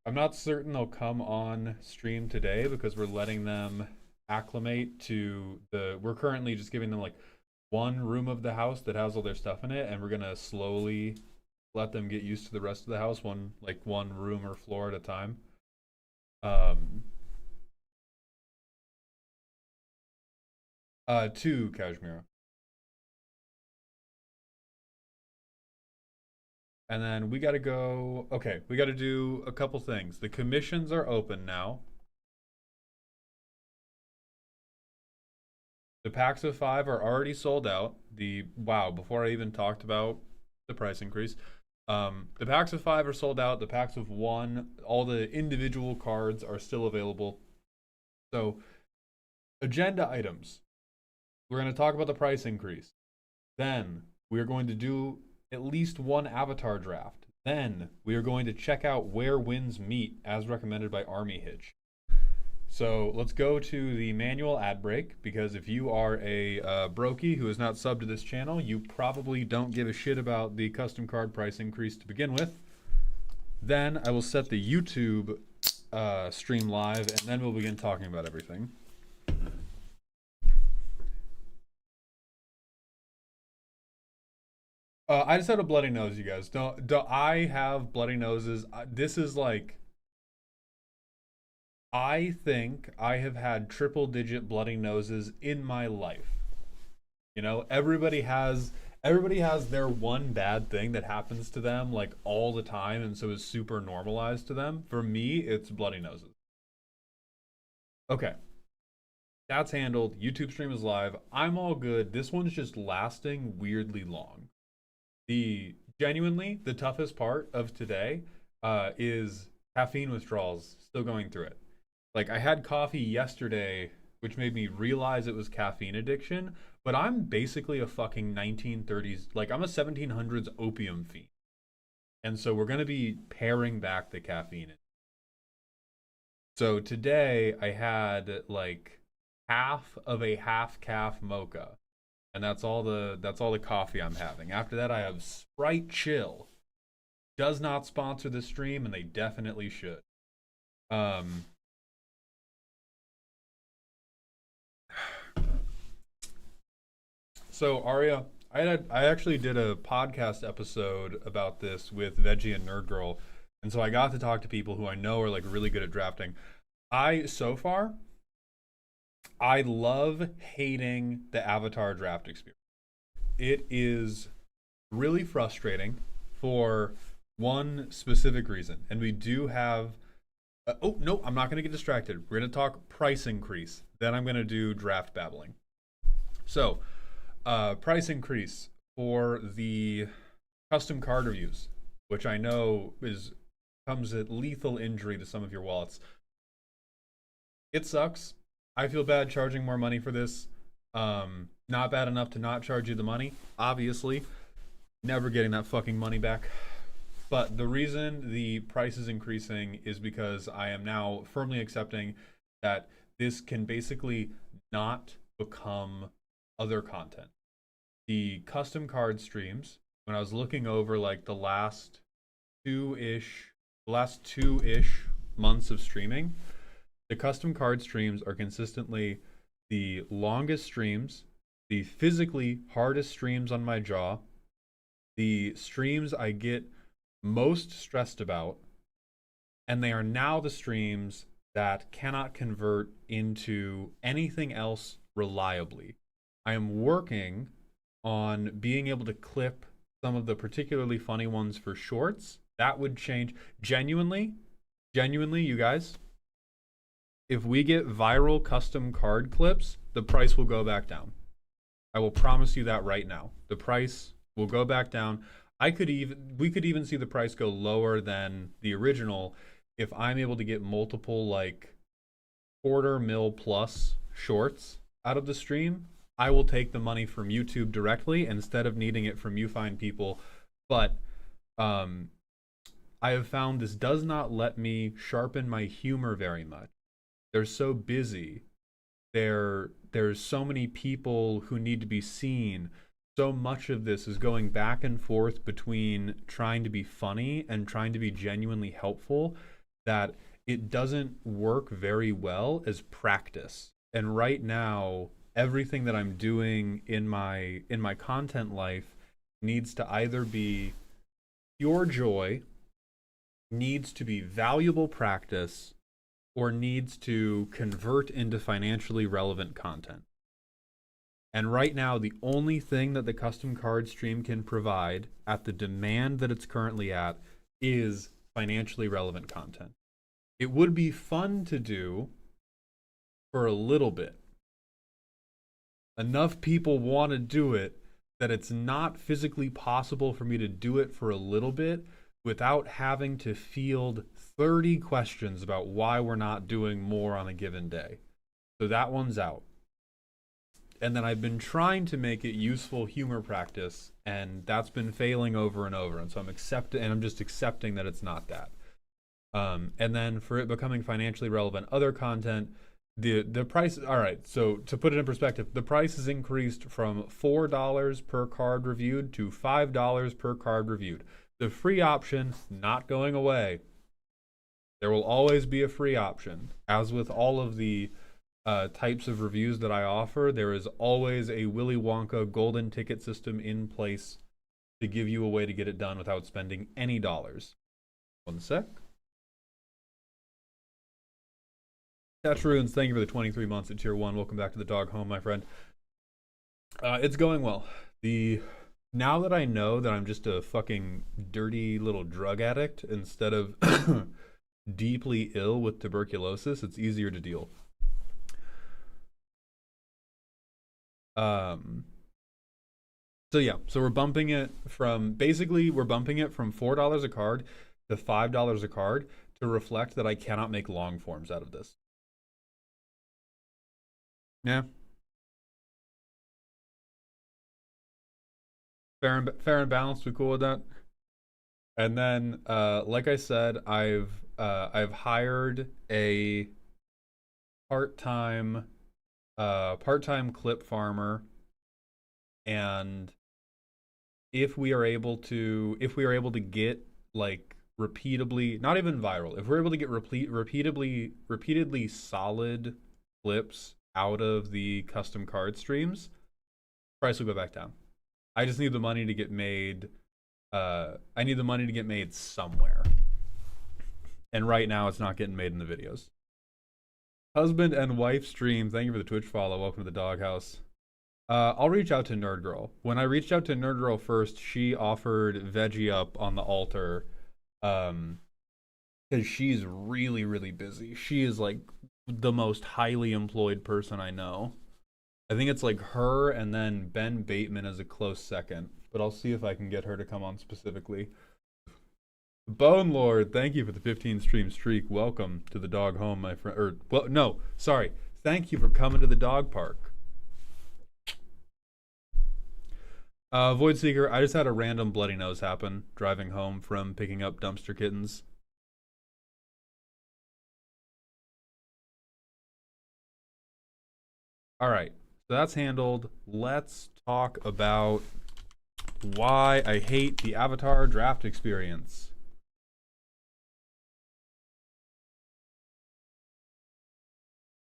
I'm not certain they'll come on stream today because we're letting them acclimate to the. We're currently just giving them like one room of the house that has all their stuff in it, and we're gonna slowly let them get used to the rest of the house, one room or floor at a time. Um, two Kashmir, and then we gotta go. Okay, we gotta do a couple things. The commissions are open now. The packs of five are already sold out. Before I even talked about the price increase, the packs of five are sold out. The packs of one, all the individual cards are still available. So, agenda items. We're going to talk about the price increase. Then we are going to do at least one avatar draft. Then we are going to check out where wins meet as recommended by Army Hitch. So let's go to the manual ad break, because if you are a brokey who is not subbed to this channel, you probably don't give a shit about the custom card price increase to begin with. Then I will set the YouTube stream live, and then we'll begin talking about everything. I just had a bloody nose, you guys. Don't I have bloody noses? This is like, I think I have had triple digit bloody noses in my life. You know, everybody has their one bad thing that happens to them like all the time, and so is super normalized to them. For me, it's bloody noses. Okay, that's handled. YouTube stream is live. I'm all good. This one's just lasting weirdly long. The toughest part of today is caffeine withdrawals. Still going through it. Like, I had coffee yesterday, which made me realize it was caffeine addiction. But I'm basically a fucking 1930s, like I'm a 1700s opium fiend, and so we're gonna be paring back the caffeine. So today I had like half of a half calf mocha, and that's all the coffee I'm having. After that, I have Sprite Chill. Does not sponsor the stream, and they definitely should. Um, so Arya, I actually did a podcast episode about this with Veggie and Nerd Girl, and so I got to talk to people who I know are like really good at drafting. So far, I love hating the Avatar draft experience. It is really frustrating for one specific reason, and we do have. Oh no, I'm not going to get distracted. We're going to talk price increase. Then I'm going to do draft babbling. So, price increase for the custom card reviews, which I know is comes at lethal injury to some of your wallets. It sucks. I feel bad charging more money for this. Not bad enough to not charge you the money, obviously. Never getting that fucking money back. But the reason the price is increasing is because I am now firmly accepting that this can basically not become other content. The custom card streams, when I was looking over like the last two-ish months of streaming, the custom card streams are consistently the longest streams, the physically hardest streams on my jaw, the streams I get most stressed about, and they are now the streams that cannot convert into anything else reliably. I am working on being able to clip some of the particularly funny ones for shorts. That would change. Genuinely, you guys, if we get viral custom card clips, the price will go back down. I will promise you that right now. The price will go back down. We could even see the price go lower than the original if I'm able to get multiple like quarter mil plus shorts out of the stream. I will take the money from YouTube directly instead of needing it from you fine people. But I have found this does not let me sharpen my humor very much. They're so busy. There's so many people who need to be seen. So much of this is going back and forth between trying to be funny and trying to be genuinely helpful that it doesn't work very well as practice. And right now, everything that I'm doing in my content life needs to either be pure joy, needs to be valuable practice, or needs to convert into financially relevant content. And right now, the only thing that the custom card stream can provide at the demand that it's currently at is financially relevant content. It would be fun to do for a little bit. Enough people want to do it that it's not physically possible for me to do it for a little bit without having to field 30 questions about why we're not doing more on a given day. So that one's out. And then I've been trying to make it useful humor practice, and that's been failing over and over. And so I'm just accepting that it's not that. And then for it becoming financially relevant other content, the price, all right, so to put it in perspective, the price has increased from $4 per card reviewed to $5 per card reviewed. The free option not going away. There will always be a free option. As with all of the types of reviews that I offer, there is always a Willy Wonka golden ticket system in place to give you a way to get it done without spending any dollars. One sec. Catch Runes, thank you for the 23 months at tier 1. Welcome back to the dog home, my friend. It's going well. Now that I know that I'm just a fucking dirty little drug addict instead of deeply ill with tuberculosis, it's easier to deal. So yeah, so we're bumping it from $4 a card to $5 a card to reflect that I cannot make long forms out of this. Yeah. Fair and balanced. We cool with that? And then, like I said, I've hired a part-time clip farmer, and if we are able to get like repeatedly, not even viral, if we're able to get repeatedly solid clips out of the custom card streams, price will go back down. I just need the money to get made. I need the money to get made somewhere, and right now it's not getting made in the videos. Husband and wife stream. Thank you for the Twitch follow. Welcome to the doghouse. I'll reach out to Nerd Girl. When I reached out to Nerd Girl first, she offered veggie up on the altar, because she's really, really busy. She is like the most highly employed person I know. I think it's like her and then Ben Bateman as a close second, but I'll see if I can get her to come on specifically. Bone Lord, thank you for the 15 stream streak. Welcome to the dog home, my friend. Or, well, no, sorry. Thank you for coming to the dog park. Void Seeker, I just had a random bloody nose happen driving home from picking up dumpster kittens. All right, so that's handled. Let's talk about why I hate the Avatar draft experience.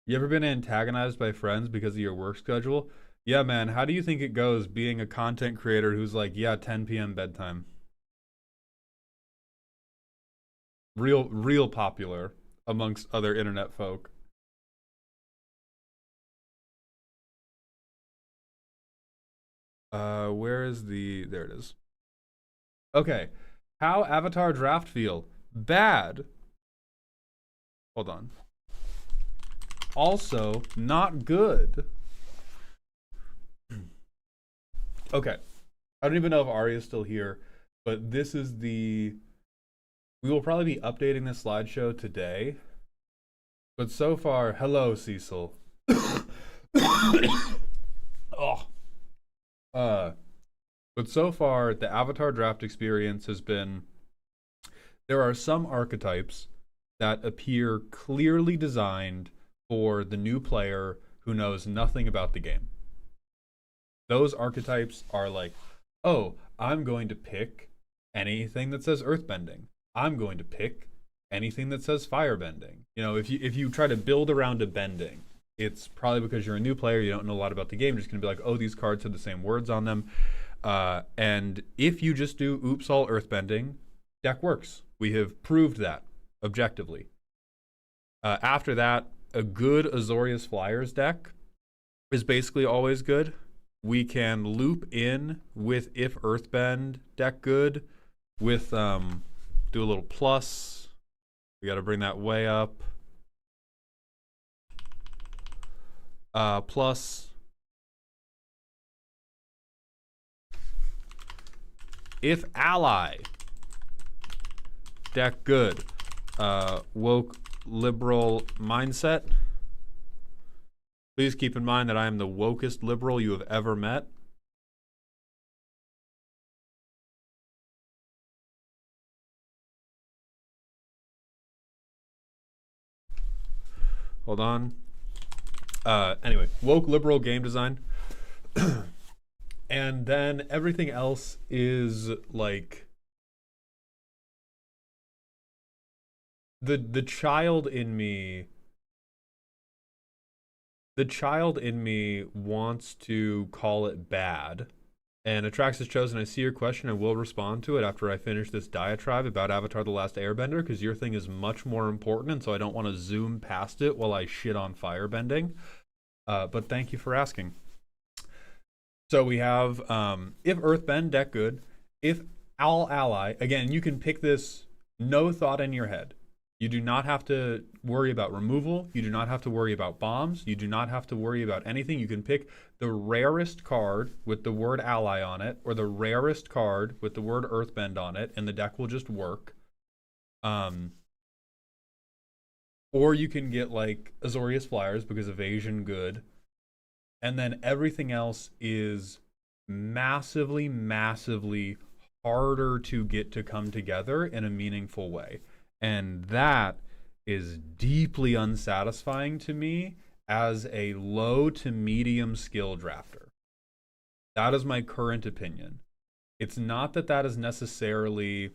You ever been antagonized by friends because of your work schedule? Yeah, man, how do you think it goes being a content creator who's like, yeah, 10 p.m. bedtime? Real popular amongst other internet folk. Where is there it is. Okay. How Avatar draft feel? Bad. Hold on. Also, not good. Okay. I don't even know if Arya's still here, but this is we will probably be updating this slideshow today. But so far, hello, Cecil. Oh. But so far, the Avatar draft experience has been, there are some archetypes that appear clearly designed for the new player who knows nothing about the game. Those archetypes are like, oh, I'm going to pick anything that says earthbending. I'm going to pick anything that says firebending. You know, if you try to build around a bending, it's probably because you're a new player, you don't know a lot about the game. You're just gonna be like, oh, these cards have the same words on them. And if you just do oops all earthbending, deck works. We have proved that objectively. After that, a good Azorius Flyers deck is basically always good. We can loop in with if earthbend deck good with do a little plus. We got to bring that way up. Plus if ally deck good. Woke liberal mindset. Please keep in mind that I am the wokest liberal you have ever met. Hold on. Anyway, woke liberal game design. And then everything else is like the child in me. The child in me wants to call it bad. And Atrax is chosen. I see your question and will respond to it after I finish this diatribe about Avatar The Last Airbender, because your thing is much more important, and so I don't want to zoom past it while I shit on firebending. But thank you for asking. So we have if Earthbend, deck good. If all ally, again, you can pick this no thought in your head. You do not have to worry about removal. You do not have to worry about bombs. You do not have to worry about anything. You can pick the rarest card with the word ally on it, or the rarest card with the word earthbend on it, and the deck will just work. Or you can get like Azorius Flyers because evasion good. And then everything else is massively, massively harder to get to come together in a meaningful way. And that is deeply unsatisfying to me as a low to medium skill drafter. That is my current opinion. It's not that that is necessarily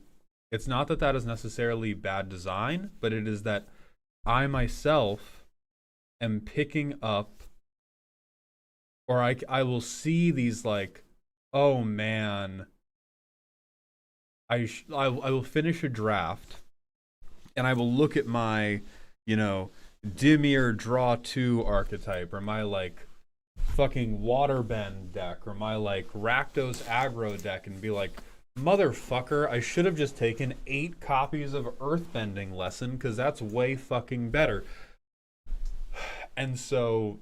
bad design, but it is that I myself am picking up, or I will see these like, oh man, I will finish a draft and I will look at my, Dimir draw 2 archetype, or my like fucking waterbend deck, or my like Rakdos aggro deck, and be like, motherfucker, I should have just taken 8 copies of Earthbending Lesson, because that's way fucking better. And so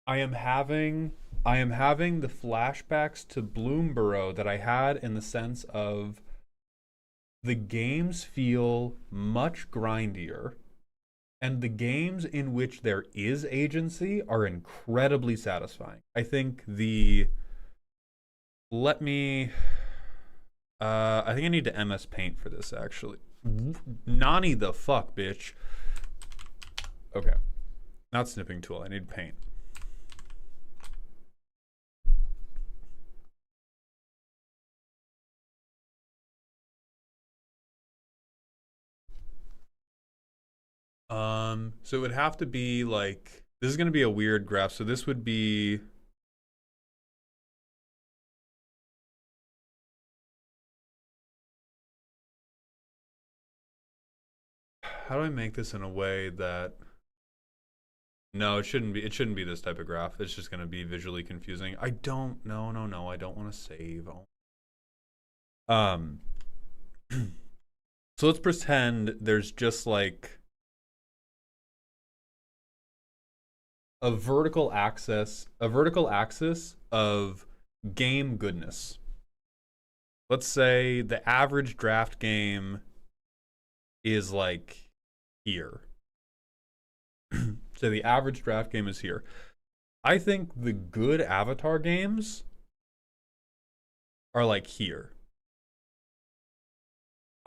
I am having the flashbacks to Bloomborough that I had, in the sense of the games feel much grindier, and the games in which there is agency are incredibly satisfying. I think I think I need to MS Paint for this, actually. Nani the fuck, bitch. Okay. Not snipping tool, I need paint. So it would have to be like, this is going to be a weird graph. So this would be, how do I make this in a way that, no, it shouldn't be this type of graph. It's just going to be visually confusing. I don't, no, I don't want to save. So let's pretend there's just like a vertical axis of game goodness. Let's say the average draft game is like here. So the average draft game is here. I think the good Avatar games are like here.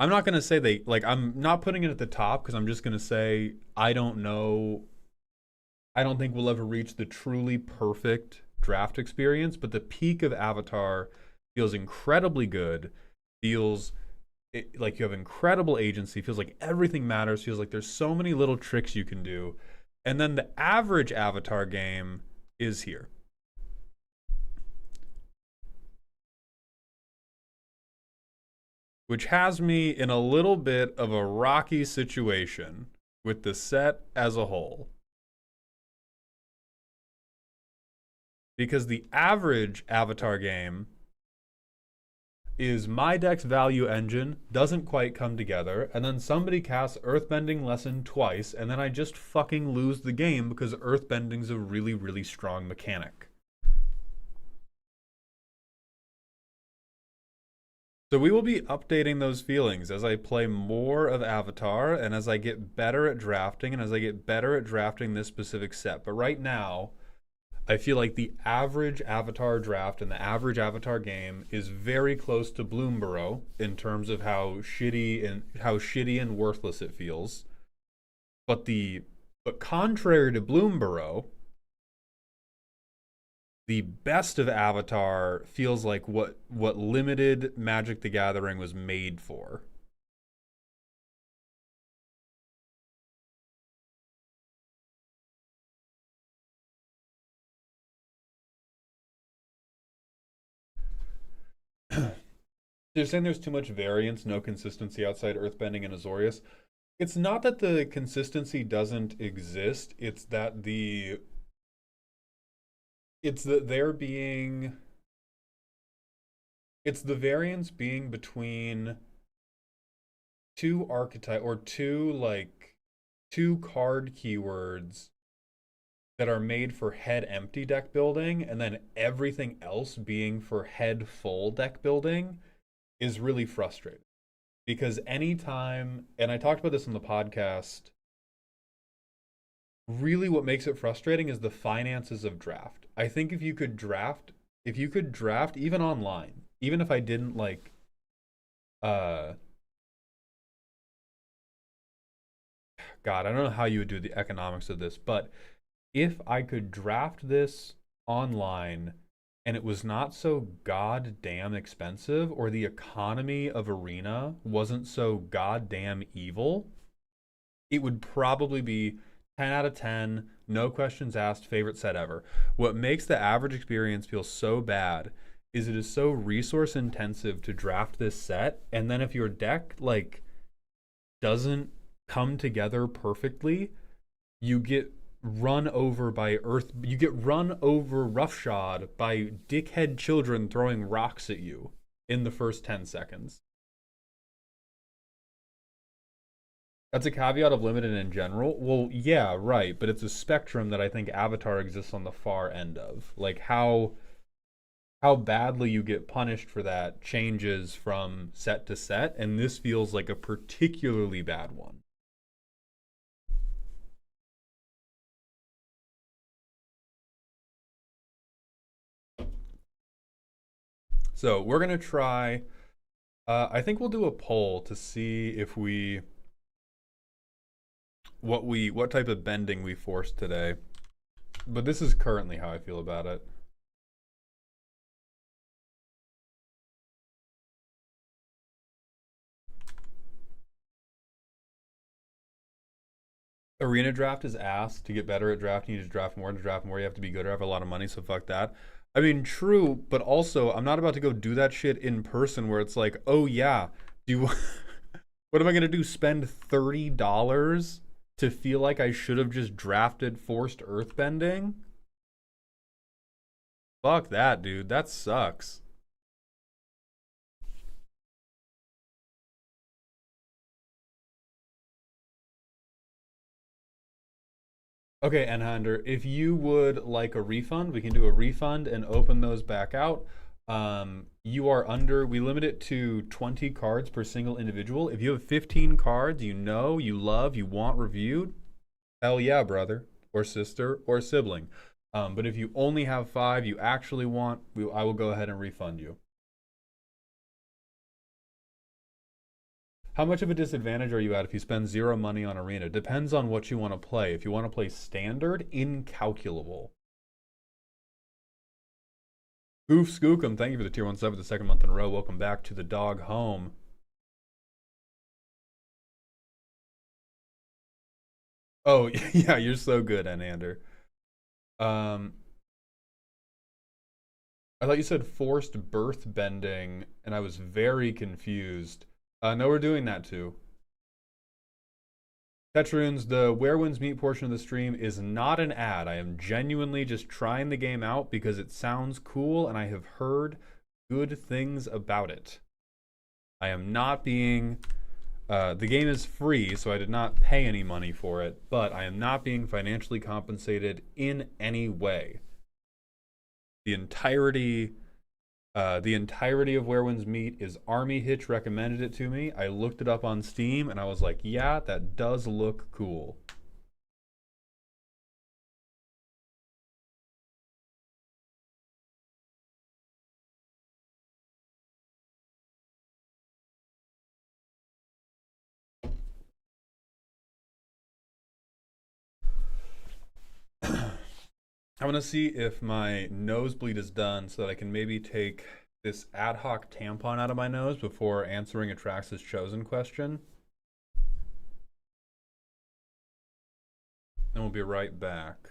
I'm not going to say I'm not putting it at the top, because I'm just going to say I don't know. I don't think we'll ever reach the truly perfect draft experience, but the peak of Avatar feels incredibly good, feels like you have incredible agency, feels like everything matters, feels like there's so many little tricks you can do. And then the average Avatar game is here. Which has me in a little bit of a rocky situation with the set as a whole. Because the average Avatar game is my deck's value engine doesn't quite come together, and then somebody casts Earthbending Lesson twice, and then I just fucking lose the game because Earthbending's a really, really strong mechanic. So we will be updating those feelings as I play more of Avatar and as I get better at drafting and as I get better at drafting this specific set. But right now, I feel like the average Avatar draft and the average Avatar game is very close to Bloomborough in terms of how shitty and worthless it feels. But contrary to Bloomborough, the best of Avatar feels like what limited Magic the Gathering was made for. They're saying there's too much variance, no consistency outside Earthbending and Azorius. It's not that the consistency doesn't exist, it's that they're being it's the variance being between two archetype or two card keywords that are made for head empty deck building and then everything else being for head full deck building is really frustrating. Because anytime, and I talked about this in the podcast, really what makes it frustrating is the finances of draft. I think if you could draft even online, even if I didn't uh God, I don't know how you would do the economics of this, but if I could draft this online and it was not so goddamn expensive or the economy of Arena wasn't so goddamn evil, it would probably be 10 out of 10, no questions asked, favorite set ever. What makes the average experience feel so bad is it is so resource intensive to draft this set, and then if your deck doesn't come together perfectly, you get run over roughshod by dickhead children throwing rocks at you in the first 10 seconds. That's a caveat of limited in general. Well, yeah, right, but it's a spectrum that I think Avatar exists on the far end of. Like how badly you get punished for that changes from set to set, and this feels like a particularly bad one. So we're gonna try. I think we'll do a poll to see if what type of bending we forced today. But this is currently how I feel about it. Arena draft is asked to get better at drafting. You just draft more. To draft more, you have to be good or have a lot of money. So fuck that. I mean, true, but also I'm not about to go do that shit in person where it's like, oh yeah, do you, what am I gonna do? Spend $30 to feel like I should have just drafted forced earthbending? Fuck that, dude. That sucks. Okay, Enhander, if you would like a refund, we can do a refund and open those back out. We limit it to 20 cards per single individual. If you have 15 cards you know, you love, you want reviewed, hell yeah, brother, or sister, or sibling. But if you only have 5 you actually want, I will go ahead and refund you. How much of a disadvantage are you at if you spend 0 money on Arena? Depends on what you want to play. If you want to play Standard, incalculable. Goof Skookum, thank you for the tier 1 sub for the second month in a row. Welcome back to the dog home. Oh, yeah, you're so good, Anander. Um, I thought you said forced birth bending, and I was very confused. No, we're doing that too. Tetroons, the Where Winds Meet portion of the stream is not an ad. I am genuinely just trying the game out because it sounds cool and I have heard good things about it. I am not being. The game is free, so I did not pay any money for it, but I am not being financially compensated in any way. The entirety the entirety of Where Winds Meet is Army Hitch recommended it to me. I looked it up on Steam and I was like, yeah, that does look cool. I want to see if my nosebleed is done so that I can maybe take this ad hoc tampon out of my nose before answering Atrax's chosen question. And we'll be right back.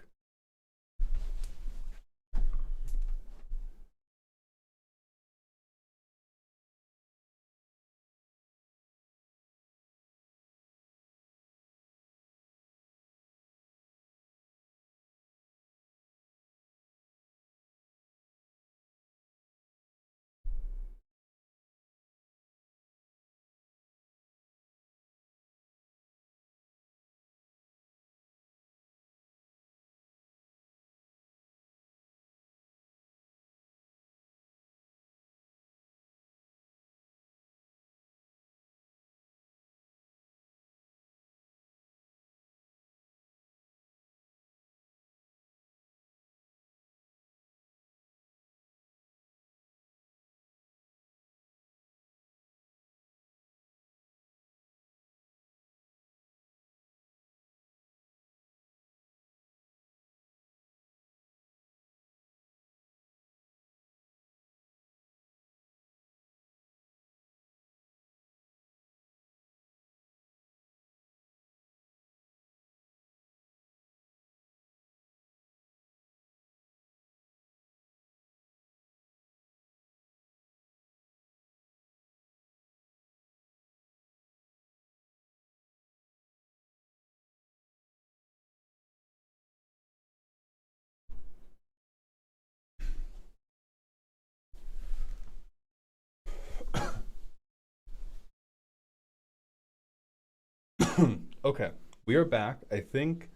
Okay, we are back. I think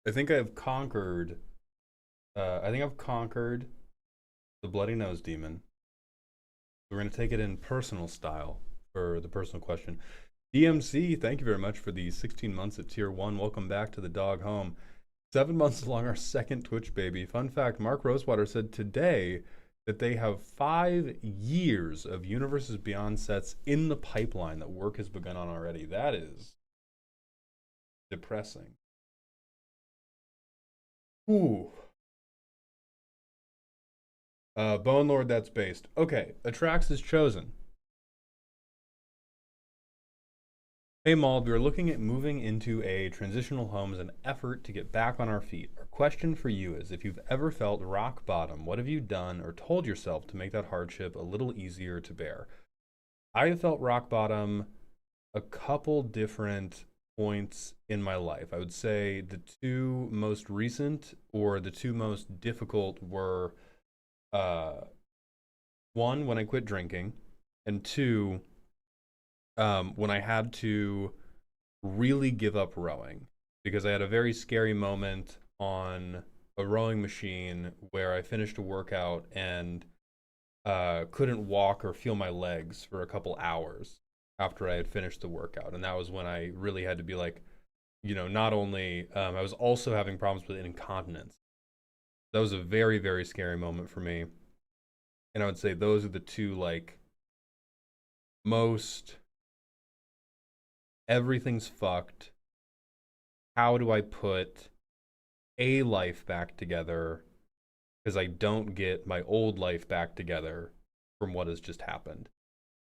I've conquered I think I've conquered the bloody nose demon. We're going to take it in personal style for the personal question. DMC, thank you very much for the 16 months at tier 1. Welcome back to the dog home. 7 months along our second Twitch baby. Fun fact, Mark Rosewater said today that they have 5 years of Universes Beyond sets in the pipeline that work has begun on already. That is depressing. Ooh. Bone Lord, that's based. Okay, Atrax is chosen. Hey Maul, we are looking at moving into a transitional home as an effort to get back on our feet. Our question for you is, if you've ever felt rock bottom, what have you done or told yourself to make that hardship a little easier to bear? I have felt rock bottom a couple different points in my life. I would say the two most recent or the two most difficult were uh, one, when I quit drinking, and two, when I had to really give up rowing because I had a very scary moment on a rowing machine where I finished a workout and couldn't walk or feel my legs for a couple hours after I had finished the workout. And that was when I really had to be like, not only, I was also having problems with incontinence. That was a very, very scary moment for me. And I would say those are the two, like, most everything's fucked. How do I put a life back together? Because I don't get my old life back together from what has just happened.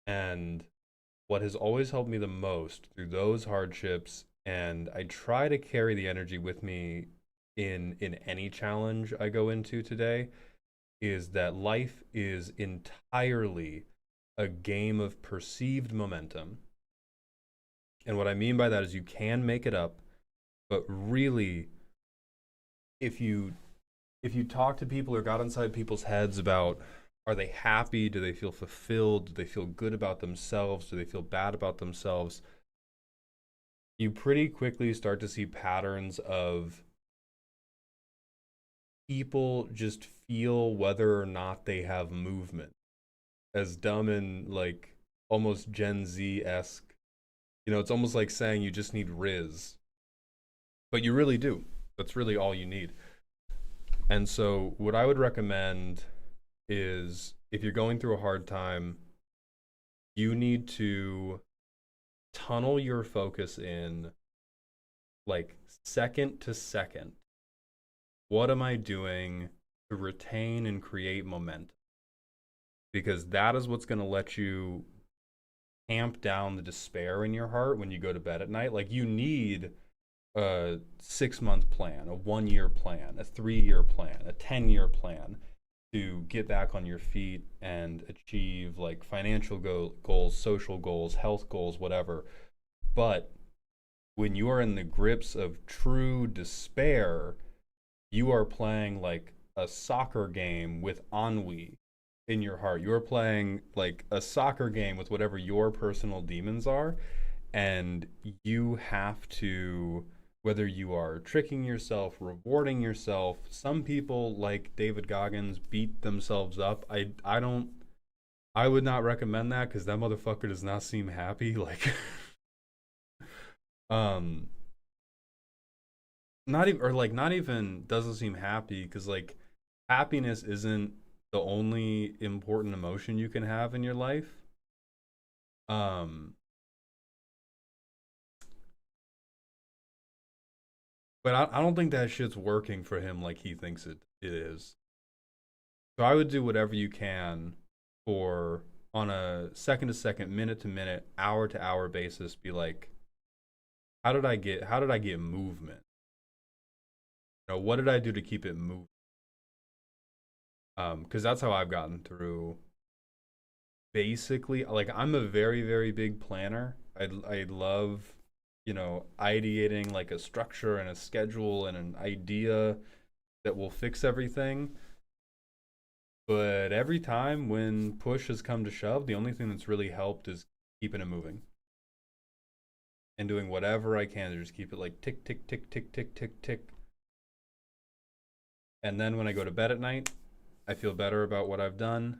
And what has always helped me the most through those hardships And I try to carry the energy with me in any challenge I go into today, is that life is entirely a game of perceived momentum. And what I mean by that is you can make it up, but really, if you if you talk to people or got inside people's heads about, are they happy, do they feel fulfilled, do they feel good about themselves, do they feel bad about themselves, you pretty quickly start to see patterns of people just feel whether or not they have movement. As dumb and like almost Gen Z esque. It's almost like saying you just need Riz, but you really do. That's really all you need. And so, what I would recommend is, if you're going through a hard time, you need to tunnel your focus in, like, second to second. What am I doing to retain and create momentum? Because that is what's going to let you tamp down the despair in your heart when you go to bed at night. Like, you need a 6 month plan, a 1 year plan, a 3 year plan, a 10 year plan to get back on your feet and achieve like financial goals, social goals, health goals, whatever. But when you are in the grips of true despair, you are playing like a soccer game with ennui in your heart. You're playing like a soccer game with whatever your personal demons are, and you have to, whether you are tricking yourself, rewarding yourself. Some people like David Goggins beat themselves up. I would not recommend that because that motherfucker does not seem happy. Like um not even doesn't seem happy, because like happiness isn't the only important emotion you can have in your life. Um but I don't think that shit's working for him like he thinks it is. So I would do whatever you can for, on a second to second, minute to minute, hour to hour basis, be like, how did I get movement? What did I do to keep it moving? Because that's how I've gotten through. Basically, like, I'm a very very big planner. I love, ideating like a structure and a schedule and an idea that will fix everything. But every time when push has come to shove, the only thing that's really helped is keeping it moving and doing whatever I can to just keep it like tick, tick, tick, tick, tick, tick, tick. And then when I go to bed at night, I feel better about what I've done.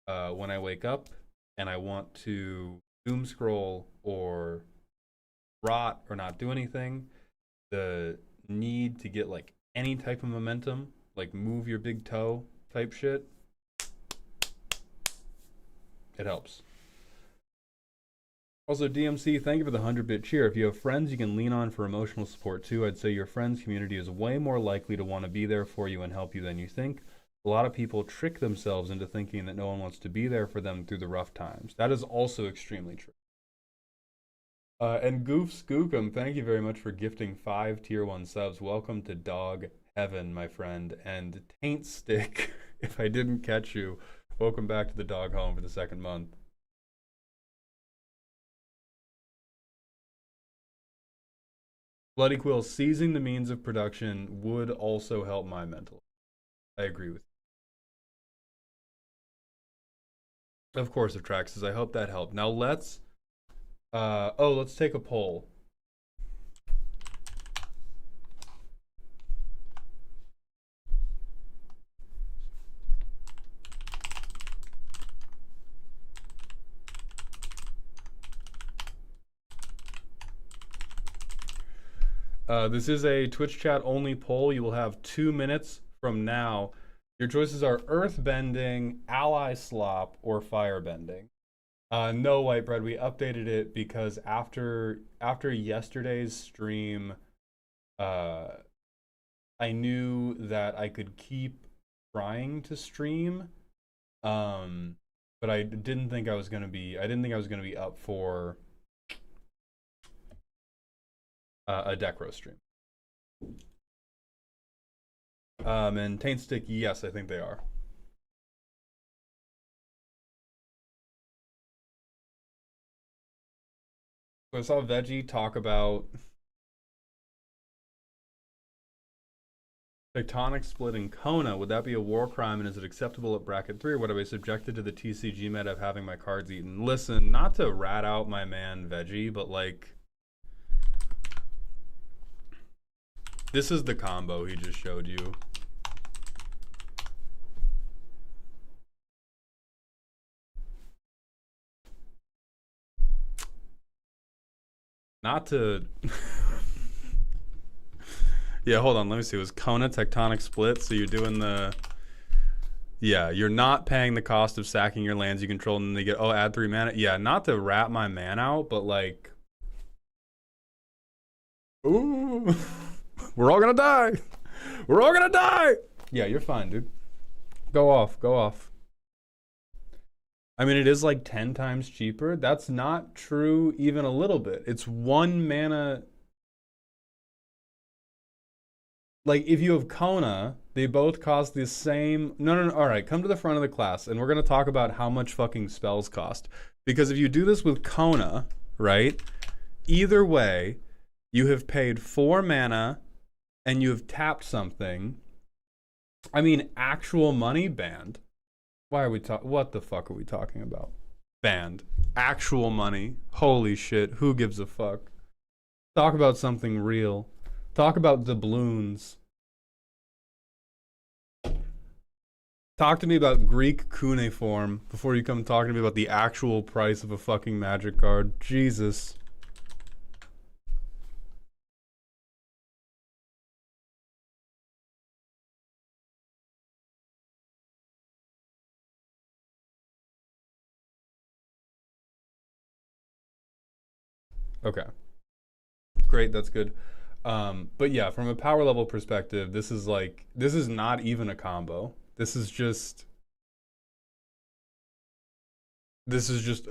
When I wake up and I want to doom scroll or rot or not do anything, the need to get like any type of momentum, like move your big toe type shit, it helps. Also, DMC, thank you for the 100-bit cheer. If you have friends you can lean on for emotional support too, I'd say your friends' community is way more likely to want to be there for you and help you than you think. A lot of people trick themselves into thinking that no one wants to be there for them through the rough times. That is also extremely true. And Goof Skookum, thank you very much for gifting 5 tier 1 subs. Welcome to dog heaven, my friend. And Taint Stick, if I didn't catch you, welcome back to the dog home for the second month. Bloody Quill, seizing the means of production would also help my mental. I agree with you. Of course, Atraxis, I hope that helped. Now let's take a poll. This is a Twitch chat only poll. You will have 2 minutes from now. Your choices are earthbending, ally slop, or firebending. No, white bread. We updated it because after yesterday's stream, uh, I knew that I could keep trying to stream, but I didn't think I was gonna be. I didn't think I was gonna be up for A Decro stream. And Taint Stick, yes, I think they are. So I saw Veggie talk about tectonic split in Kona. Would that be a war crime, and is it acceptable at bracket 3, or would I be subjected to the TCG meta of having my cards eaten? Listen, not to rat out my man Veggie, but like, this is the combo he just showed you. Not to... Yeah, hold on. Let me see. It was Kona tectonic split. So you're doing the... Yeah, you're not paying the cost of sacking your lands you control, and then they get, oh, add 3 mana. Yeah, not to rat my man out, but like... Ooh. We're all gonna die. We're all gonna die. Yeah, you're fine, dude. Go off. Go off. I mean, it is like 10 times cheaper. That's not true even a little bit. It's 1 mana. Like, if you have Kona, they both cost the same. No. All right, come to the front of the class, and we're going to talk about how much fucking spells cost. Because if you do this with Kona, right, either way, you have paid 4 mana, and you have tapped something. I mean, actual money banned. Why are we talking? What the fuck are we talking about? Banned. Actual money. Holy shit. Who gives a fuck? Talk about something real. Talk about doubloons. Talk to me about Greek cuneiform before you come talking to me about the actual price of a fucking Magic card. Jesus. Okay. Great, that's good. But yeah, from a power level perspective, this is not even a combo. This is just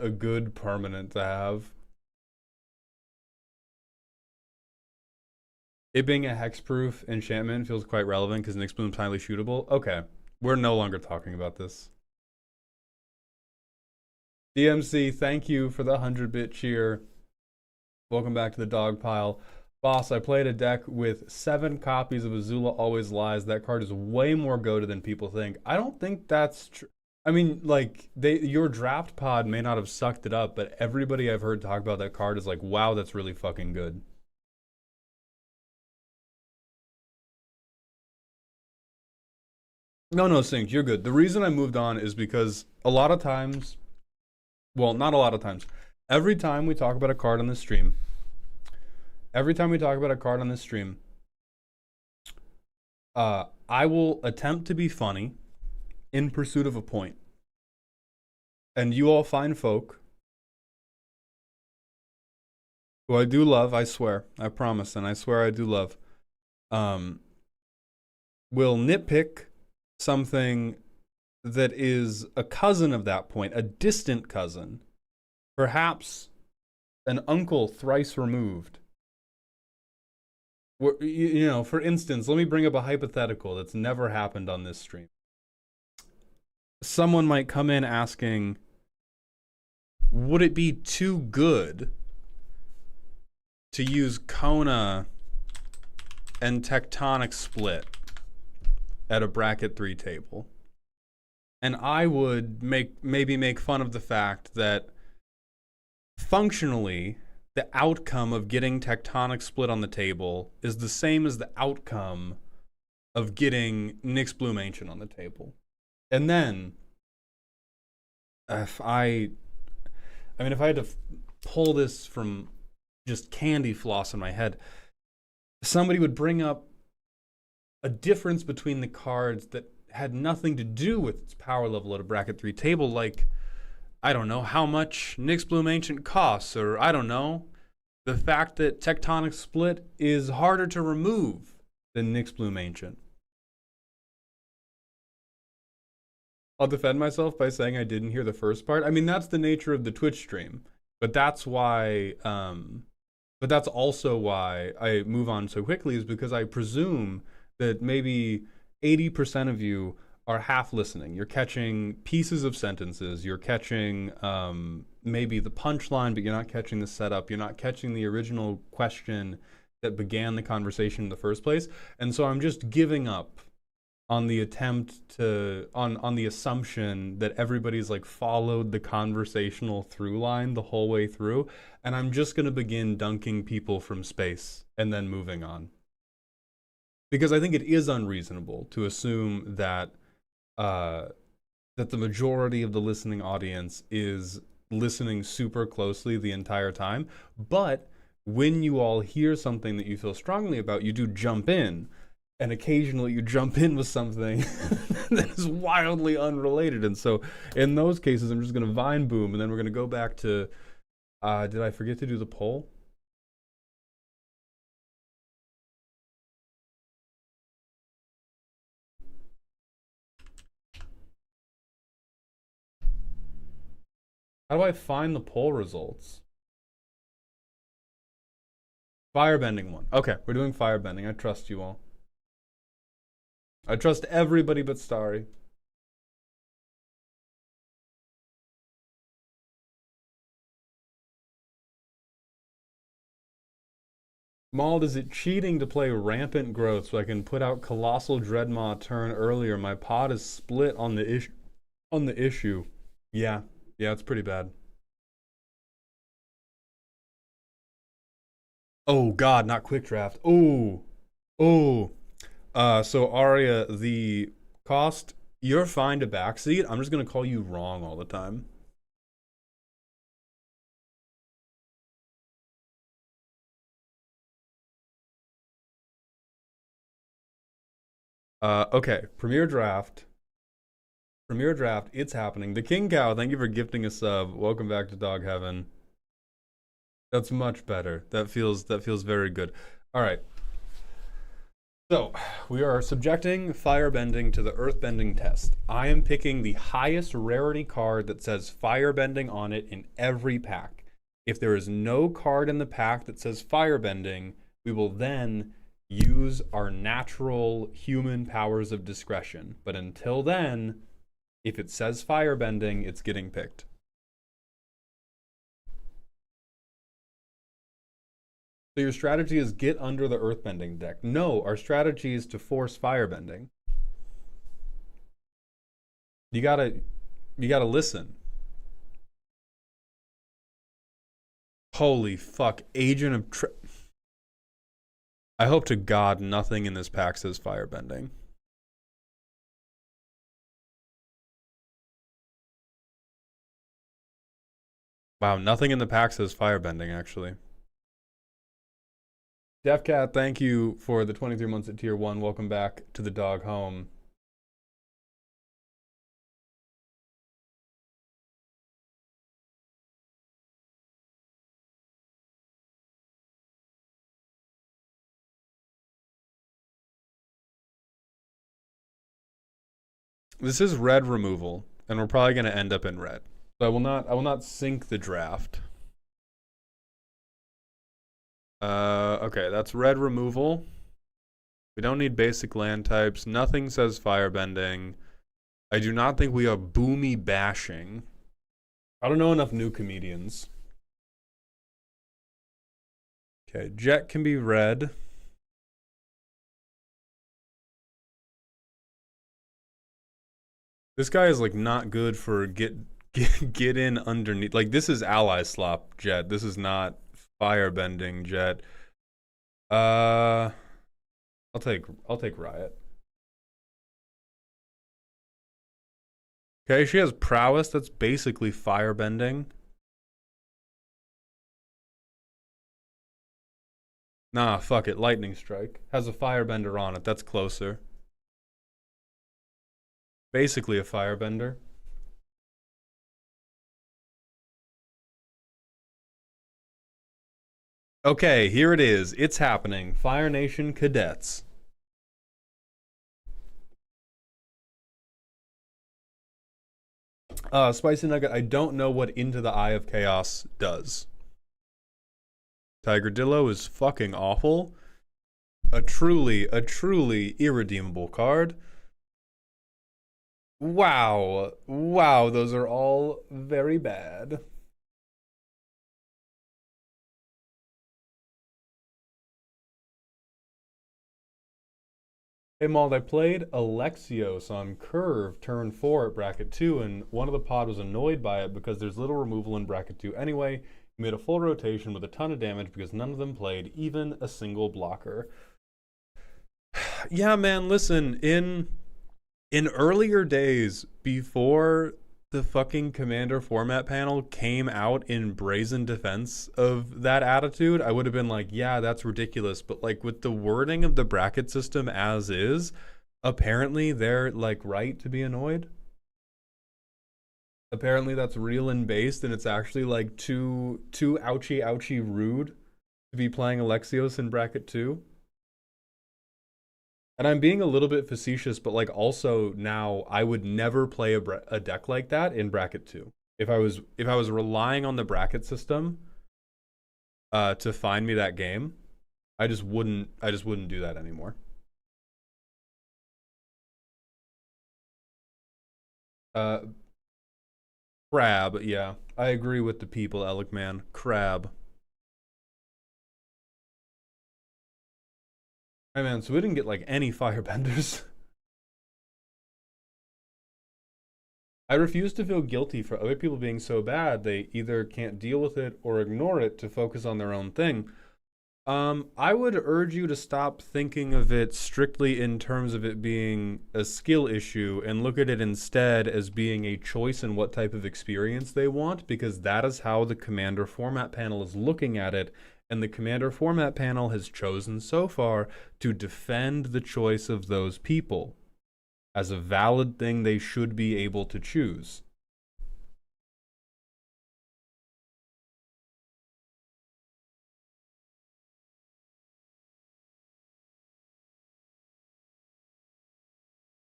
a good permanent to have. It being a hexproof enchantment feels quite relevant because Nyx Bloom's highly shootable. Okay, we're no longer talking about this. DMC, thank you for the 100-bit cheer. Welcome back to the dog pile. Boss, I played a deck with 7 copies of Azula Always Lies. That card is way more goated than people think. I don't think that's true. I mean, like, your draft pod may not have sucked it up, but everybody I've heard talk about that card is like, wow, that's really fucking good. No, Synced, you're good. The reason I moved on is because a lot of times, well, not a lot of times, every time we talk about a card on this stream, I will attempt to be funny in pursuit of a point. And you all fine folk, who I do love, I swear, I promise, and I swear I do love, will nitpick something that is a cousin of that point, a distant cousin, perhaps an uncle thrice removed. You know, for instance, let me bring up a hypothetical that's never happened on this stream. Someone might come in asking, would it be too good to use Kona and Tectonic Split at a bracket 3 table? And I would maybe make fun of the fact that functionally, the outcome of getting Tectonic Split on the table is the same as the outcome of getting Nyx Bloom Ancient on the table. And then, if I had to pull this from just candy floss in my head, somebody would bring up a difference between the cards that had nothing to do with its power level at a bracket 3 table, like, I don't know, how much Nyx Bloom Ancient costs, or I don't know, the fact that Tectonic Split is harder to remove than Nyx Bloom Ancient. I'll defend myself by saying I didn't hear the first part. I mean, that's the nature of the Twitch stream, but that's why But that's also why I move on so quickly, is because I presume that maybe 80% of you are half listening. You're catching pieces of sentences. You're catching maybe the punchline, but you're not catching the setup. You're not catching the original question that began the conversation in the first place. And so I'm just giving up on the attempt to on the assumption that everybody's like followed the conversational through line the whole way through, and I'm just going to begin dunking people from space and then moving on, because I think it is unreasonable to assume that that the majority of the listening audience is listening super closely the entire time. But when you all hear something that you feel strongly about, you do jump in, and occasionally you jump in with something that is wildly unrelated. And so in those cases, I'm just going to vine boom, and then we're going to go back to, did I forget to do the poll? How do I find the poll results? Firebending one. Okay, we're doing firebending. I trust you all. I trust everybody but Starry. Mauled, is it cheating to play Rampant Growth so I can put out Colossal Dreadmaw turn earlier? My pod is split on the issue. Yeah, it's pretty bad. Oh God, not quick draft. Oh. So Arya, the cost, you're fine to backseat. I'm just gonna call you wrong all the time. Okay, Premier Draft. Premier Draft, it's happening. The King Cow, thank you for gifting a sub. Welcome back to Dog Heaven. That's much better. That feels very good. All right. So, we are subjecting firebending to the earthbending test. I am picking the highest rarity card that says firebending on it in every pack. If there is no card in the pack that says firebending, we will then use our natural human powers of discretion. But until then, if it says firebending, it's getting picked. So your strategy is get under the earthbending deck. No, our strategy is to force firebending. You gotta listen. Holy fuck, Agent of I hope to God nothing in this pack says firebending. Wow, nothing in the pack says firebending, actually. Defcat, thank you for the 23 months at tier 1. Welcome back to the dog home. This is red removal, and we're probably going to end up in red. So I will not sync the draft. Okay, that's red removal. We don't need basic land types. Nothing says firebending. I do not think we are boomy bashing. I don't know enough new comedians. Okay, Jet can be red. This guy is like not good for get in underneath. Like this is ally slop Jet. This is not firebending Jet. I'll take Riot. Okay, she has prowess. That's basically firebending. Nah, fuck it. Lightning Strike has a firebender on it. That's closer. Basically a firebender. Okay, here it is. It's happening. Fire Nation Cadets. Spicy Nugget, I don't know what Into the Eye of Chaos does. Tigerdillo is fucking awful. A truly irredeemable card. Wow. Wow, those are all very bad. Hey Mald, I played Alexios on Curve turn 4 at bracket 2, and one of the pod was annoyed by it because there's little removal in bracket 2 anyway. He made a full rotation with a ton of damage because none of them played even a single blocker. Yeah, man, listen, in earlier days, before the fucking commander format panel came out in brazen defense of that attitude, I would have been like, yeah, that's ridiculous. But like with the wording of the bracket system as is, apparently they're like right to be annoyed. Apparently that's real and based, and it's actually like too ouchy rude to be playing Alexios in bracket 2. And I'm being a little bit facetious, but like also now I would never play a deck like that in bracket 2. If I was relying on the bracket system to find me that game, I just wouldn't do that anymore. Uh Crab, yeah. I agree with the people, Alec man. Crab. Hey man, so we didn't get like any firebenders. I refuse to feel guilty for other people being so bad they either can't deal with it or ignore it to focus on their own thing. I would urge you to stop thinking of it strictly in terms of it being a skill issue and look at it instead as being a choice in what type of experience they want, because that is how the Commander format panel is looking at it, and the Commander format panel has chosen so far to defend the choice of those people as a valid thing they should be able to choose.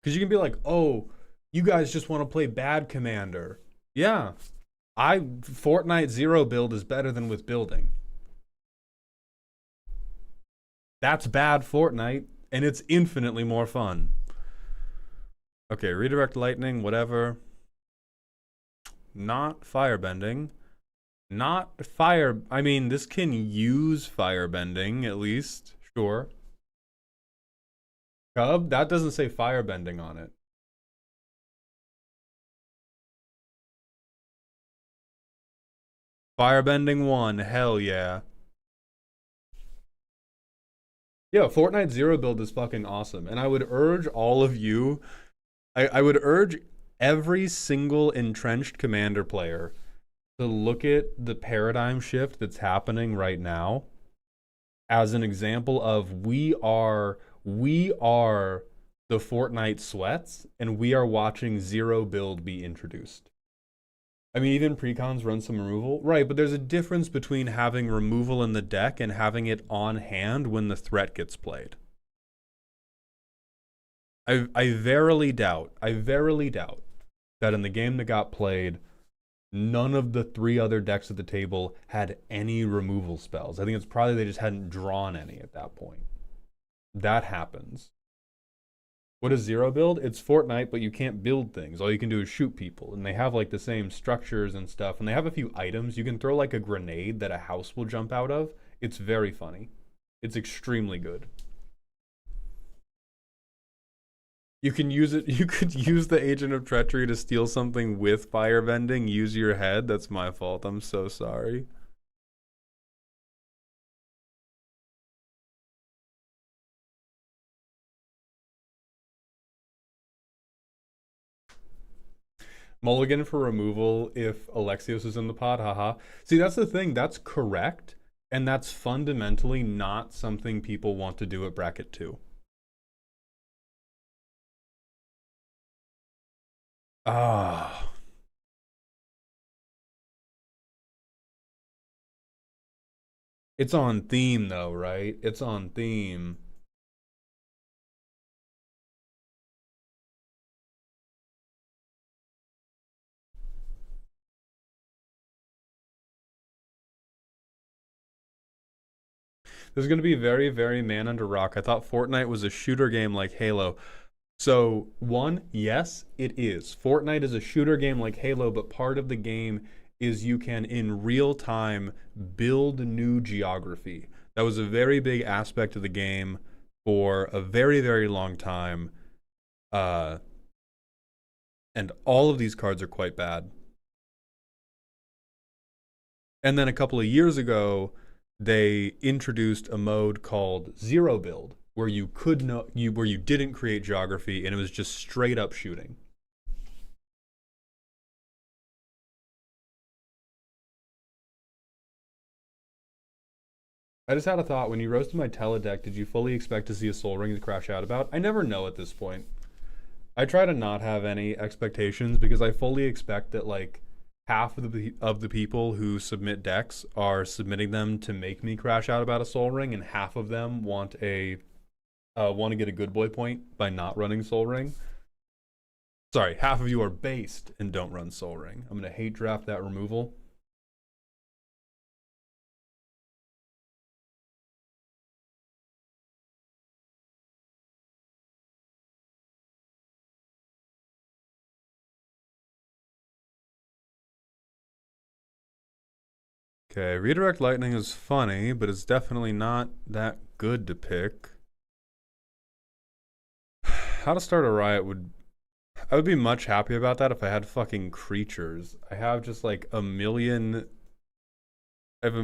Because you can be like, oh, you guys just want to play bad Commander. Yeah, Fortnite Zero build is better than with building. That's bad Fortnite, and it's infinitely more fun. Okay, redirect lightning, whatever. Not firebending. Not fire. I mean, this can use firebending at least. Sure. Cub, that doesn't say firebending on it. Firebending 1, hell yeah. Yeah, Fortnite Zero build is fucking awesome. And I would urge all of you, I would urge every single entrenched commander player to look at the paradigm shift that's happening right now as an example of we are the Fortnite sweats, and we are watching Zero build be introduced. I mean, even precons run some removal. Right, but there's a difference between having removal in the deck and having it on hand when the threat gets played. I verily doubt that in the game that got played, none of the 3 other decks at the table had any removal spells. I think it's probably they just hadn't drawn any at that point. That happens. What is Zero build? It's Fortnite, but you can't build things. All you can do is shoot people. And they have like the same structures and stuff. And they have a few items. You can throw like a grenade that a house will jump out of. It's very funny. It's extremely good. You can use it. You could use the Agent of Treachery to steal something with firebending. Use your head. That's my fault. I'm so sorry. Mulligan for removal if Alexios is in the pod. Haha. See, that's the thing. That's correct. And that's fundamentally not something people want to do at bracket 2. Ah. It's on theme though, right? It's on theme. This is going to be very, very man under rock. I thought Fortnite was a shooter game like Halo. So, one, yes, it is. Fortnite is a shooter game like Halo, but part of the game is you can, in real time, build new geography. That was a very big aspect of the game for a very, very long time. And all of these cards are quite bad. And then a couple of years ago, they introduced a mode called Zero Build, where you didn't create geography and it was just straight up shooting. I just had a thought. When you roasted my teledeck, did you fully expect to see a Soul Ring to crash out about? I never know at this point. I try to not have any expectations because I fully expect that like half of the people who submit decks are submitting them to make me crash out about a Soul Ring, and half of them want to get a good boy point by not running Soul Ring. Sorry, half of you are based and don't run Soul Ring. I'm gonna hate draft that removal. Okay, Redirect Lightning is funny, but it's definitely not that good to pick. How to Start a Riot I would be much happier about that if I had fucking creatures. I have just like I have a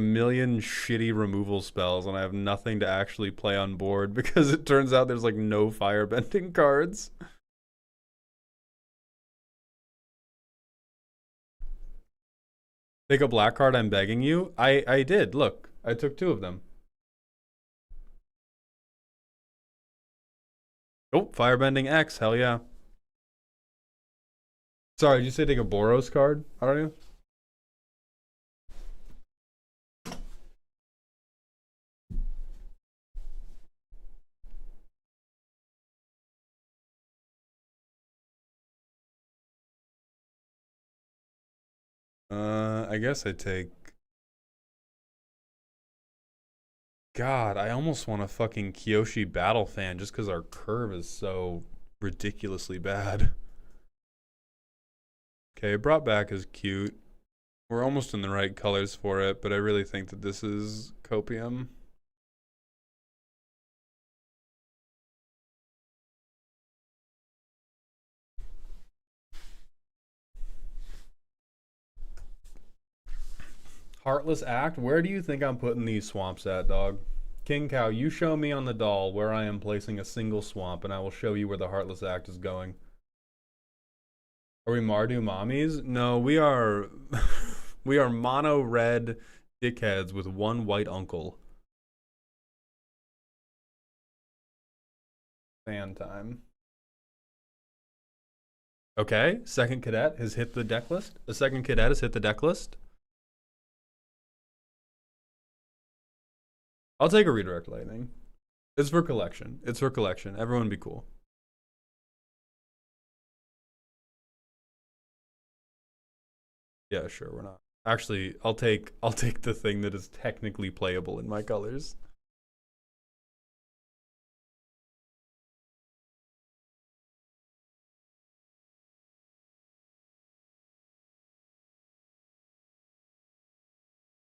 million shitty removal spells and I have nothing to actually play on board because it turns out there's like no firebending cards. Take a black card, I'm begging you. I did. Look, I took 2 of them. Oh, Firebending X. Hell yeah. Sorry, did you say take a Boros card? I don't know. I guess I take... God, I almost want a fucking Kyoshi Battle Fan just because our curve is so ridiculously bad. Okay, Brought Back is cute. We're almost in the right colors for it, but I really think that this is Copium. Heartless Act? Where do you think I'm putting these swamps at, dog? King Cow, you show me on the doll where I am placing a single swamp, and I will show you where the Heartless Act is going. Are we Mardu mommies? No, we are... we are mono red dickheads with one white uncle. Fan time. Okay, second cadet has hit the deck list. The second cadet has hit the deck list. I'll take a Redirect Lightning. It's for collection. It's for collection. Everyone be cool. Yeah, sure, we're not. Actually, I'll take the thing that is technically playable in my colors.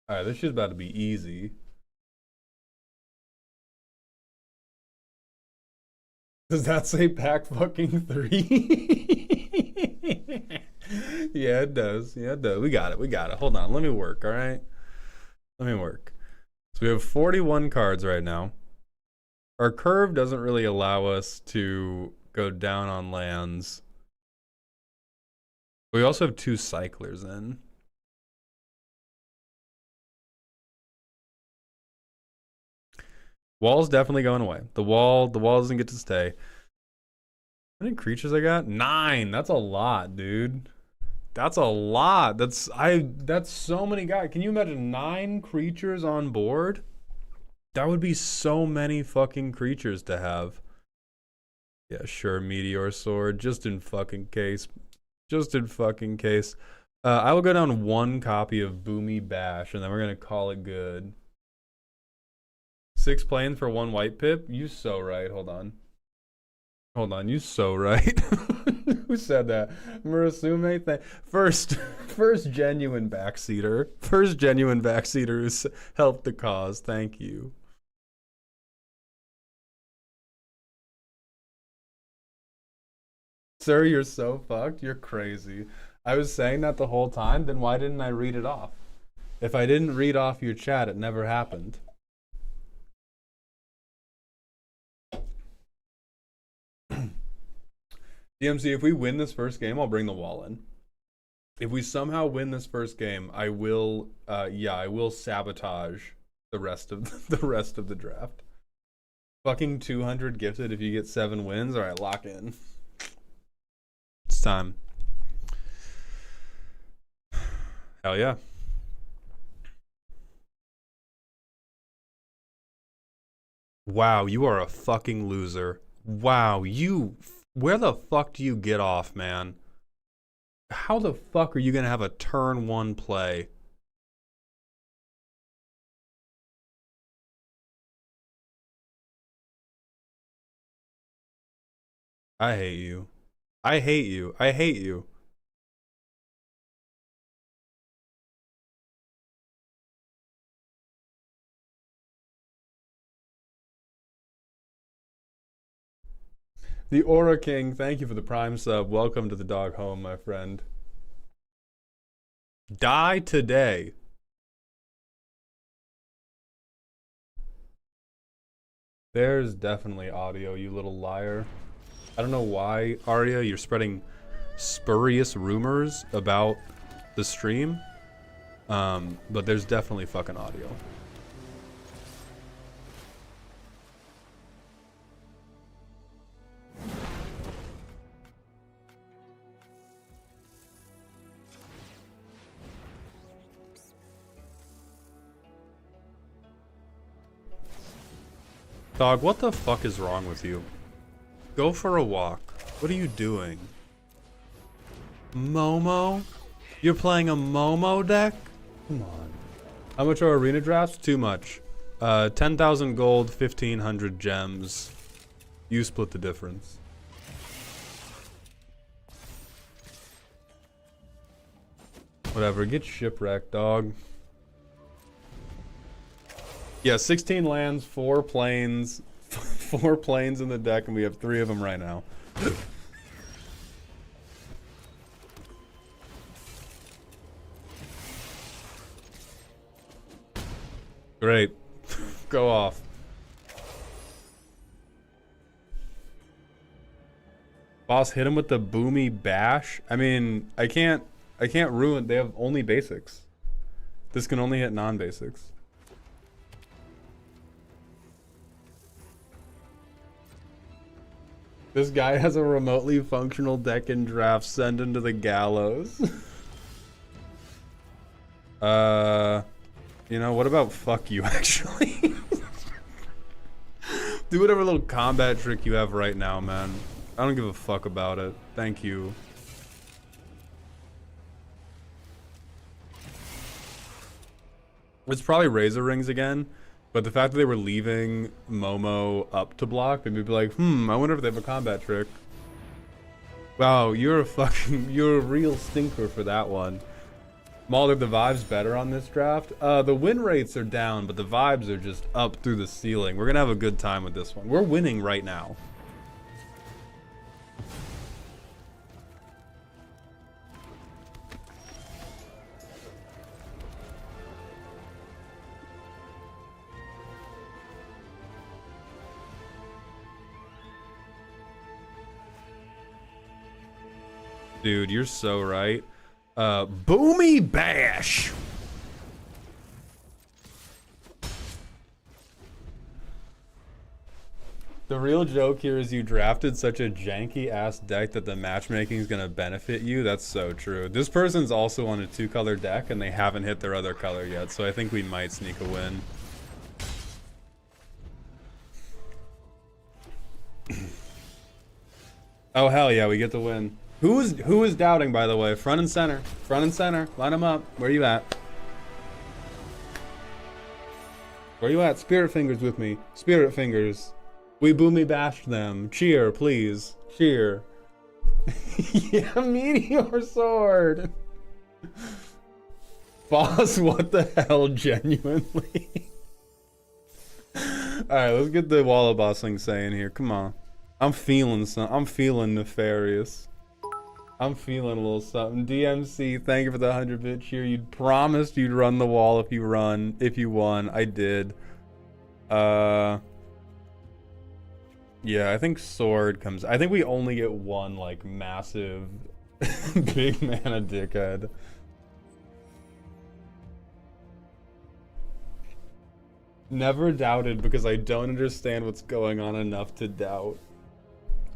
Alright, this shit's about to be easy. Does that say pack fucking 3? Yeah, it does. Yeah, it does. We got it. We got it. Hold on. Let me work, all right? Let me work. So we have 41 cards right now. Our curve doesn't really allow us to go down on lands. We also have 2 cyclers in. Wall's definitely going away. The wall doesn't get to stay. How many creatures I got? 9. That's a lot, dude. That's a lot. That's so many guys. Can you imagine 9 creatures on board? That would be so many fucking creatures to have. Yeah, sure, Meteor Sword. Just in fucking case. Just in fucking case. I will go down 1 copy of Boomy Bash, and then we're gonna call it good. 6 planes for 1 white pip? You so right. Hold on. Hold on. You so right. Who said that? Murasume? First genuine backseater. First genuine backseater who's helped the cause. Thank you. Sir, you're so fucked. You're crazy. I was saying that the whole time, then why didn't I read it off? If I didn't read off your chat, it never happened. DMC, if we win this first game, I'll bring the wall in. If we somehow win this first game, I will I will sabotage the rest of the draft. Fucking 200 gifted if you get 7 wins. All right, lock in. It's time. Hell yeah. Wow, you are a fucking loser. Wow, where the fuck do you get off, man? How the fuck are you gonna have a turn 1 play? I hate you. I hate you. I hate you. The Aura King, thank you for the Prime sub. Welcome to the dog home, my friend. Die today. There's definitely audio, you little liar. I don't know why, Arya, you're spreading spurious rumors about the stream. But there's definitely fucking audio. Dog, what the fuck is wrong with you? Go for a walk. What are you doing? Momo? You're playing a Momo deck? Come on. How much are arena drafts? Too much. 10,000 gold, 1,500 gems. You split the difference. Whatever, get shipwrecked, dog. Yeah, 16 lands, 4 planes, 4 planes in the deck, and we have 3 of them right now. Great. Go off. Boss hit him with the boomy bash. I mean, I can't ruin. They have only basics. This can only hit non-basics. This guy has a remotely functional deck in draft. Send him to the gallows. You know, what about fuck you, actually? Do whatever little combat trick you have right now, man. I don't give a fuck about it. Thank you. It's probably Razor Rings again. But the fact that they were leaving Momo up to block, they'd be like, I wonder if they have a combat trick. Wow, you're a real stinker for that one. Mulder, the vibe's better on this draft. The win rates are down, but the vibes are just up through the ceiling. We're gonna have a good time with this one. We're winning right now. Dude, you're so right. Boomy bash. The real joke here is you drafted such a janky ass deck that the matchmaking is gonna benefit you. That's so true. This person's also on a 2-color deck and they haven't hit their other color yet, so I think we might sneak a win. Oh hell yeah, we get the win. Who is doubting, by the way? Front and center. Front and center. Line them up. Where you at? Where you at? Spirit fingers with me. Spirit fingers. We boomy bashed them. Cheer, please. Cheer. Yeah, meteor sword. Boss, what the hell, genuinely? Alright, let's get the wall of bossing saying here. Come on. I'm feeling nefarious. I'm feeling a little something. DMC, thank you for the 100-bit cheer. You promised you'd run the wall if you won. I did. Yeah, I think sword comes. I think we only get one like massive big mana dickhead. Never doubted because I don't understand what's going on enough to doubt.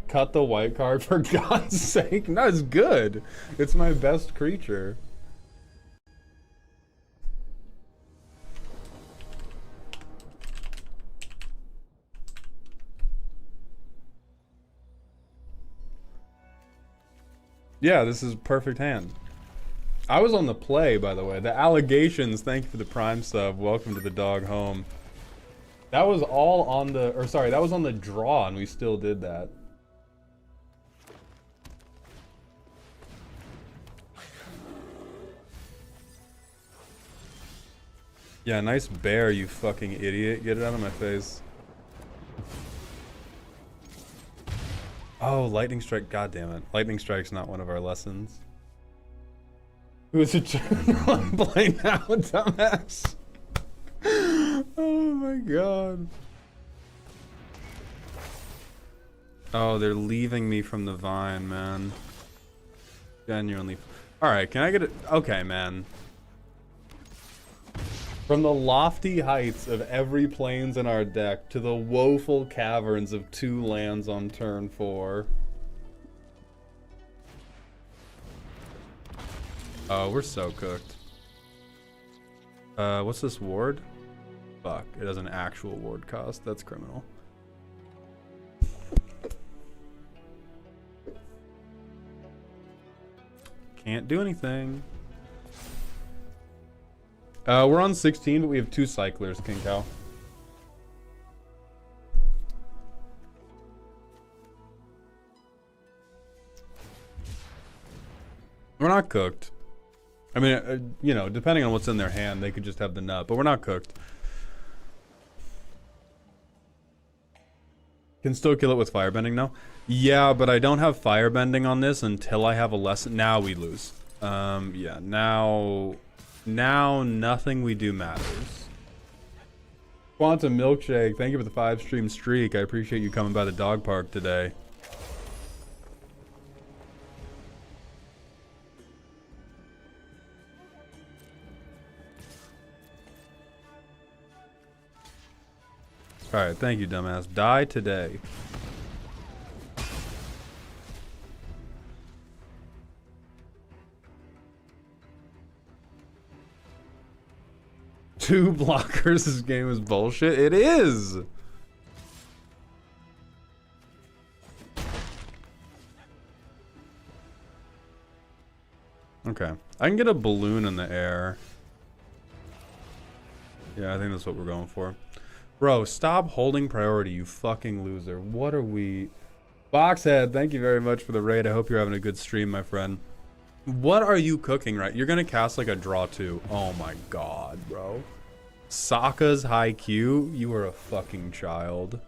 Cut the white card for God's sake. No, it's good. It's my best creature. Yeah, this is perfect hand. I was on the play, by the way. The allegations, thank you for the prime sub. Welcome to the dog home. That was all on the, or sorry, that was on the draw and we still did that. Yeah, nice bear, you fucking idiot. Get it out of my face. Oh, lightning strike. God damn it. Lightning strike's not one of our lessons. Who's a turn play now, dumbass? Oh my god. Oh, they're leaving me from the vine, man. Genuinely. Alright, can I get it? Okay, man. From the lofty heights of every plains in our deck to the woeful caverns of 2 lands on turn 4. Oh, we're so cooked. What's this ward? Fuck, it has an actual ward cost. That's criminal. Can't do anything. We're on 16, but we have 2 cyclers, King Cow. We're not cooked. I mean, you know, depending on what's in their hand, they could just have the nut, but we're not cooked. Can still kill it with firebending now? Yeah, but I don't have firebending on this until I have a lesson. Now we lose. Yeah, now nothing we do matters. Quantum Milkshake, thank you for the 5-stream streak. I appreciate you coming by the dog park today. Alright, thank you, dumbass. Die today. Two blockers, this game is bullshit. It is! Okay. I can get a balloon in the air. Yeah, I think that's what we're going for. Bro, stop holding priority, you fucking loser. What are we... Boxhead, thank you very much for the raid. I hope you're having a good stream, my friend. What are you cooking, right? You're gonna cast like a draw 2. Oh my god, bro. Sokka's high Q? You are a fucking child.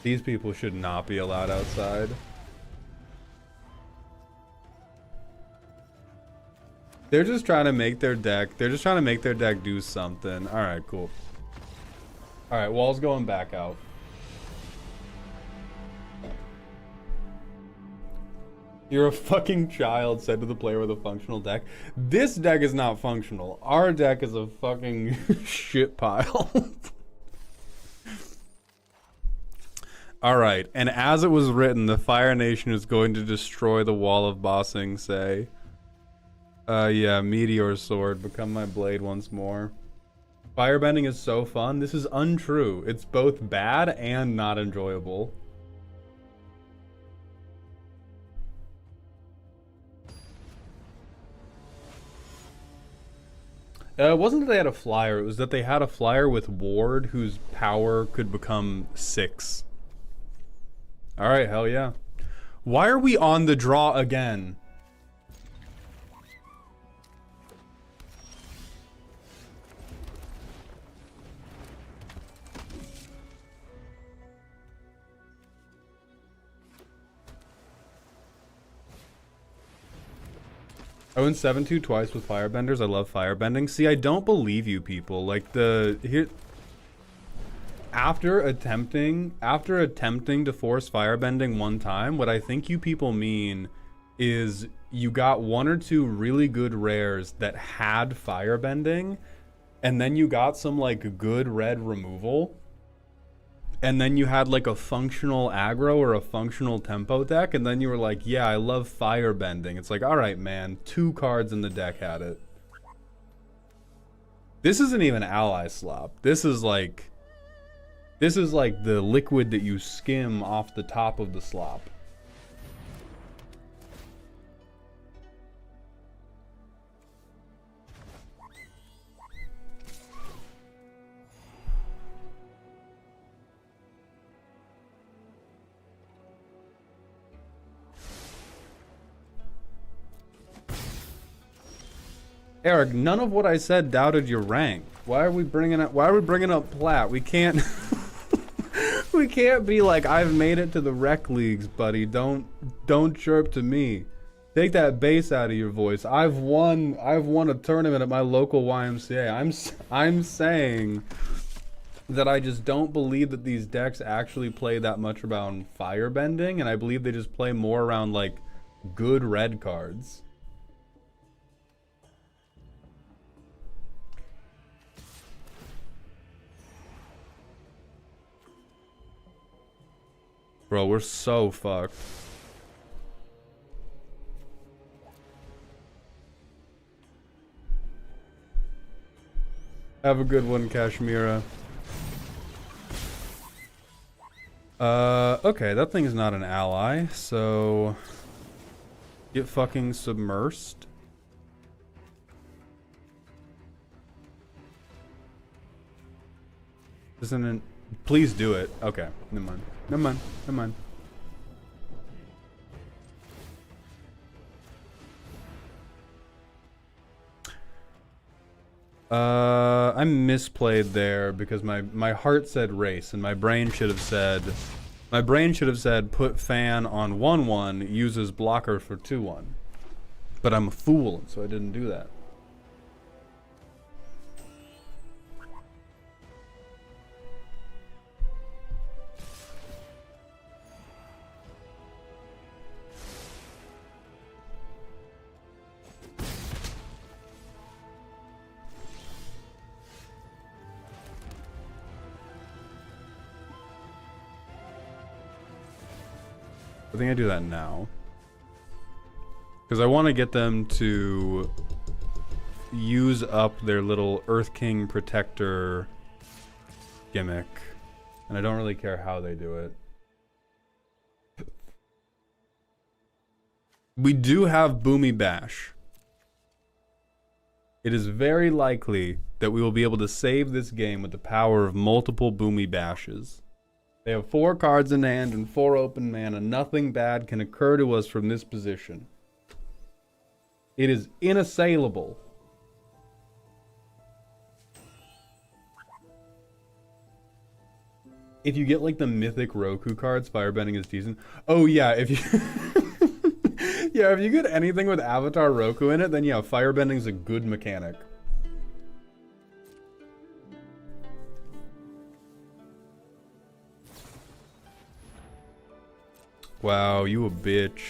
These people should not be allowed outside. They're just trying to make their deck. They're just trying to make their deck do something. Alright, cool. Alright, wall's going back out. You're a fucking child, said to the player with a functional deck. This deck is not functional. Our deck is a fucking shit pile. Alright, and as it was written, the Fire Nation is going to destroy the wall of bossing, say. Yeah, Meteor Sword, become my blade once more. Firebending is so fun. This is untrue. It's both bad and not enjoyable. It wasn't that they had a flyer, it was that they had a flyer with Ward whose power could become 6. Alright, hell yeah. Why are we on the draw again? I went 7-2 twice with firebenders. I love firebending. See, I don't believe you people. Like after attempting to force firebending one time, what I think you people mean is you got 1 or 2 really good rares that had firebending, and then you got some like good red removal, and then you had like a functional aggro or a functional tempo deck, and then you were like, yeah, I love firebending. It's like, all right, man, 2 cards in the deck had it. This isn't even ally slop. This is like the liquid that you skim off the top of the slop. Eric, none of what I said doubted your rank. Why are we bringing up plat? We can't we can't be like, I've made it to the rec leagues, buddy. Don't chirp to me. Take that bass out of your voice. I've won a tournament at my local YMCA. I'm saying that I just don't believe that these decks actually play that much around firebending, and I believe they just play more around like good red cards. Bro, we're so fucked. Have a good one, Kashmira. Okay, that thing is not an ally, so get fucking submersed. Isn't it? Please do it. Okay, never mind. Never mind. Never mind. I misplayed there because my heart said race and my brain should have said put fan on 1-1, uses blocker for 2-1. But I'm a fool, so I didn't do that. I think I do that now. Because I want to get them to use up their little Earth King Protector gimmick. And I don't really care how they do it. We do have Boomy Bash. It is very likely that we will be able to save this game with the power of multiple Boomy Bashes. They have 4 cards in hand and 4 open mana. Nothing bad can occur to us from this position. It is inassailable. If you get like the mythic Roku cards, firebending is decent. Oh yeah, if you yeah, if you get anything with Avatar Roku in it, then yeah, firebending is a good mechanic. Wow, you a bitch.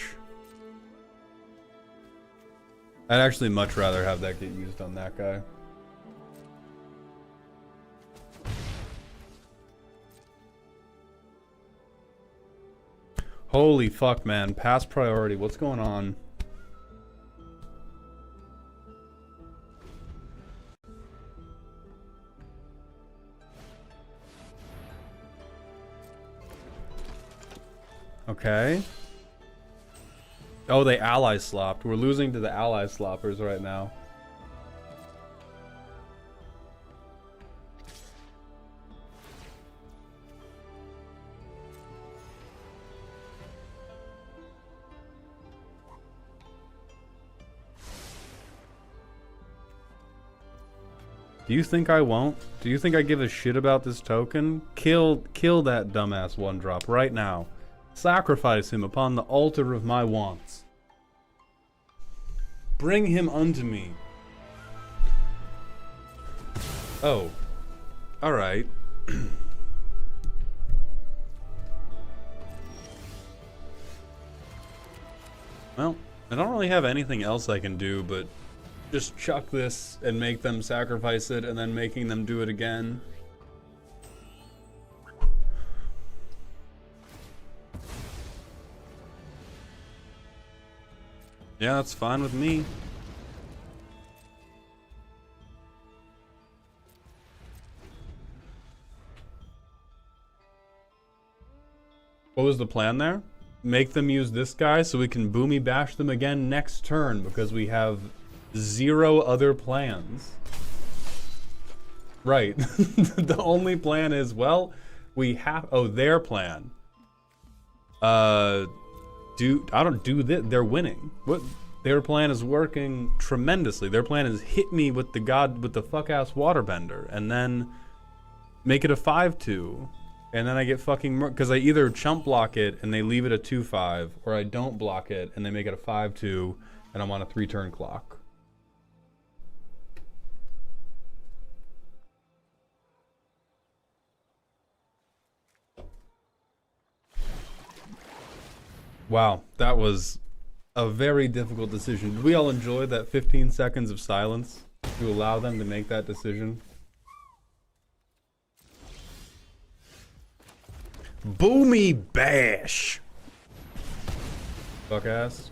I'd actually much rather have that get used on that guy. Holy fuck, man. Pass priority. What's going on? Okay. Oh, they ally slopped. We're losing to the ally sloppers right now. Do you think I won't? Do you think I give a shit about this token? Kill that dumbass 1-drop right now. Sacrifice him upon the altar of my wants. Bring him unto me. Oh. Alright. Well, I don't really have anything else I can do, but just chuck this and make them sacrifice it and then making them do it again. Yeah, that's fine with me. What was the plan there? Make them use this guy so we can boomy bash them again next turn because we have 0 other plans. Right. The only plan is, well, we have... Oh, their plan. I don't do this. They're winning. What? Their plan is working tremendously. Their plan is hit me with the fuck-ass waterbender and then make it a 5-2. And then I get fucking... Because I either chump block it and they leave it a 2-5, or I don't block it and they make it a 5-2 and I'm on a 3-turn clock. Wow, that was a very difficult decision. Did we all enjoy that 15 seconds of silence to allow them to make that decision? Boomy bash! Fuck ass.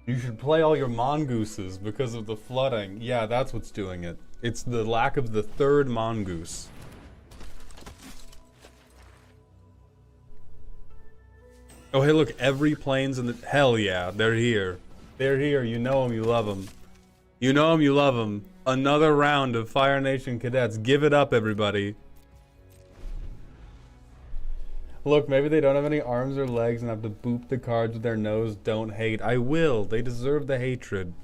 You should play all your mongooses because of the flooding. Yeah, that's what's doing it. It's the lack of the third mongoose. Oh, hey, look, every plane's in the... Hell yeah, they're here. They're here. You know them, you love them. You know them, you love them. Another round of Fire Nation cadets. Give it up, everybody. Look, maybe they don't have any arms or legs and have to boop the cards with their nose. Don't hate. I will. They deserve the hatred.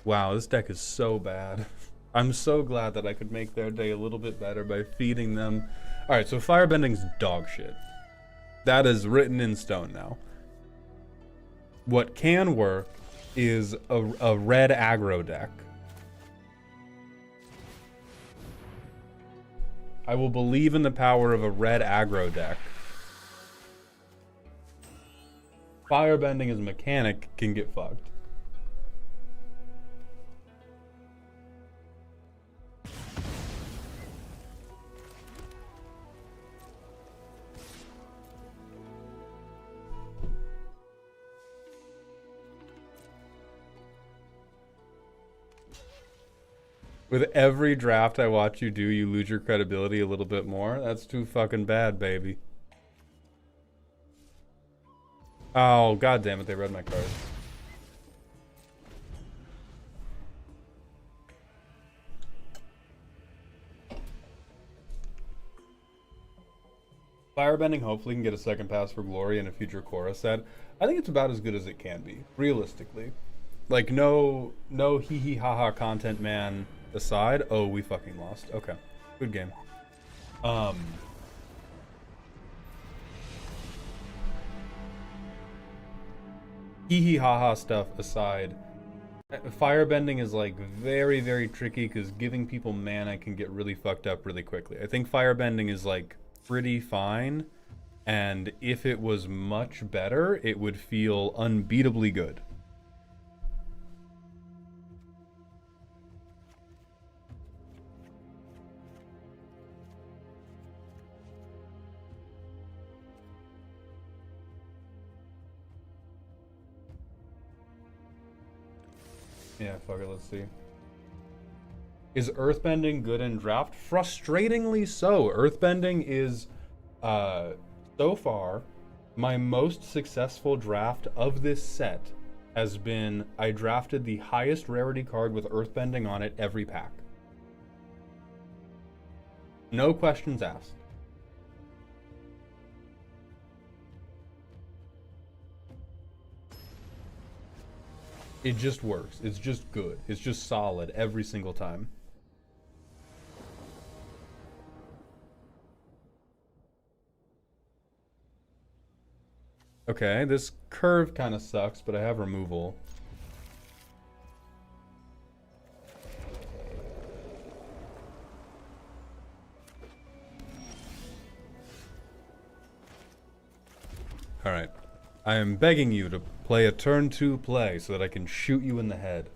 Wow, this deck is so bad. I'm so glad that I could make their day a little bit better by feeding them. Alright, so Firebending's dog shit. That is written in stone now. What can work is a red aggro deck. I will believe in the power of a red aggro deck. Firebending as a mechanic can get fucked. With every draft I watch you do, you lose your credibility a little bit more. That's too fucking bad, baby. Oh, god damn it, they read my cards. Firebending hopefully can get a second pass for glory in a future Korra set. I think it's about as good as it can be, realistically. Like, no hee hee ha ha content man aside. Oh, we fucking lost. Okay, good game. Hee hee ha ha stuff aside, firebending is like very, very tricky because giving people mana can get really fucked up really quickly. I think firebending is like pretty fine, and if it was much better, it would feel unbeatably good. Yeah, fuck it, let's see. Is earthbending good in draft? Frustratingly so. Earthbending is, so far, my most successful draft of this set has been I drafted the highest rarity card with Earthbending on it every pack. No questions asked. It just works. It's just good. It's just solid every single time. Okay, this curve kind of sucks, but I have removal. Alright. I am begging you to play a turn 2 play so that I can shoot you in the head.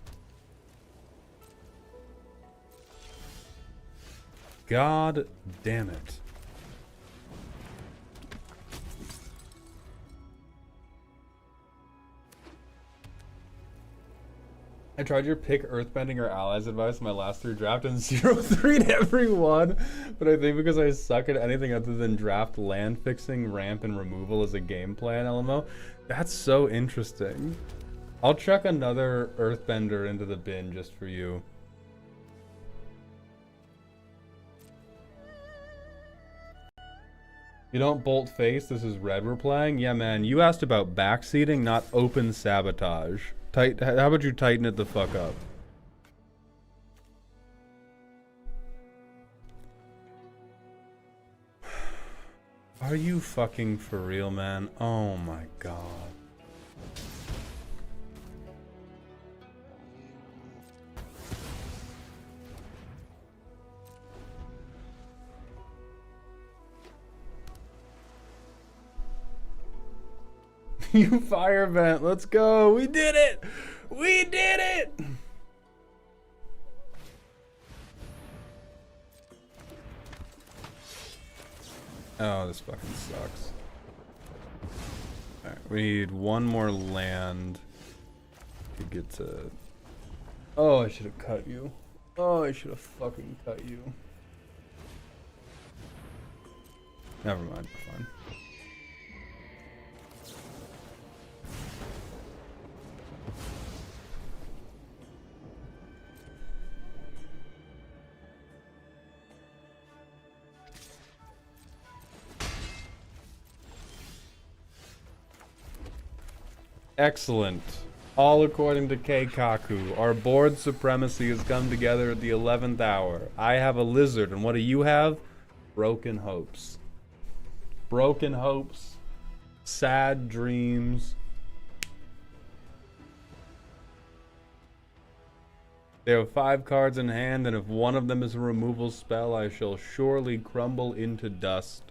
God damn it. I tried your pick Earthbending or Allies advice in my last 3 draft and 0-3'd every one, but I think because I suck at anything other than draft land fixing, ramp, and removal as a game plan, LMO, that's so interesting. I'll chuck another Earthbender into the bin just for you. You don't bolt face, this is red we're playing? Yeah, man, you asked about backseating, not open sabotage. How about you tighten it the fuck up? Are you fucking for real, man? Oh my god. You fire vent, let's go. We did it. We did it. Oh, this fucking sucks. Alright, we need one more land to get to... Oh, I should have cut you. Oh, I should have fucking cut you. Never mind, we're fine. Excellent. All according to Keikaku. Our board supremacy has come together at the 11th hour. I have a lizard, and what do you have? Broken hopes. Broken hopes. Sad dreams. They have 5 cards in hand, and if one of them is a removal spell, I shall surely crumble into dust.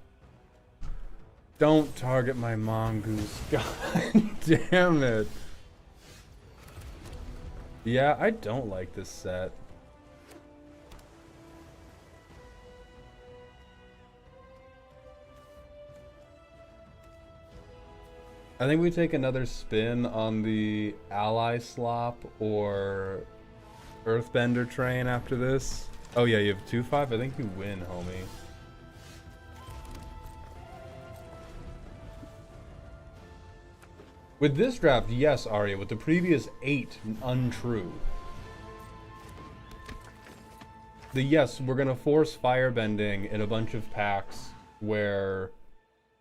Don't target my mongoose. God damn it. Yeah, I don't like this set. I think we take another spin on the ally slop or Earthbender train after this. Oh yeah, you have 2-5? I think you win, homie. With this draft, yes, Arya. With the previous 8, untrue. Yes, we're gonna force firebending in a bunch of packs where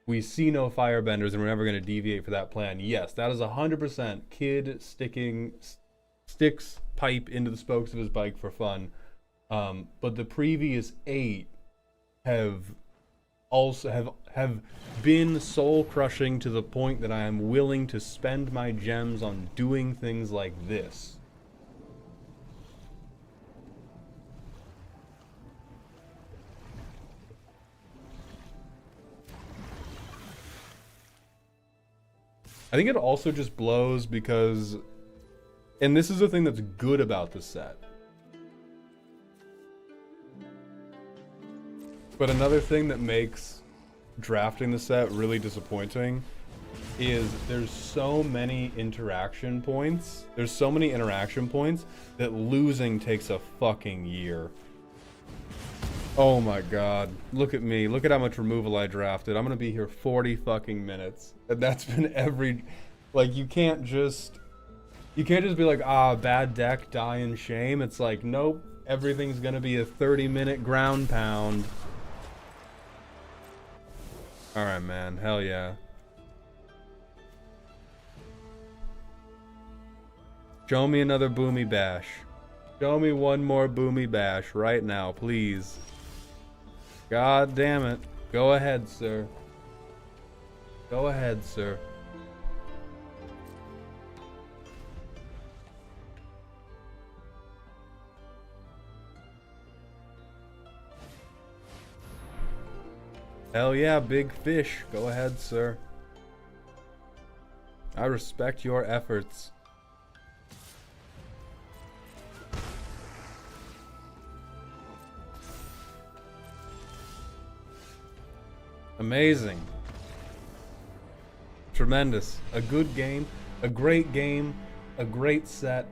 we see no firebenders and we're never gonna deviate for that plan. Yes, that is 100% kid sticks pipe into the spokes of his bike for fun. But the previous 8 have been soul crushing to the point that I am willing to spend my gems on doing things like this. I think it also just blows because, and this is the thing that's good about the set. But another thing that makes drafting the set really disappointing is there's so many interaction points. There's so many interaction points that losing takes a fucking year. Oh my god. Look at me. Look at how much removal I drafted. I'm gonna be here 40 fucking minutes. And that's been every... Like, you can't just You can't just be like, ah, bad deck, die in shame. It's like, nope, everything's gonna be a 30-minute ground pound. Alright, man, hell yeah. Show me another Boomy Bash. Show me one more Boomy Bash right now, please. God damn it. Go ahead, sir. Go ahead, sir. Hell yeah, big fish. Go ahead, sir. I respect your efforts. Amazing. Tremendous. A good game, a great set,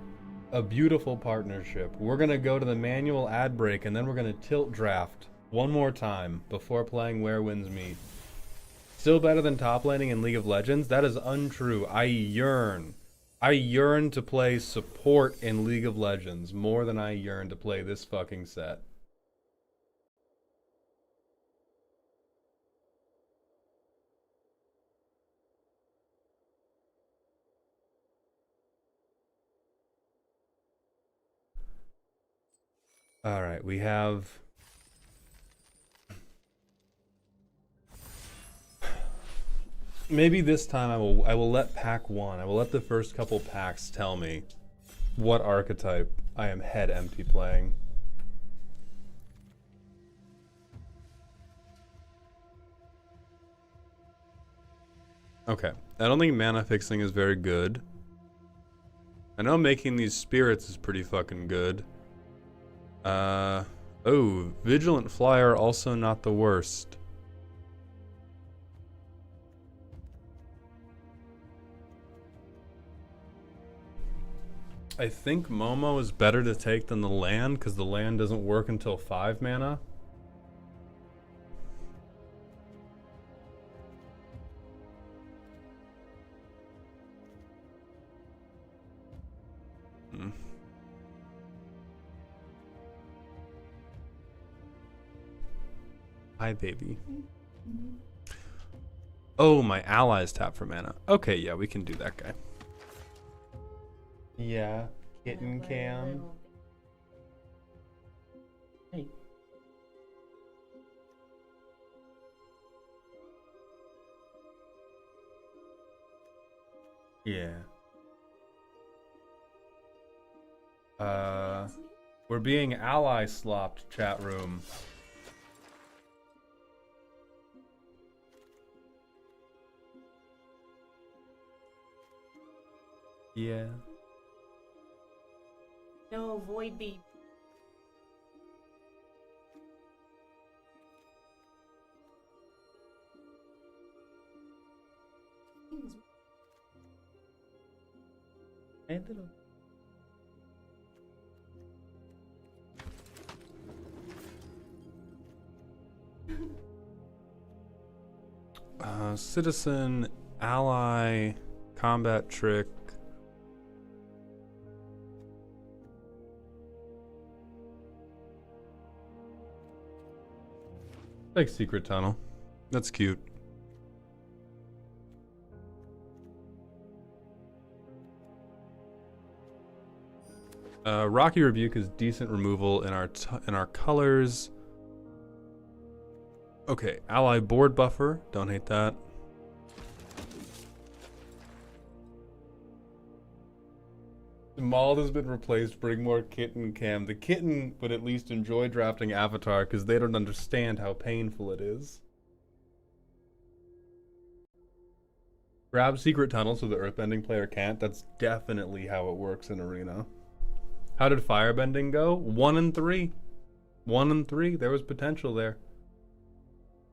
a beautiful partnership. We're gonna go to the manual ad break and then we're gonna tilt draft one more time before playing Where Winds Meet. Still better than top laning in League of Legends? That is untrue. I yearn to play support in League of Legends more than I yearn to play this fucking set. All right, we have maybe this time I will let pack 1. I will let the first couple packs tell me what archetype I am head empty playing. Okay, I don't think mana fixing is very good. I know making these spirits is pretty fucking good. Oh, Vigilant Flyer also not the worst. I think Momo is better to take than the land because the land doesn't work until 5 mana. Hi, baby. Oh, my allies tap for mana. Okay, yeah, we can do that guy. Yeah, kitten cam. Hey. Yeah. We're being ally slopped, chat room. Yeah. No, Void Beat. Citizen, ally, combat trick. Like secret tunnel. That's cute. Rocky Rebuke is decent removal in our colors. Okay, ally board buffer. Don't hate that. The Mauled has been replaced. Bring more kitten cam. The kitten would at least enjoy drafting Avatar because they don't understand how painful it is. Grab secret tunnel so the earthbending player can't. That's definitely how it works in Arena. How did firebending go? 1 and 3. 1 and 3. There was potential there.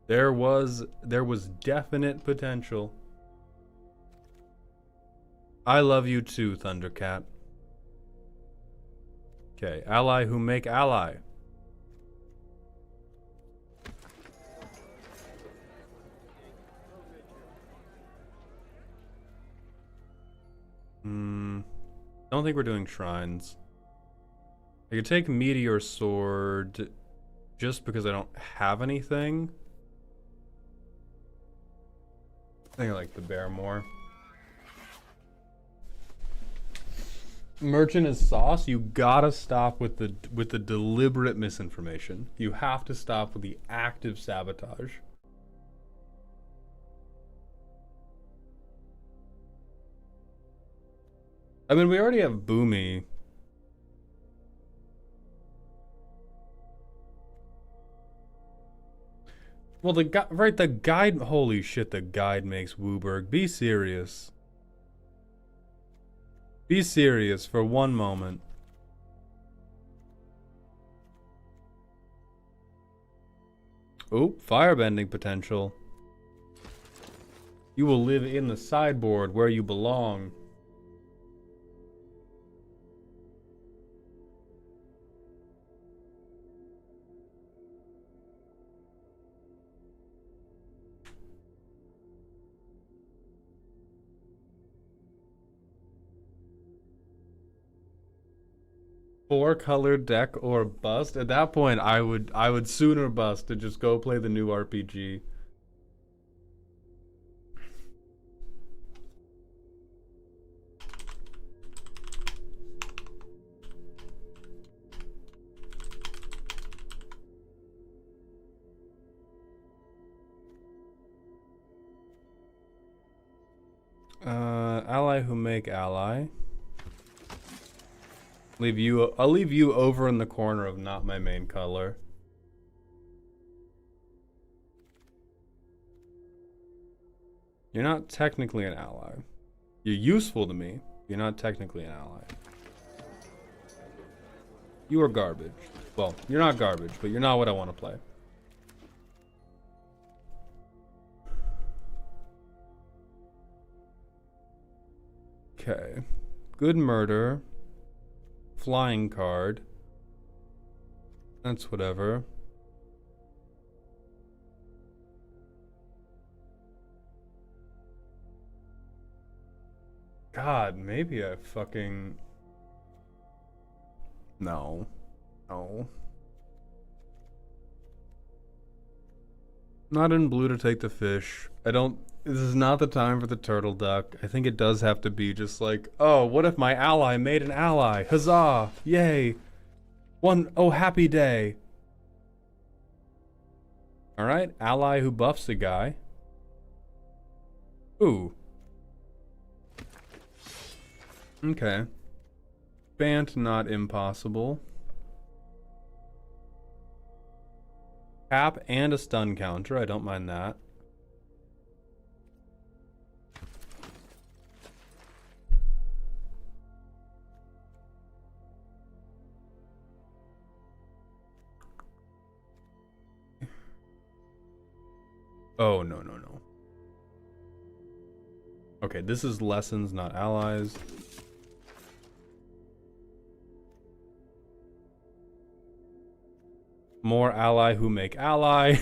There was definite potential. I love you too, Thundercat. Okay, ally who make ally. Don't think we're doing shrines. I could take Meteor Sword just because I don't have anything. I think I like the bear more. Merchant is sauce. You gotta stop with the deliberate misinformation. You have to stop with the active sabotage. I mean, we already have Boomy. Well, the guide. Holy shit, the guide makes Wooburg. Be serious. Be serious for one moment. Oop, firebending potential. You will live in the sideboard where you belong. Four colored deck or bust. At that point, I would sooner bust to just go play the new RPG. Ally who make ally. I'll leave you over in the corner of not my main color. You're not technically an ally. You're useful to me. You're not technically an ally. You are garbage. Well, you're not garbage, but you're not what I want to play. Okay. Good murder. Flying card. That's whatever. God, maybe I fucking... No. No. Not in blue to take the fish. This is not the time for the turtle duck. I think it does have to be just like, oh, what if my ally made an ally? Huzzah! Yay! Oh, happy day. Alright, ally who buffs a guy. Ooh. Okay. Bant not impossible. Tap and a stun counter, I don't mind that. Oh, no, no, no. Okay, this is lessons, not allies. More ally who make ally.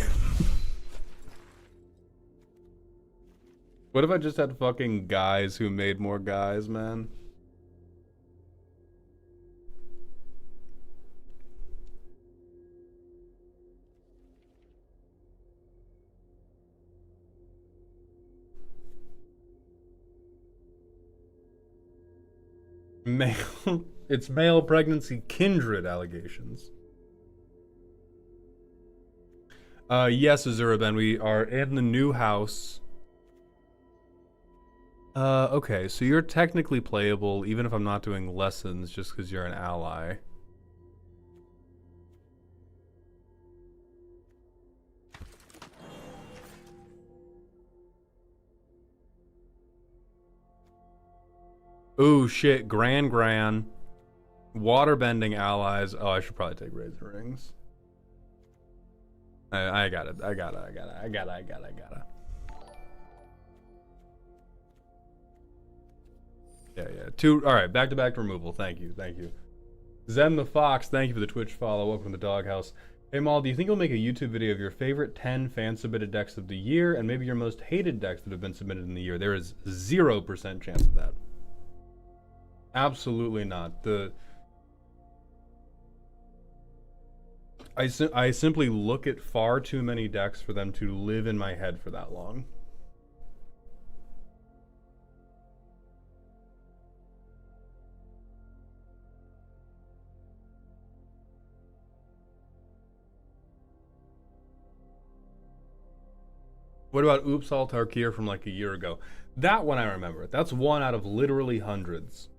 What if I just had fucking guys who made more guys, man? It's male pregnancy kindred allegations. Yes, Azuraben, we are in the new house. Okay, so you're technically playable even if I'm not doing lessons just because you're an ally. Ooh, shit, Gran. Waterbending allies. Oh, I should probably take Razor Rings. I got it. I gotta. Yeah. Alright, back-to-back removal. Thank you. Zen the Fox, thank you for the Twitch follow. Welcome to the Doghouse. Hey Maul, do you think you'll make a YouTube video of your favorite 10 fan-submitted decks of the year, and maybe your most hated decks that have been submitted in the year? There is 0% chance of that. Absolutely not. I simply look at far too many decks for them to live in my head for that long. What about Oops All Tarkir from like a year ago? That one I remember. That's one out of literally hundreds.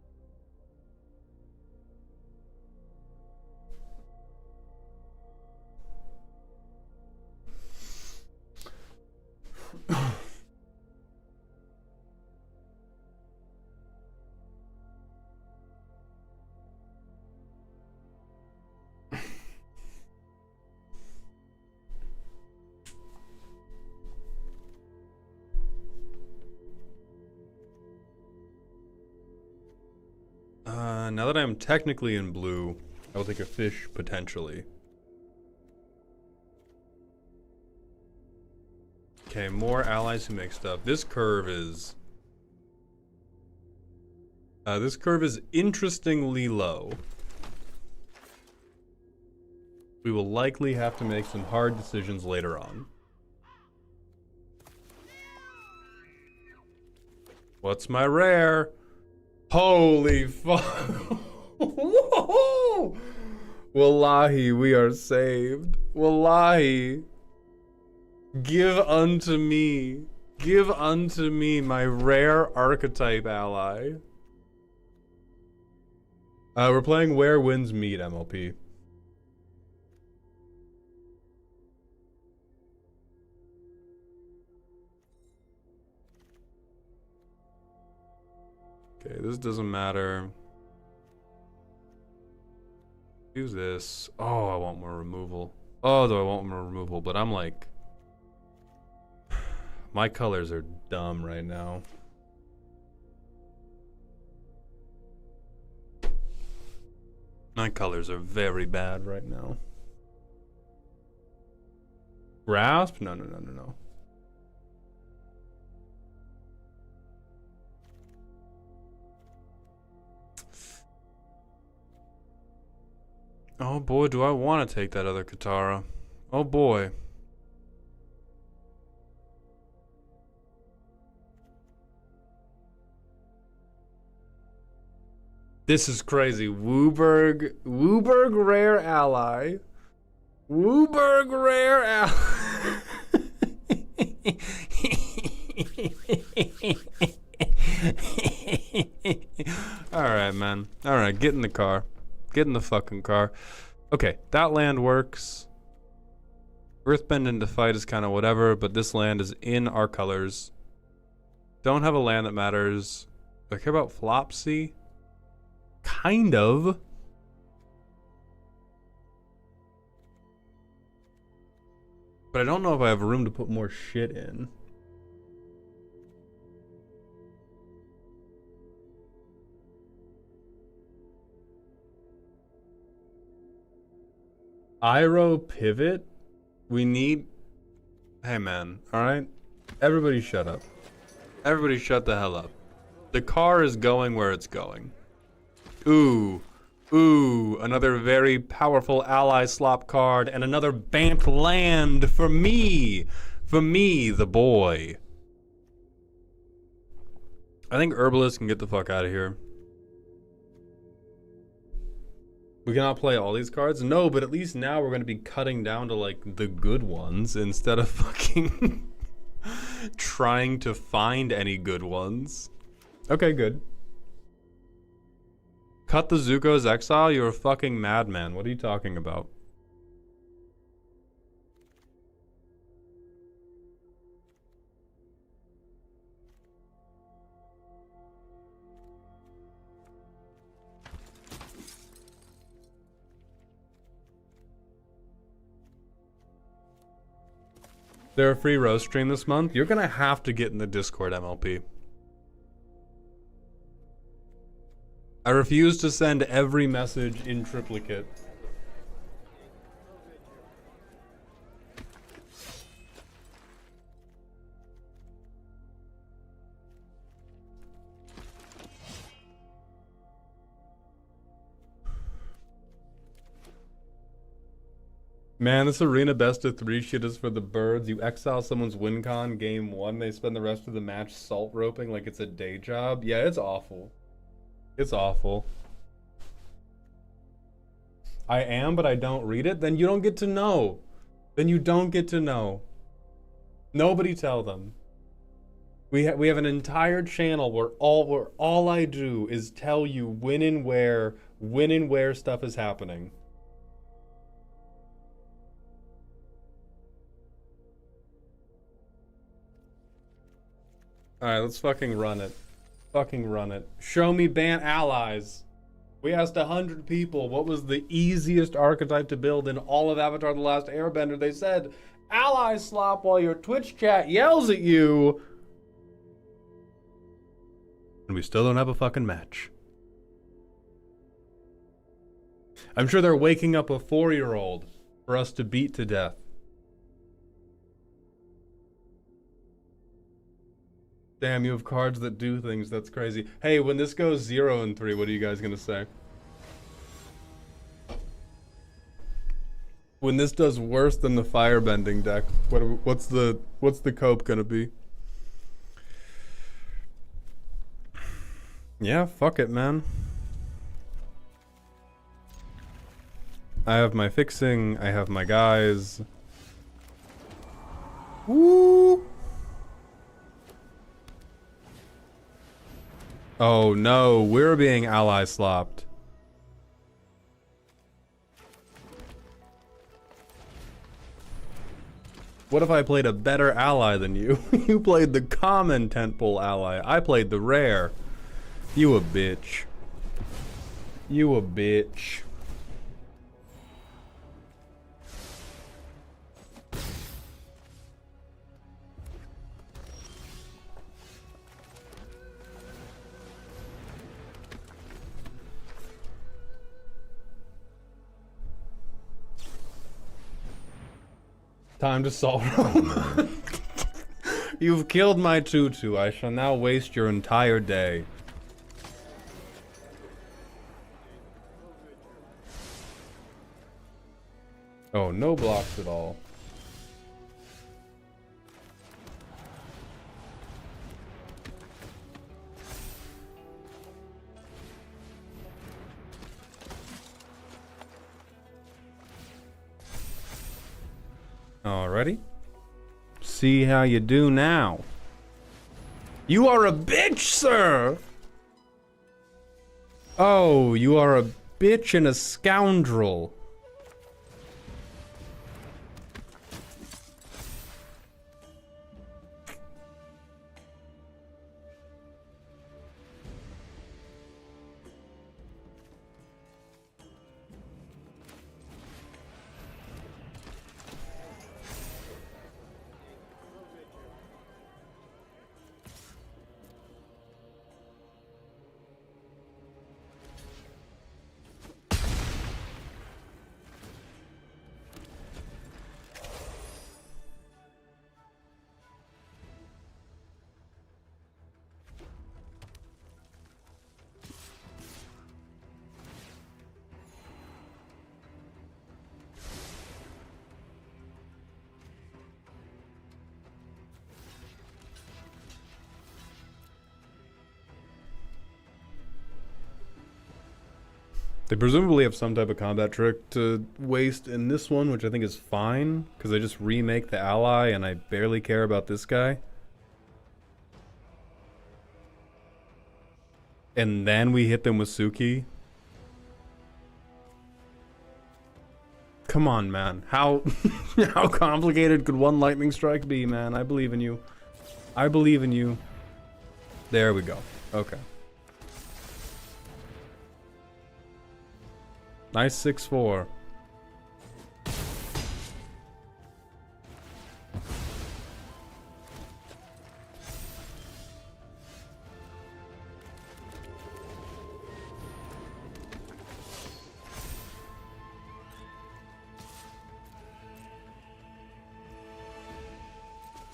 Now that I'm technically in blue, I will take a fish potentially. Okay, more allies who make stuff. This curve is interestingly low. We will likely have to make some hard decisions later on. What's my rare? Holy fuck. Whoa! Wallahi, we are saved. Wallahi. Give unto me my rare archetype ally. We're playing Where Winds Meet, MLP. Okay, this doesn't matter. Use this. Oh, I want more removal. Oh, though I want more removal, but I'm like... My colors are dumb right now. My colors are very bad right now. Grasp? No. Oh boy, do I want to take that other Katara. Oh boy. This is crazy. Wooburg rare ally. Wooburg rare ally. Alright, man. Alright, get in the car. Get in the fucking car. Okay, that land works. Earthbend into fight is kind of whatever, but this land is in our colors. Don't have a land that matters. Do I care about Flopsy? Kind of. But I don't know if I have room to put more shit in. Iro pivot? We need... Hey man, alright? Everybody shut up. Everybody shut the hell up. The car is going where it's going. Ooh, another very powerful ally slop card and another Bant land for me, the boy. I think Herbalist can get the fuck out of here. We cannot play all these cards? No, but at least now we're going to be cutting down to like the good ones instead of fucking trying to find any good ones. Okay, good. Cut the Zuko's exile? You're a fucking madman. What are you talking about? They're a free roast stream this month. You're gonna have to get in the Discord, MLP. I refuse to send every message in triplicate. Man, this arena best of 3 shit is for the birds. You exile someone's win con game 1, they spend the rest of the match salt roping like it's a day job. Yeah, it's awful. It's awful. I am, but I don't read it. Then you don't get to know. Then you don't get to know. Nobody tell them. We have an entire channel where all I do is tell you when and where stuff is happening. Alright, let's fucking run it. Fucking run it. Show me ban allies. We asked 100 people what was the easiest archetype to build in all of Avatar The Last Airbender. They said, ally slop while your Twitch chat yells at you. And we still don't have a fucking match. I'm sure they're waking up a 4-year-old for us to beat to death. Damn, you have cards that do things. That's crazy. Hey, when this goes 0 and 3, what are you guys gonna say? When this does worse than the firebending deck, what's the cope gonna be? Yeah, fuck it, man. I have my fixing. I have my guys. Woo! Oh no, we're being ally slopped. What if I played a better ally than you? You played the common tentpole ally. I played the rare. You a bitch. You a bitch. Time to solve Rome. You've killed my tutu. I shall now waste your entire day. Oh, no blocks at all. Alrighty. See how you do now. You are a bitch, sir! Oh, you are a bitch and a scoundrel. They presumably have some type of combat trick to waste in this one, which I think is fine, because they just remake the ally and I barely care about this guy. And then we hit them with Suki. Come on, man. How how complicated could one lightning strike be, man? I believe in you. I believe in you. There we go. Okay. Nice 6-4.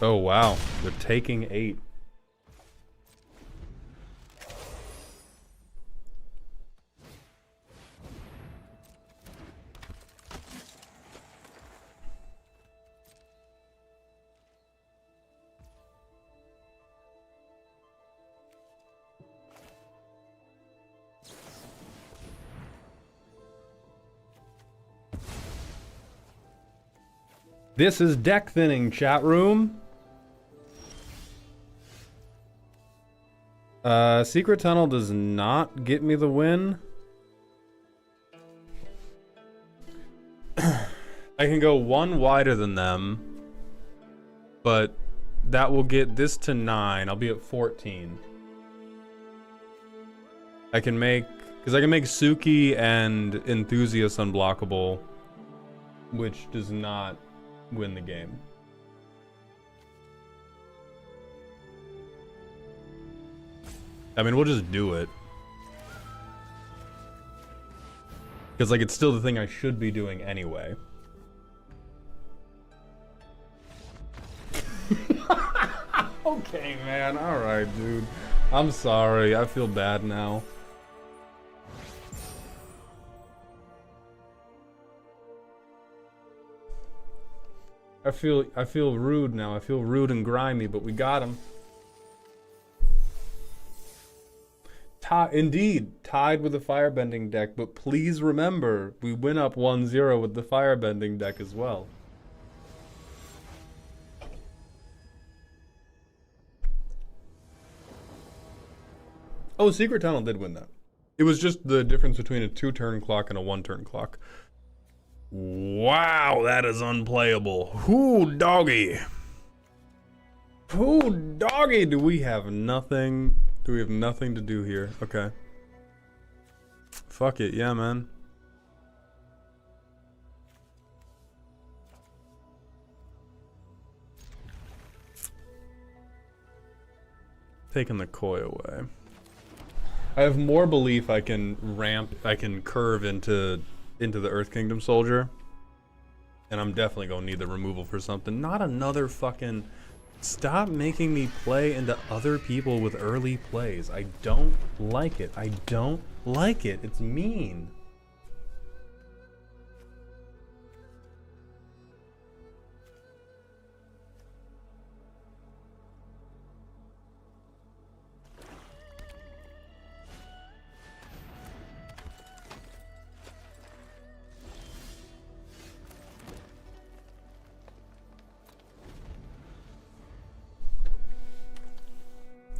Oh wow, they're taking 8. This is deck thinning, chat room. Secret Tunnel does not get me the win. I can go one wider than them, but that will get this to 9. I'll be at 14. I can make Suki and Enthusiast unblockable, which does not win the game. I mean, we'll just do it. Because, like, it's still the thing I should be doing anyway. Okay, man. Alright, dude. I'm sorry. I feel bad now. I feel rude now. I feel rude and grimy, but we got him. Indeed, tied with the firebending deck, but please remember, we win up 1-0 with the firebending deck as well. Oh, Secret Tunnel did win that. It was just the difference between a 2-turn clock and a 1-turn clock. Wow, that is unplayable. Whoo, doggy. Whoo, doggy. Do we have nothing? Do we have nothing to do here? Okay. Fuck it, yeah, man. Taking the koi away. I have more belief I can curve into the Earth Kingdom Soldier. And I'm definitely gonna need the removal for something. Not another fucking... Stop making me play into other people with early plays. I don't like it. I don't like it. It's mean.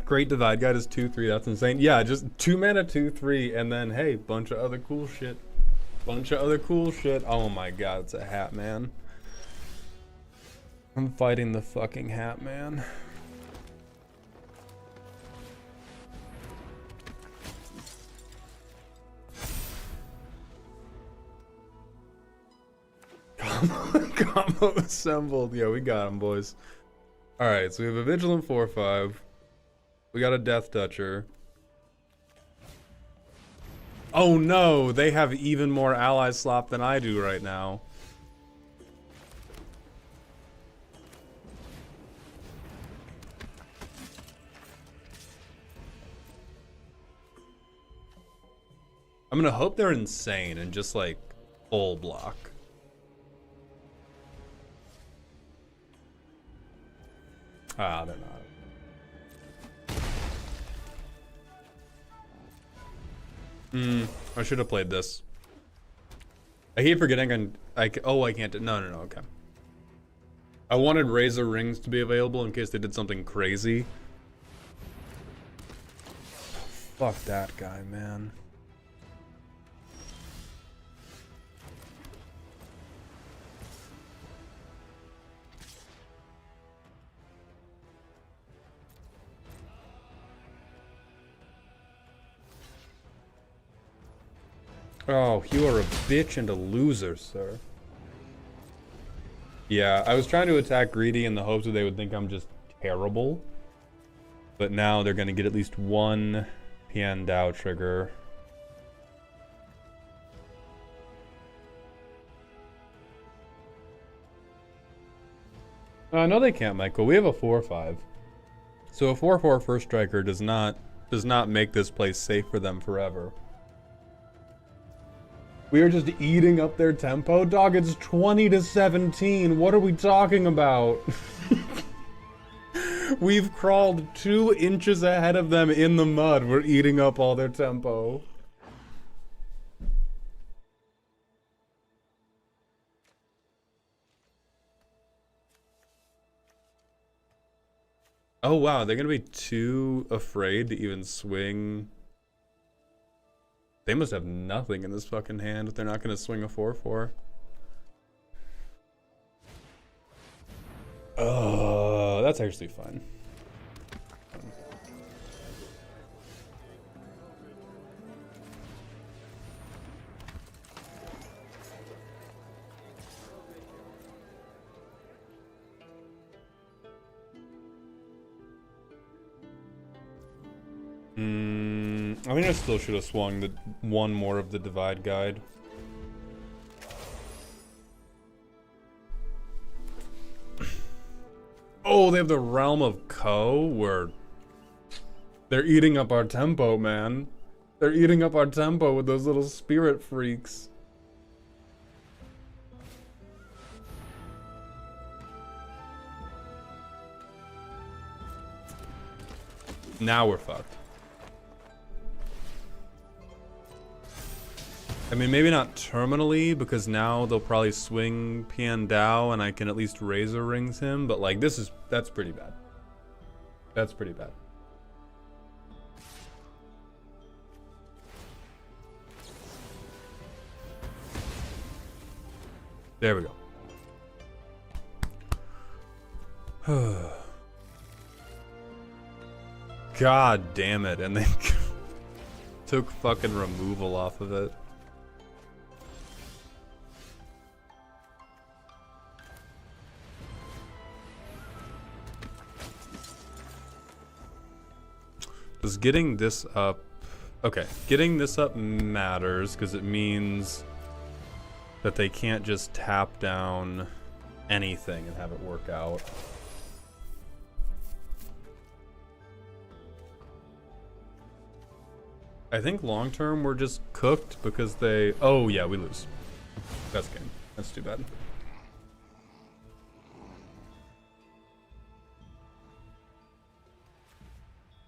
Great Divide Guide is 2-3. That's insane. Yeah, just 2 mana 2-3, and then hey, bunch of other cool shit. Bunch of other cool shit. Oh my god, it's a hat man. I'm fighting the fucking hat man. Combo assembled. Yeah, we got him, boys. Alright, so we have a Vigilant 4-5. We got a Death Toucher. Oh no, they have even more ally slop than I do right now. I'm gonna hope they're insane and just like full block. Ah, they're not. I should have played this. I keep forgetting oh, I can't. No, okay. I wanted Razor Rings to be available in case they did something crazy. Fuck that guy, man. Oh, you are a bitch and a loser, sir. Yeah, I was trying to attack Greedy in the hopes that they would think I'm just terrible. But now they're gonna get at least one Pian Dao trigger. No, they can't, Michael. We have a 4-5. So a 4-4 first striker does not make this place safe for them forever. We are just eating up their tempo? Dog, it's 20-17. What are we talking about? We've crawled 2 inches ahead of them in the mud. We're eating up all their tempo. Oh wow, they're gonna be too afraid to even swing. They must have nothing in this fucking hand if they're not gonna swing a 4/4. Oh, that's actually fun. I mean, I still should have swung the one more of the Divide Guide. Oh, they have the Realm of Ko, where they're eating up our tempo, man. They're eating up our tempo with those little spirit freaks. Now we're fucked. I mean, maybe not terminally, because now they'll probably swing Piandao and I can at least Razor Rings him, but like, that's pretty bad. That's pretty bad. There we go. God damn it, and they took fucking removal off of it. Does getting this up... Okay, getting this up matters because it means that they can't just tap down anything and have it work out. I think long term we're just cooked because they... Oh yeah, we lose. That's game. That's too bad.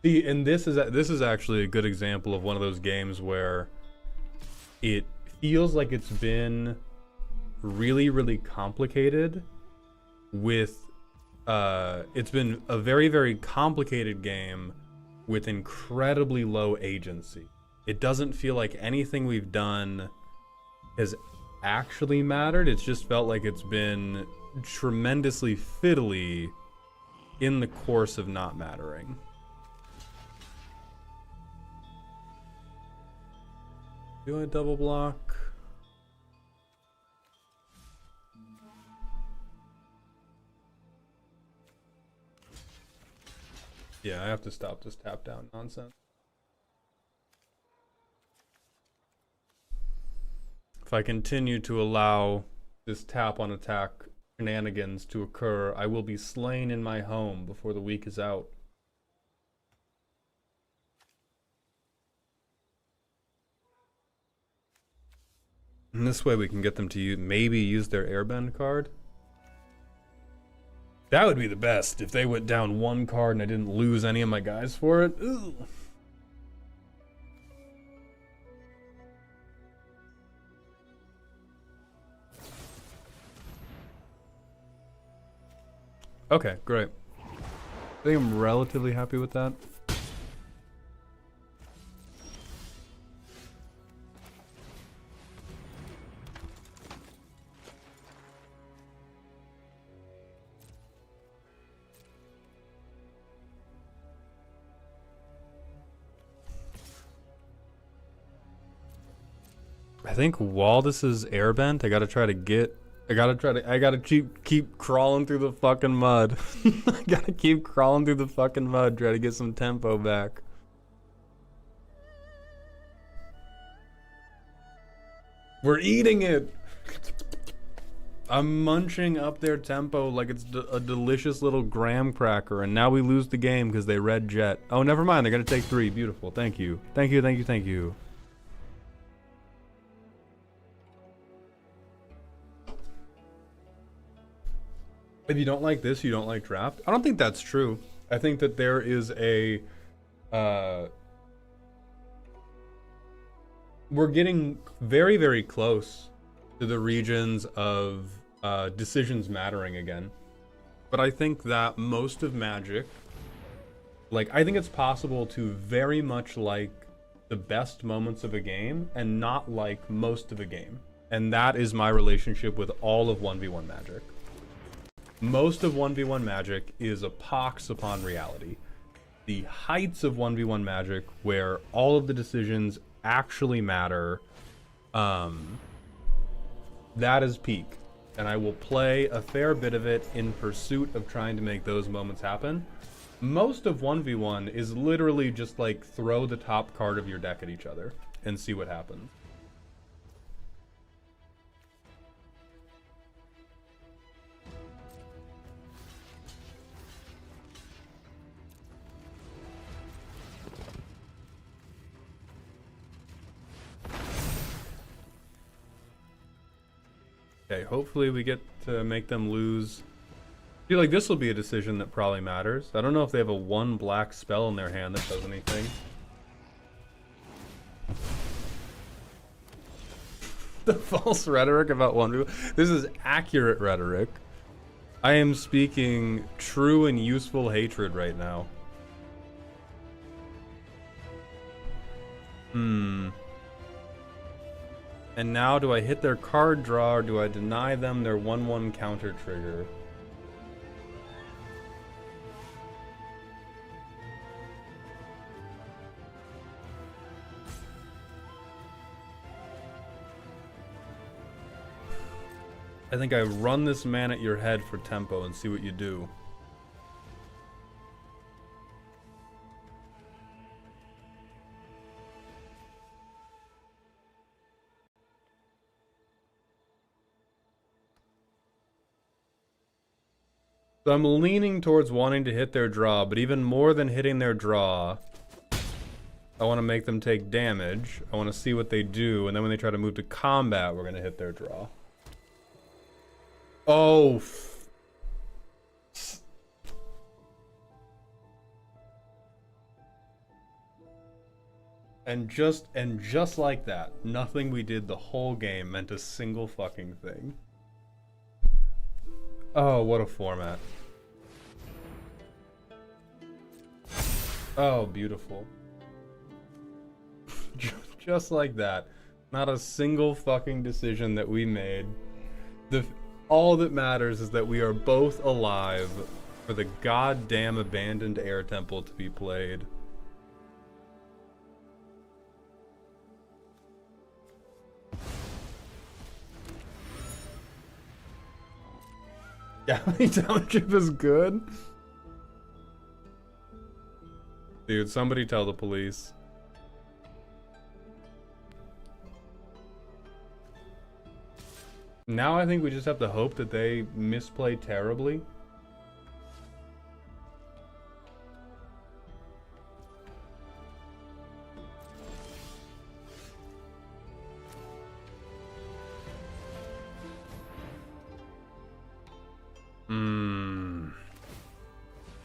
See, and this is actually a good example of one of those games where it feels like it's been really, really complicated with it's been a very, very complicated game with incredibly low agency. It doesn't feel like anything we've done has actually mattered. It's just felt like it's been tremendously fiddly in the course of not mattering. Do I double block? Yeah, I have to stop this tap down nonsense. If I continue to allow this tap on attack shenanigans to occur, I will be slain in my home before the week is out. And this way we can get them to maybe use their airbend card. That would be the best if they went down one card and I didn't lose any of my guys for it. Ooh. Okay, great. I think I'm relatively happy with that. I think while this is airbent, I gotta keep crawling through the fucking mud. I gotta keep crawling through the fucking mud, try to get some tempo back. We're eating it! I'm munching up their tempo like it's a delicious little graham cracker, and now we lose the game because they red jet. Oh, never mind, they're gonna take 3. Beautiful, thank you. Thank you, thank you, thank you. If you don't like this, you don't like draft. I don't think that's true. I think that there is a... we're getting very, very close to the regions of decisions mattering again. But I think that most of Magic Like, I think it's possible to very much like the best moments of a game and not like most of a game. And that is my relationship with all of 1v1 Magic. Most of 1v1 Magic is a pox upon reality. The heights of 1v1 Magic, where all of the decisions actually matter, that is peak. And I will play a fair bit of it in pursuit of trying to make those moments happen. Most of 1v1 is literally just like throw the top card of your deck at each other and see what happens. Okay, hopefully we get to make them lose. I feel like this will be a decision that probably matters. I don't know if they have a 1 black spell in their hand that does anything. The false rhetoric about 1v1. This is accurate rhetoric. I am speaking true and useful hatred right now. And now do I hit their card draw or do I deny them their 1/1 counter trigger? I think I run this man at your head for tempo and see what you do. So I'm leaning towards wanting to hit their draw, but even more than hitting their draw, I want to make them take damage. I want to see what they do, and then when they try to move to combat, we're going to hit their draw. Oh, and just like that, nothing we did the whole game meant a single fucking thing. Oh, what a format. Oh, beautiful. Just like that. Not a single fucking decision that we made. All that matters is that we are both alive for the goddamn abandoned air temple to be played. Galley Township is good? Dude, somebody tell the police. Now I think we just have to hope that they misplay terribly.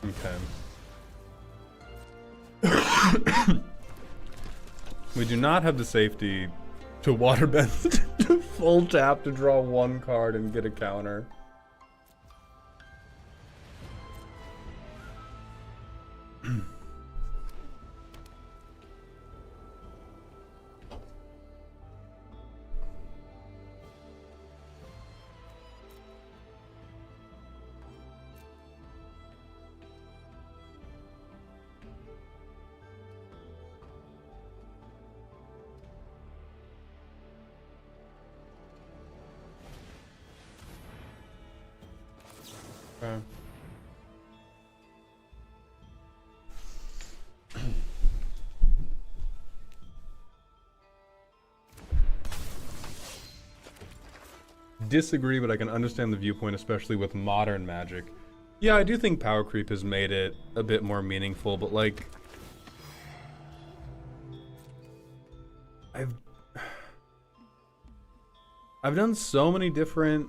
Okay. We do not have the safety to waterbend to full tap to draw 1 card and get a counter. Disagree, but I can understand the viewpoint, especially with modern Magic. Yeah, I do think power creep has made it a bit more meaningful, but like, I've done so many different,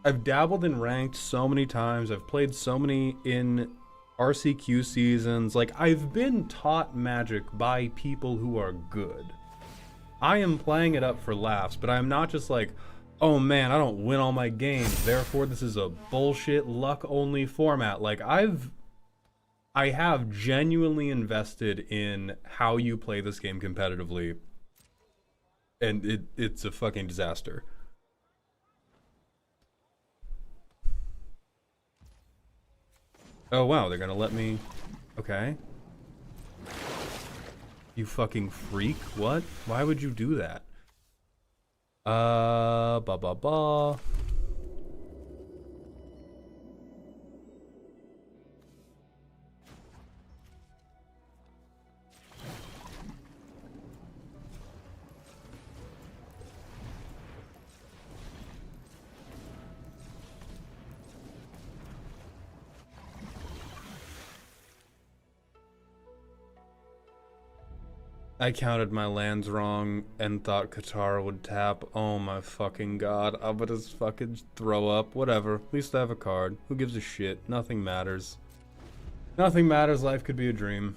I've dabbled in ranked so many times, I've played so many in RCQ seasons, like I've been taught Magic by people who are good. I am playing it up for laughs, but I'm not just like, oh man, I don't win all my games, therefore this is a bullshit luck only format. Like I've I have genuinely invested in how you play this game competitively, and it's a fucking disaster. Oh wow, they're gonna let me. Okay. You fucking freak. What? Why would you do that? Ba ba ba. I counted my lands wrong and thought Qatar would tap. Oh my fucking god. I'm gonna fucking throw up. Whatever. At least I have a card. Who gives a shit? Nothing matters. Nothing matters. Life could be a dream.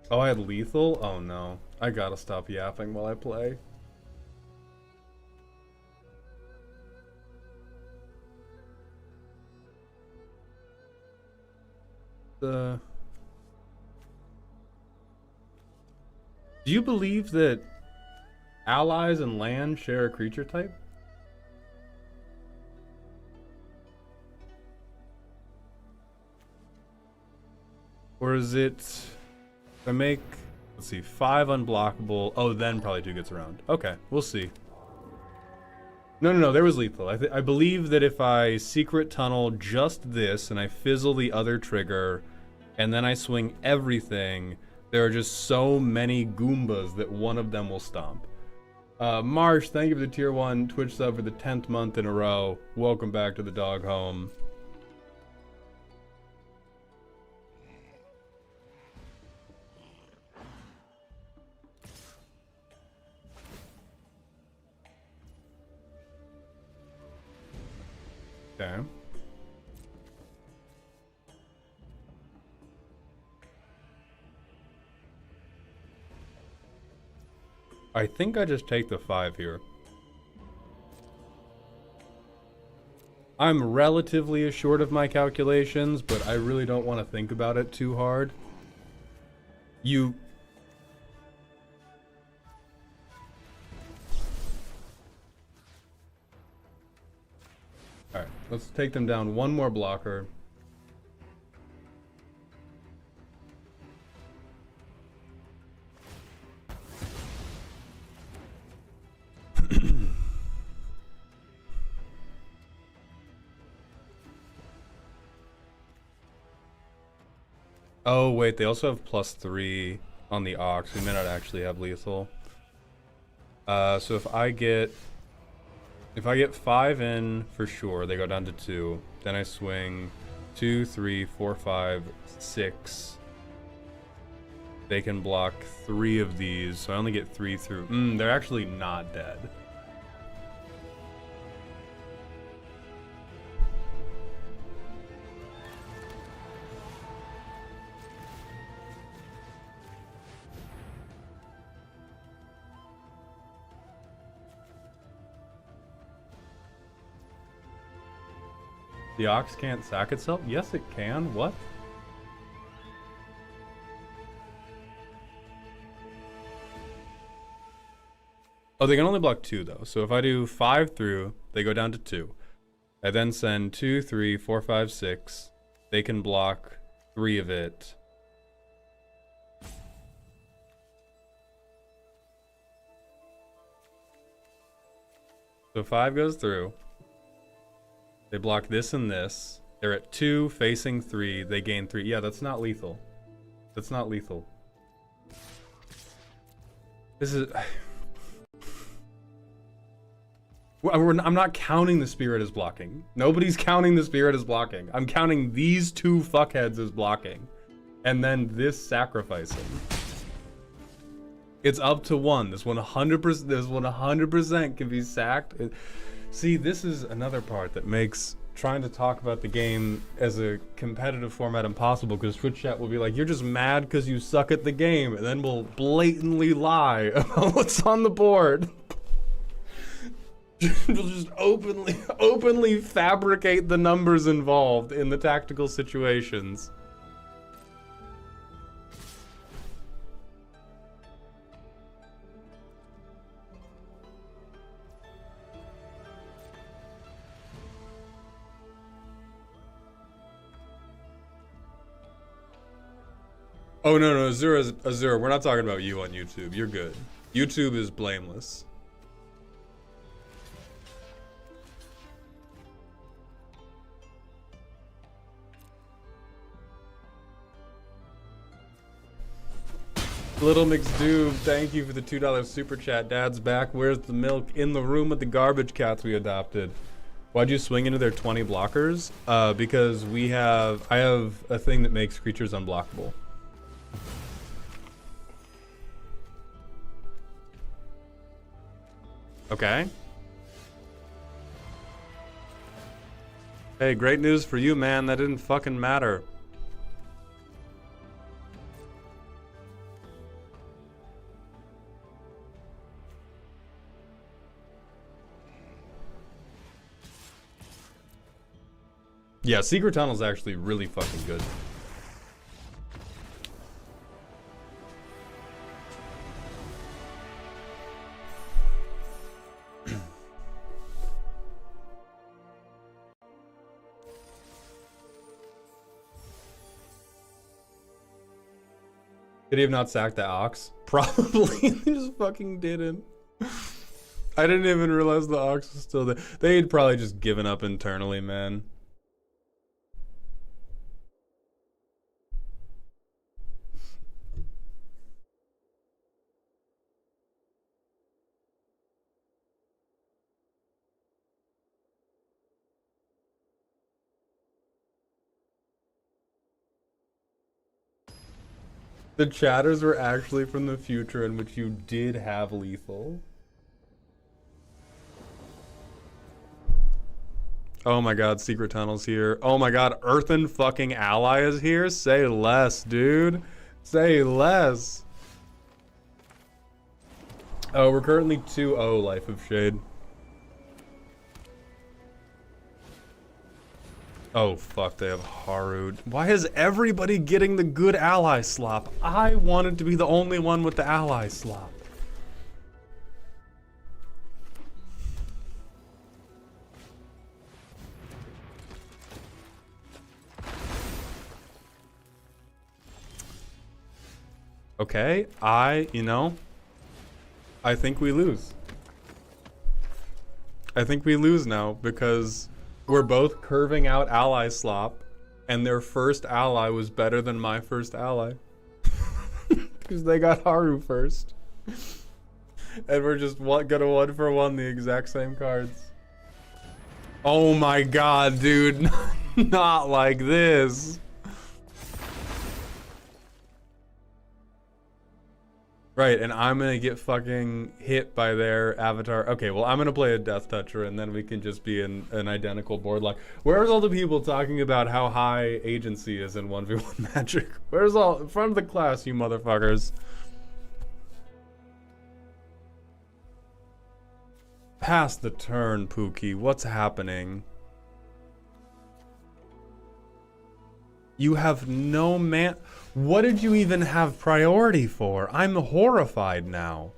Oh, I had lethal? Oh no. I gotta stop yapping while I play. Do you believe that allies and land share a creature type? Or is it... if I make... let's see, 5 unblockable... oh, then probably 2 gets around. Okay, we'll see. No, there was lethal. I believe that if I secret tunnel just this, and I fizzle the other trigger, and then I swing everything... there are just so many Goombas that one of them will stomp. Marsh, thank you for the tier 1 Twitch sub for the 10th month in a row. Welcome back to the dog home. Okay. I think I just take the 5 here. I'm relatively assured of my calculations, but I really don't want to think about it too hard. Alright, let's take them down one more blocker. Oh wait, they also have +3 on the Ox. We may not actually have lethal. So if I get 5 in for sure, they go down to 2. Then I swing 2, 3, 4, 5, 6. They can block 3 of these, so I only get 3 through. They're actually not dead. The Ox can't sack itself? Yes, it can. What? Oh, they can only block 2, though. So if I do 5 through, they go down to 2. I then send 2, 3, 4, 5, 6. They can block 3 of it. So 5 goes through. They block this and this. They're at 2, facing 3. They gain 3. Yeah, that's not lethal. That's not lethal. This is... I'm not counting the spirit as blocking. Nobody's counting the spirit as blocking. I'm counting these 2 fuckheads as blocking. And then this sacrificing. It's up to 1. This 100% can be sacked. See, this is another part that makes trying to talk about the game as a competitive format impossible, because Twitch chat will be like, you're just mad because you suck at the game, and then we'll blatantly lie about what's on the board. We'll just openly fabricate the numbers involved in the tactical situations. Oh no, no, Azura, we're not talking about you on YouTube. You're good. YouTube is blameless. Little McSdoob, thank you for the $2 super chat. Dad's back. Where's the milk? In the room with the garbage cats we adopted. Why'd you swing into their 20 blockers? Because I have a thing that makes creatures unblockable. Okay. Hey, great news for you, man. That didn't fucking matter. Yeah, Secret Tunnel's actually really fucking good. Did he have not sacked the ox? Probably. They just fucking didn't. I didn't even realize the ox was still there. They'd probably just given up internally, man. The chatters were actually from the future in which you did have lethal. Oh my god, Secret Tunnel's here. Oh my god, Earthen fucking Ally is here? Say less, dude. Say less. Oh, we're currently 2-0 Life of Shade. Oh fuck, they have Haru. Why is everybody getting the good ally slop? I wanted to be the only one with the ally slop. Okay, I think we lose. I think we lose now because we're both curving out ally slop, and their first ally was better than my first ally. Because they got Haru first. And we're just gonna 1-for-1 the exact same cards. Oh my god, dude. Not like this. Right, and I'm gonna get fucking hit by their avatar. Okay, well, I'm gonna play a Death Toucher, and then we can just be in an identical board lock. Where's all the people talking about how high agency is in 1v1 Magic? Where's all in front of the class, you motherfuckers? Pass the turn, Pookie. What's happening? You have no man. What did you even have priority for? I'm horrified now.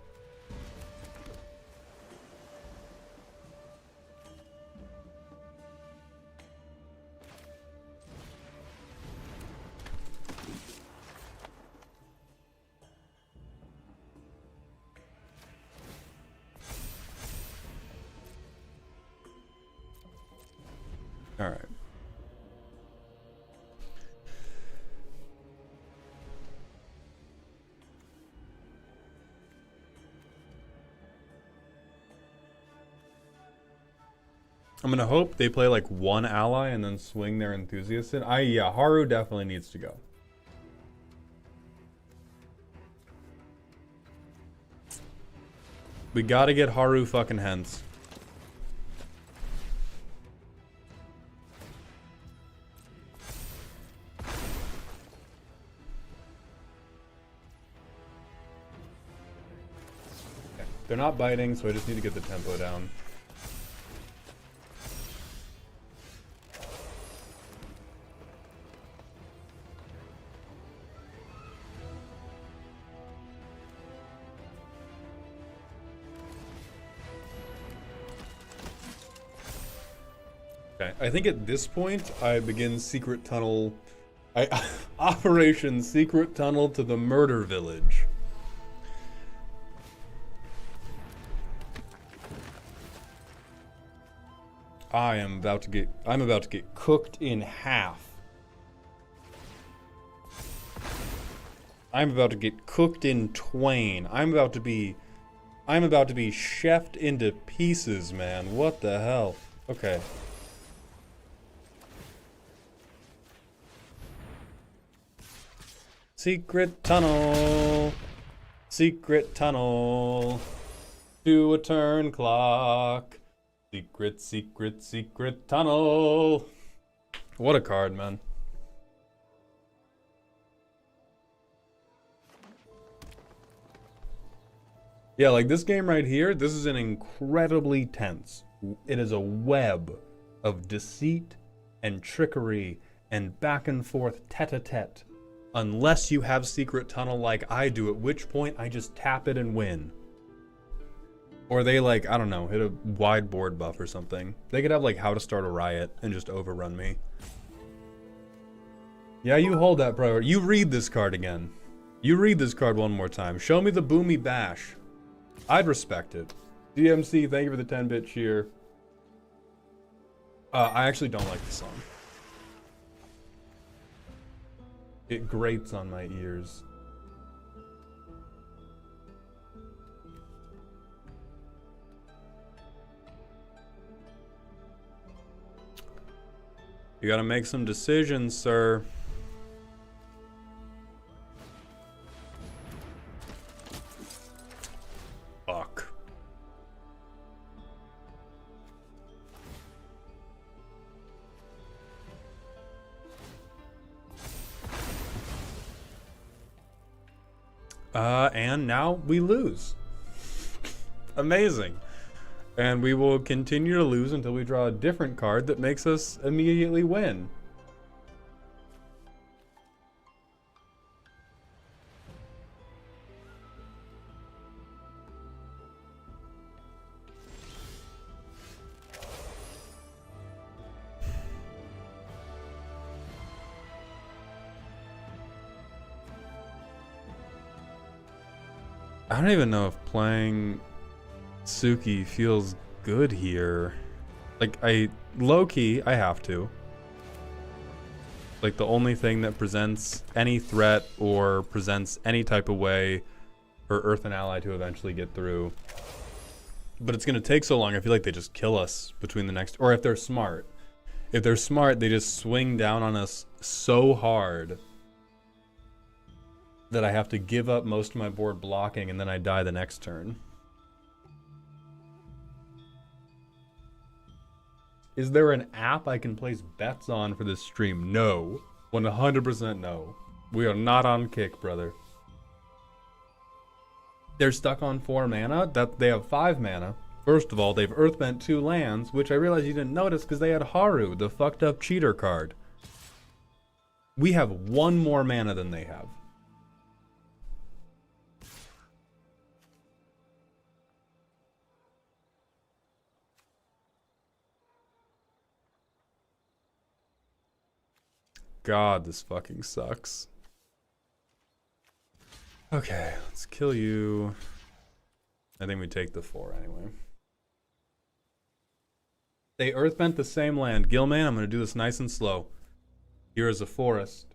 All right. I'm gonna hope they play like one ally and then swing their enthusiast in. Yeah, Haru definitely needs to go. We gotta get Haru fucking hens. Okay. They're not biting, so I just need to get the tempo down. I think at this point, I begin Secret Tunnel Operation Secret Tunnel to the Murder Village. I'm about to get cooked in half. I'm about to get cooked in twain. I'm about to be chefed into pieces, man. What the hell? Okay. Secret tunnel. Secret tunnel. To a turn clock. Secret, secret, secret tunnel. What a card, man. Yeah, like this game right here, this is an incredibly tense. It is a web of deceit and trickery and back and forth tete-a-tete. Unless you have Secret Tunnel like I do, at which point I just tap it and win. Or they like, I don't know, hit a wide board buff or something. They could have like How to Start a Riot and just overrun me. Yeah, you hold that priority. You read this card again. You read this card one more time. Show me the Boomy Bash. I'd respect it. DMC, thank you for the 10-bit cheer. I actually don't like the song. It grates on my ears. You gotta make some decisions, sir. Fuck. And now we lose. Amazing. And we will continue to lose until we draw a different card that makes us immediately win. I don't even know if playing Suki feels good here. Like, low-key, I have to. Like, the only thing that presents any threat or presents any type of way for Earth and Ally to eventually get through. But it's gonna take so long, I feel like they just kill us between the next... Or if they're smart. If they're smart, they just swing down on us so hard that I have to give up most of my board blocking and then I die the next turn. Is there an app I can place bets on for this stream? No. 100% no. We are not on Kick, brother. They're stuck on 4 mana. They have 5 mana. First of all, they've Earthbent 2 lands, which I realized you didn't notice because they had Haru, the fucked up cheater card. We have 1 more mana than they have. God, this fucking sucks. Okay, let's kill you. I think we take the 4 anyway. They Earthbent the same land. Gilman, I'm going to do this nice and slow. Here is a forest.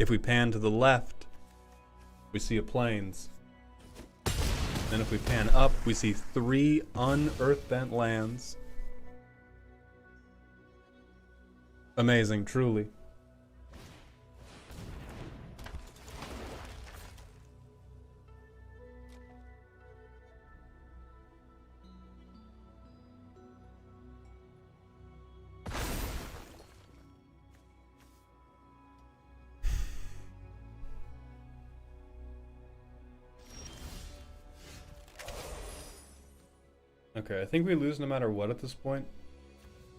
If we pan to the left, we see a plains. And if we pan up, we see 3 un-Earthbent lands. Amazing, truly. Okay, I think we lose no matter what at this point.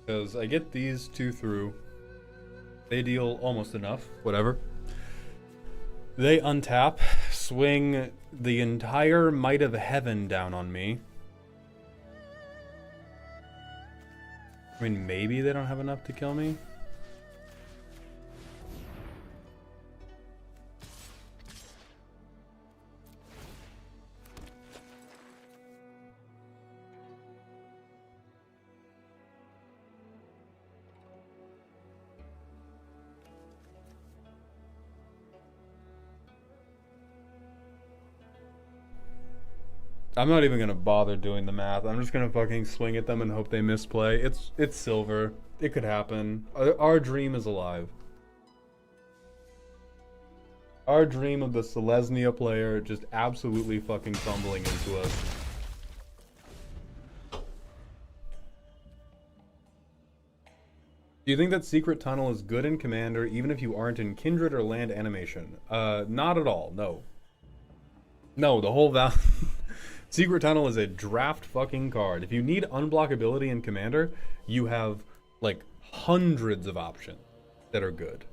Because I get these 2 through. They deal almost enough, whatever. They untap, swing the entire might of heaven down on me. I mean, maybe they don't have enough to kill me. I'm not even gonna bother doing the math. I'm just gonna fucking swing at them and hope they misplay. It's silver. It could happen. Our dream is alive. Our dream of the Selesnya player just absolutely fucking crumbling into us. Do you think that Secret Tunnel is good in Commander even if you aren't in Kindred or Land Animation? Not at all, no. No, the whole Secret Tunnel is a draft fucking card. If you need unblockability in Commander, you have, like, hundreds of options that are good.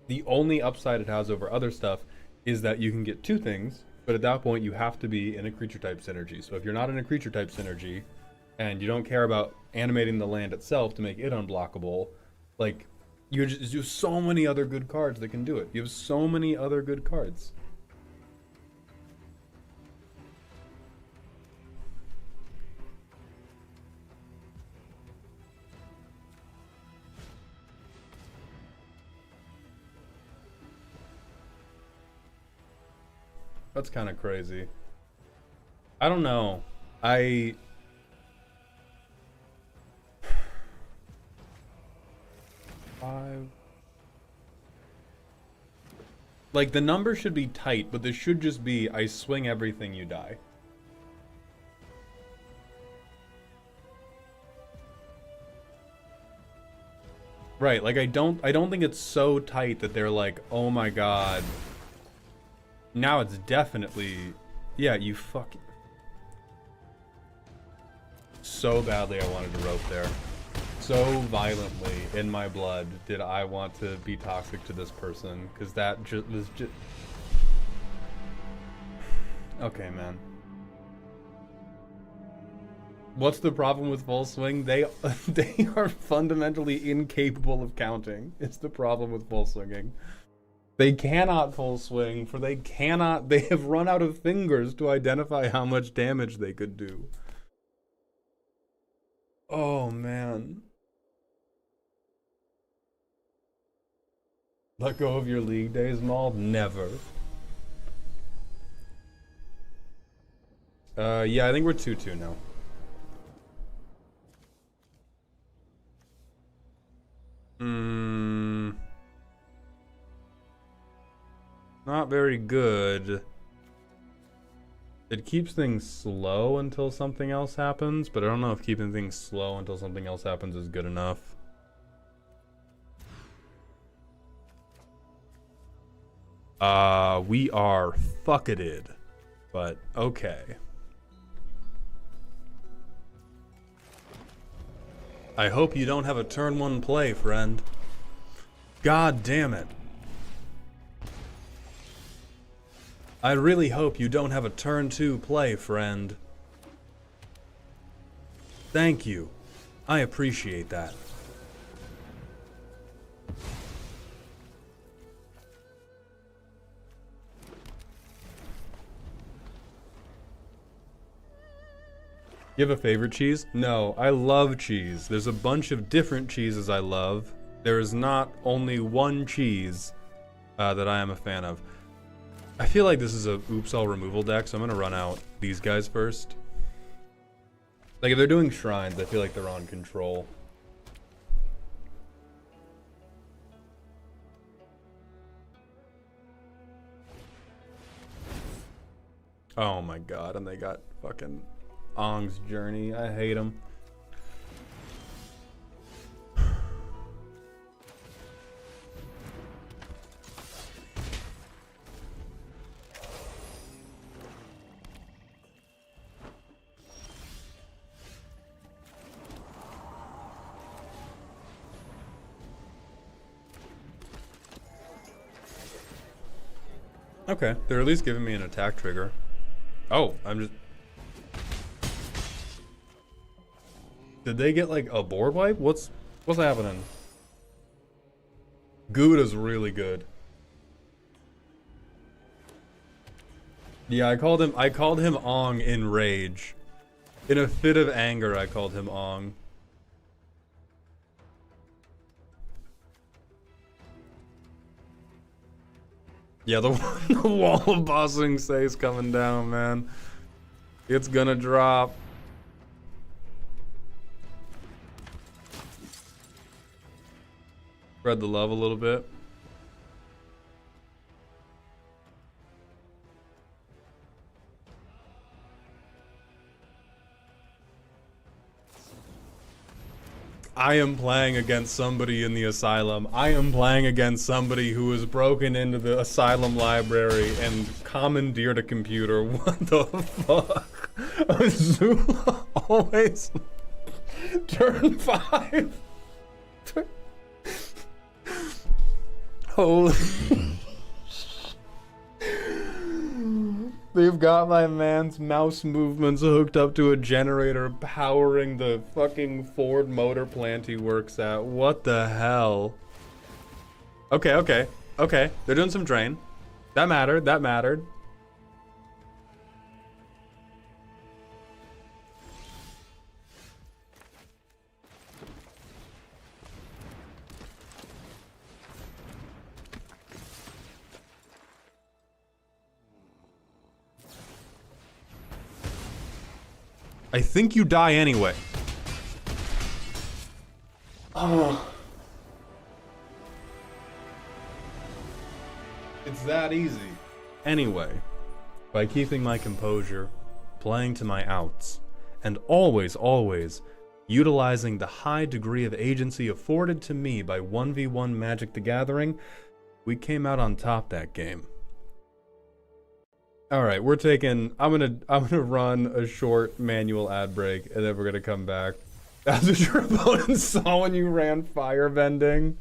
The only upside it has over other stuff is that you can get two things, but at that point you have to be in a creature type synergy. So if you're not in a creature type synergy, and you don't care about animating the land itself to make it unblockable, like, you have so many other good cards that can do it. You have so many other good cards. That's kind of crazy. I don't know. Five. Like, the number should be tight, but this should just be, I swing everything, you die. Right, like, I don't think it's so tight that they're like, oh my god. Now it's definitely... Yeah, you fucking... So badly I wanted to rope there. So violently in my blood did I want to be toxic to this person, because that was just... Okay, man. What's the problem with full swing? They are fundamentally incapable of counting. It's the problem with full swinging. They cannot full swing, for they have run out of fingers to identify how much damage they could do. Oh, man. Let go of your league days, Maul? Never. Yeah, I think we're 2-2 now. Not very good. It keeps things slow until something else happens, but I don't know if keeping things slow until something else happens is good enough. We are fucketed, but okay. I hope you don't have a turn one play, friend. God damn it. I really hope you don't have a turn two play, friend. Thank you. I appreciate that. You have a favorite cheese? No, I love cheese. There's a bunch of different cheeses I love. There is not only one cheese that I am a fan of. I feel like this is a oops all removal deck, so I'm gonna run out these guys first. Like, if they're doing shrines, I feel like they're on control. Oh my god, and they got fucking Ong's Journey. I hate him. Okay, they're at least giving me an attack trigger. Oh, I'm just... Did they get, like, a board wipe? What's happening? Gouda's really good. Yeah, I called him Ong in rage. In a fit of anger, I called him Ong. Yeah, the wall of bossing say's coming down, man. It's gonna drop. Spread the love a little bit. I am playing against somebody in the asylum. I am playing against somebody who has broken into the asylum library and commandeered a computer. What the fuck? Azula always turn 5. Holy. They've got my man's mouse movements hooked up to a generator powering the fucking Ford motor plant he works at. What the hell? Okay. They're doing some drain. That mattered. I think you die anyway. Oh. It's that easy. Anyway, by keeping my composure, playing to my outs, and always utilizing the high degree of agency afforded to me by 1v1 Magic the Gathering, we came out on top that game. All right, we're taking. I'm gonna run a short manual ad break, and then we're gonna come back. That's what your opponent saw when you ran fire bending.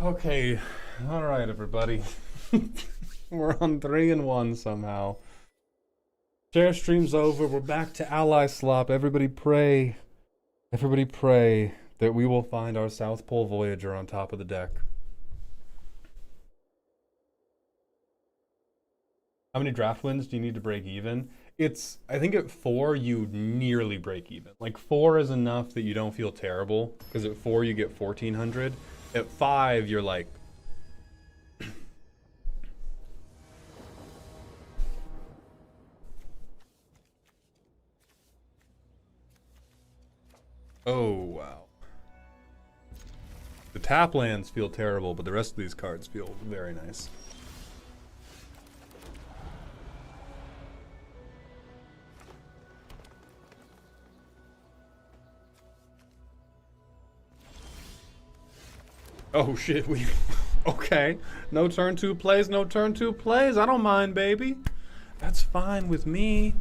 Okay, all right, everybody. We're on 3-1 somehow. Share stream's over. We're back to ally slop. Everybody pray that we will find our South Pole Voyager on top of the deck. How many draft wins do you need to break even? I think at 4 you nearly break even. Like 4 is enough that you don't feel terrible, because at 4 you get 1,400. At 5 you're like Oh, wow. The tap lands feel terrible, but the rest of these cards feel very nice. Oh shit, we... Okay. No turn two plays, no turn two plays. I don't mind, baby. That's fine with me.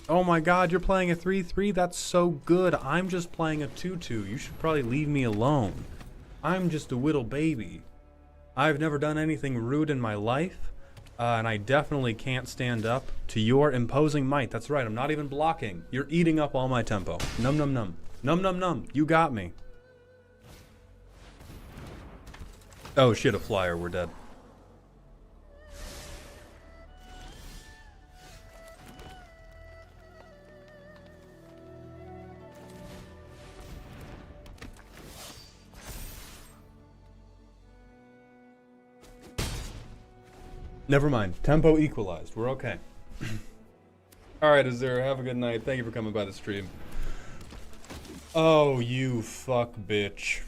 Oh my god, you're playing a 3-3? That's so good. I'm just playing a 2-2. You should probably leave me alone. I'm just a little baby. I've never done anything rude in my life, and I definitely can't stand up to your imposing might. That's right, I'm not even blocking. You're eating up all my tempo. Num num num. Num num num. You got me. Oh shit, a flyer. We're dead. Never mind. Tempo equalized. We're okay. Alright, Azura, have a good night. Thank you for coming by the stream. Oh, you fuck bitch.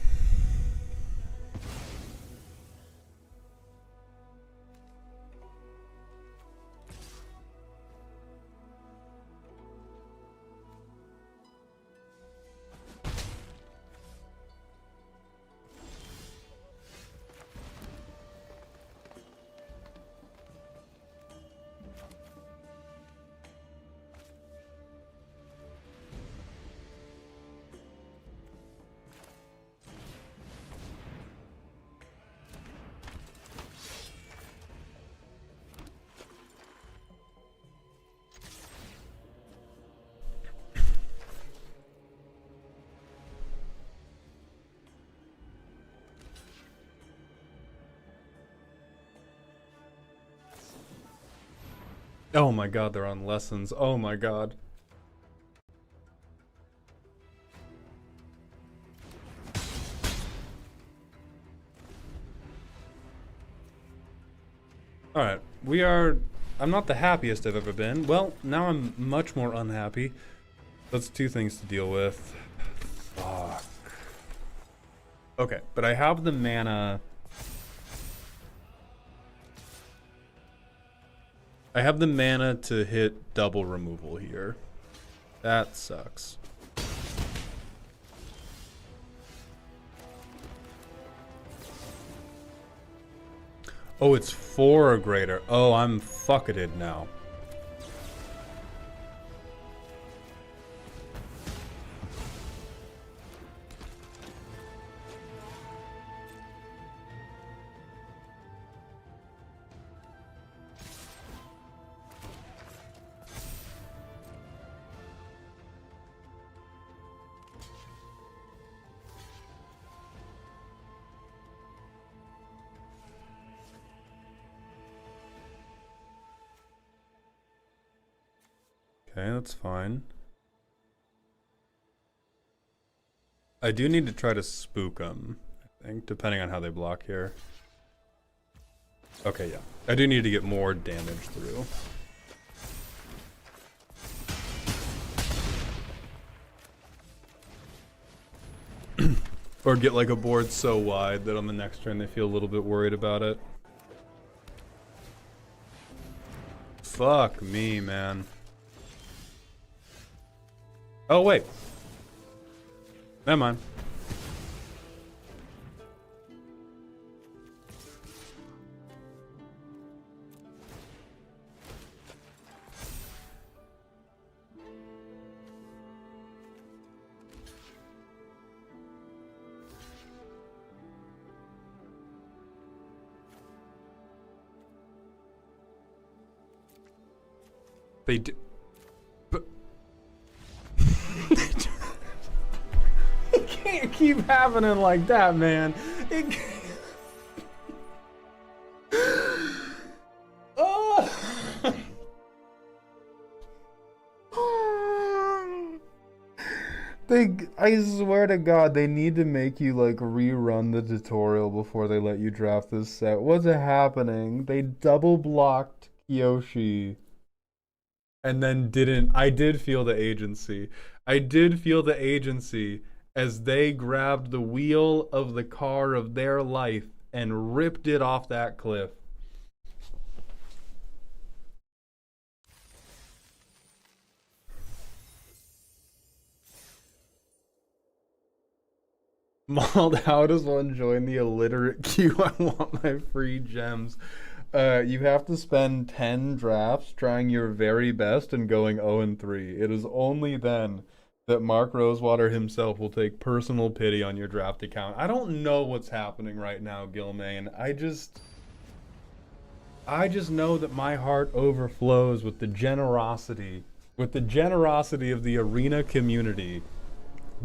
Oh my god, they're on lessons. Oh my god. Alright, we are... I'm not the happiest I've ever been. Well, now I'm much more unhappy. That's two things to deal with. Fuck. Okay, but I have the mana... I have the mana to hit double removal here. That sucks. Oh, it's 4 or greater. Oh, I'm fucketed now. Okay, that's fine. I do need to try to spook them, I think, depending on how they block here. Okay, yeah. I do need to get more damage through. Or get like a board so wide that on the next turn they feel a little bit worried about it. Fuck me, man. Oh, wait. Never mind. They do. But it can't keep happening like that, man. It can't. Oh. I swear to God, they need to make you like rerun the tutorial before they let you draft this set. What's happening? They double blocked Yoshi. and then didn't. I did feel the agency. I did feel the agency as they grabbed the wheel of the car of their life and ripped it off that cliff. Mauled, how does one join the illiterate queue? I want my free gems. You have to spend 10 drafts trying your very best and going 0-3. It is only then that Mark Rosewater himself will take personal pity on your draft account. I don't know what's happening right now, Gilmain. I just know that my heart overflows with the generosity of the arena community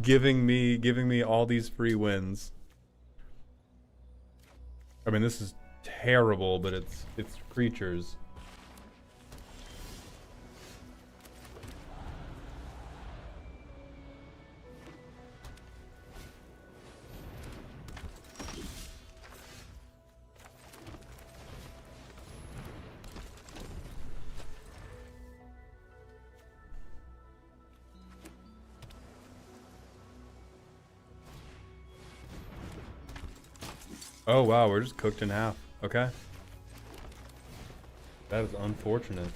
giving me all these free wins. I mean, this is terrible, but it's creatures. Oh wow, we're just cooked in half. Okay. That is unfortunate.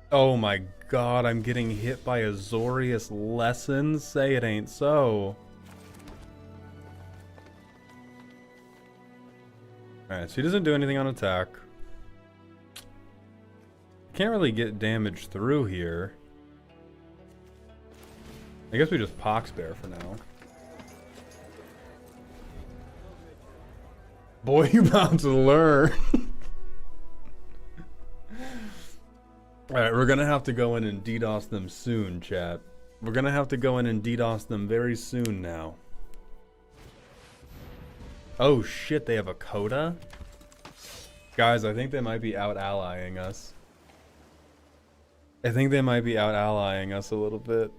Oh my god, I'm getting hit by Azorius Lessons? Say it ain't so. Alright, so he doesn't do anything on attack. Can't really get damage through here. I guess we just Poxbear for now. Boy, you about to learn. Alright, we're gonna have to go in and DDoS them soon, chat. We're gonna have to go in and DDoS them very soon now. Oh shit, they have a coda? Guys, I think they might be out-allying us. I think they might be out-allying us a little bit.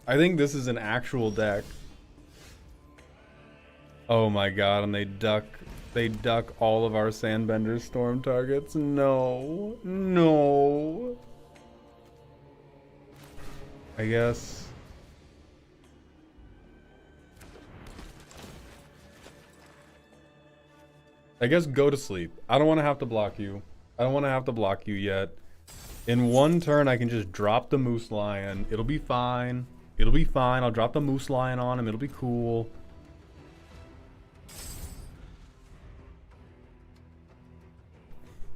I think this is an actual deck. Oh my god, and they duck all of our Sandbender Storm targets. No. No. I guess. Go to sleep. I don't want to have to block you. I don't want to have to block you yet. In one turn, I can just drop the Moose Lion. It'll be fine. It'll be fine. I'll drop the Moose Lion on him. It'll be cool.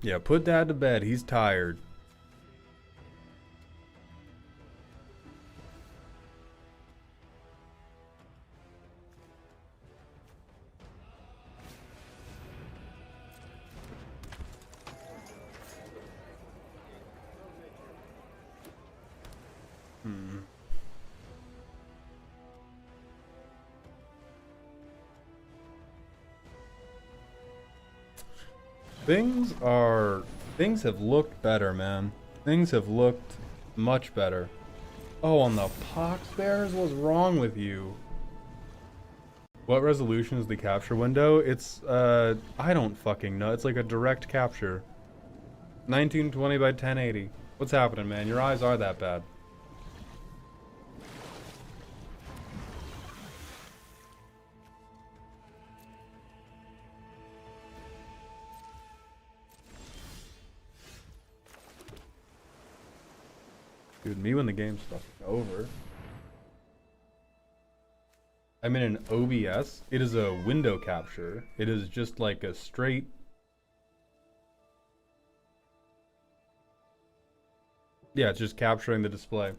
Yeah, put Dad to bed. He's tired. Things have looked better, man. Things have looked much better. Oh, on the Pox Bears? What's wrong with you? What resolution is the capture window? It's, I don't fucking know. It's like a direct capture. 1920 by 1080. What's happening, man? Your eyes are that bad. Dude, me when the game's fucking over. I'm in an OBS. It is a window capture. It is just like a straight... Yeah, it's just capturing the display.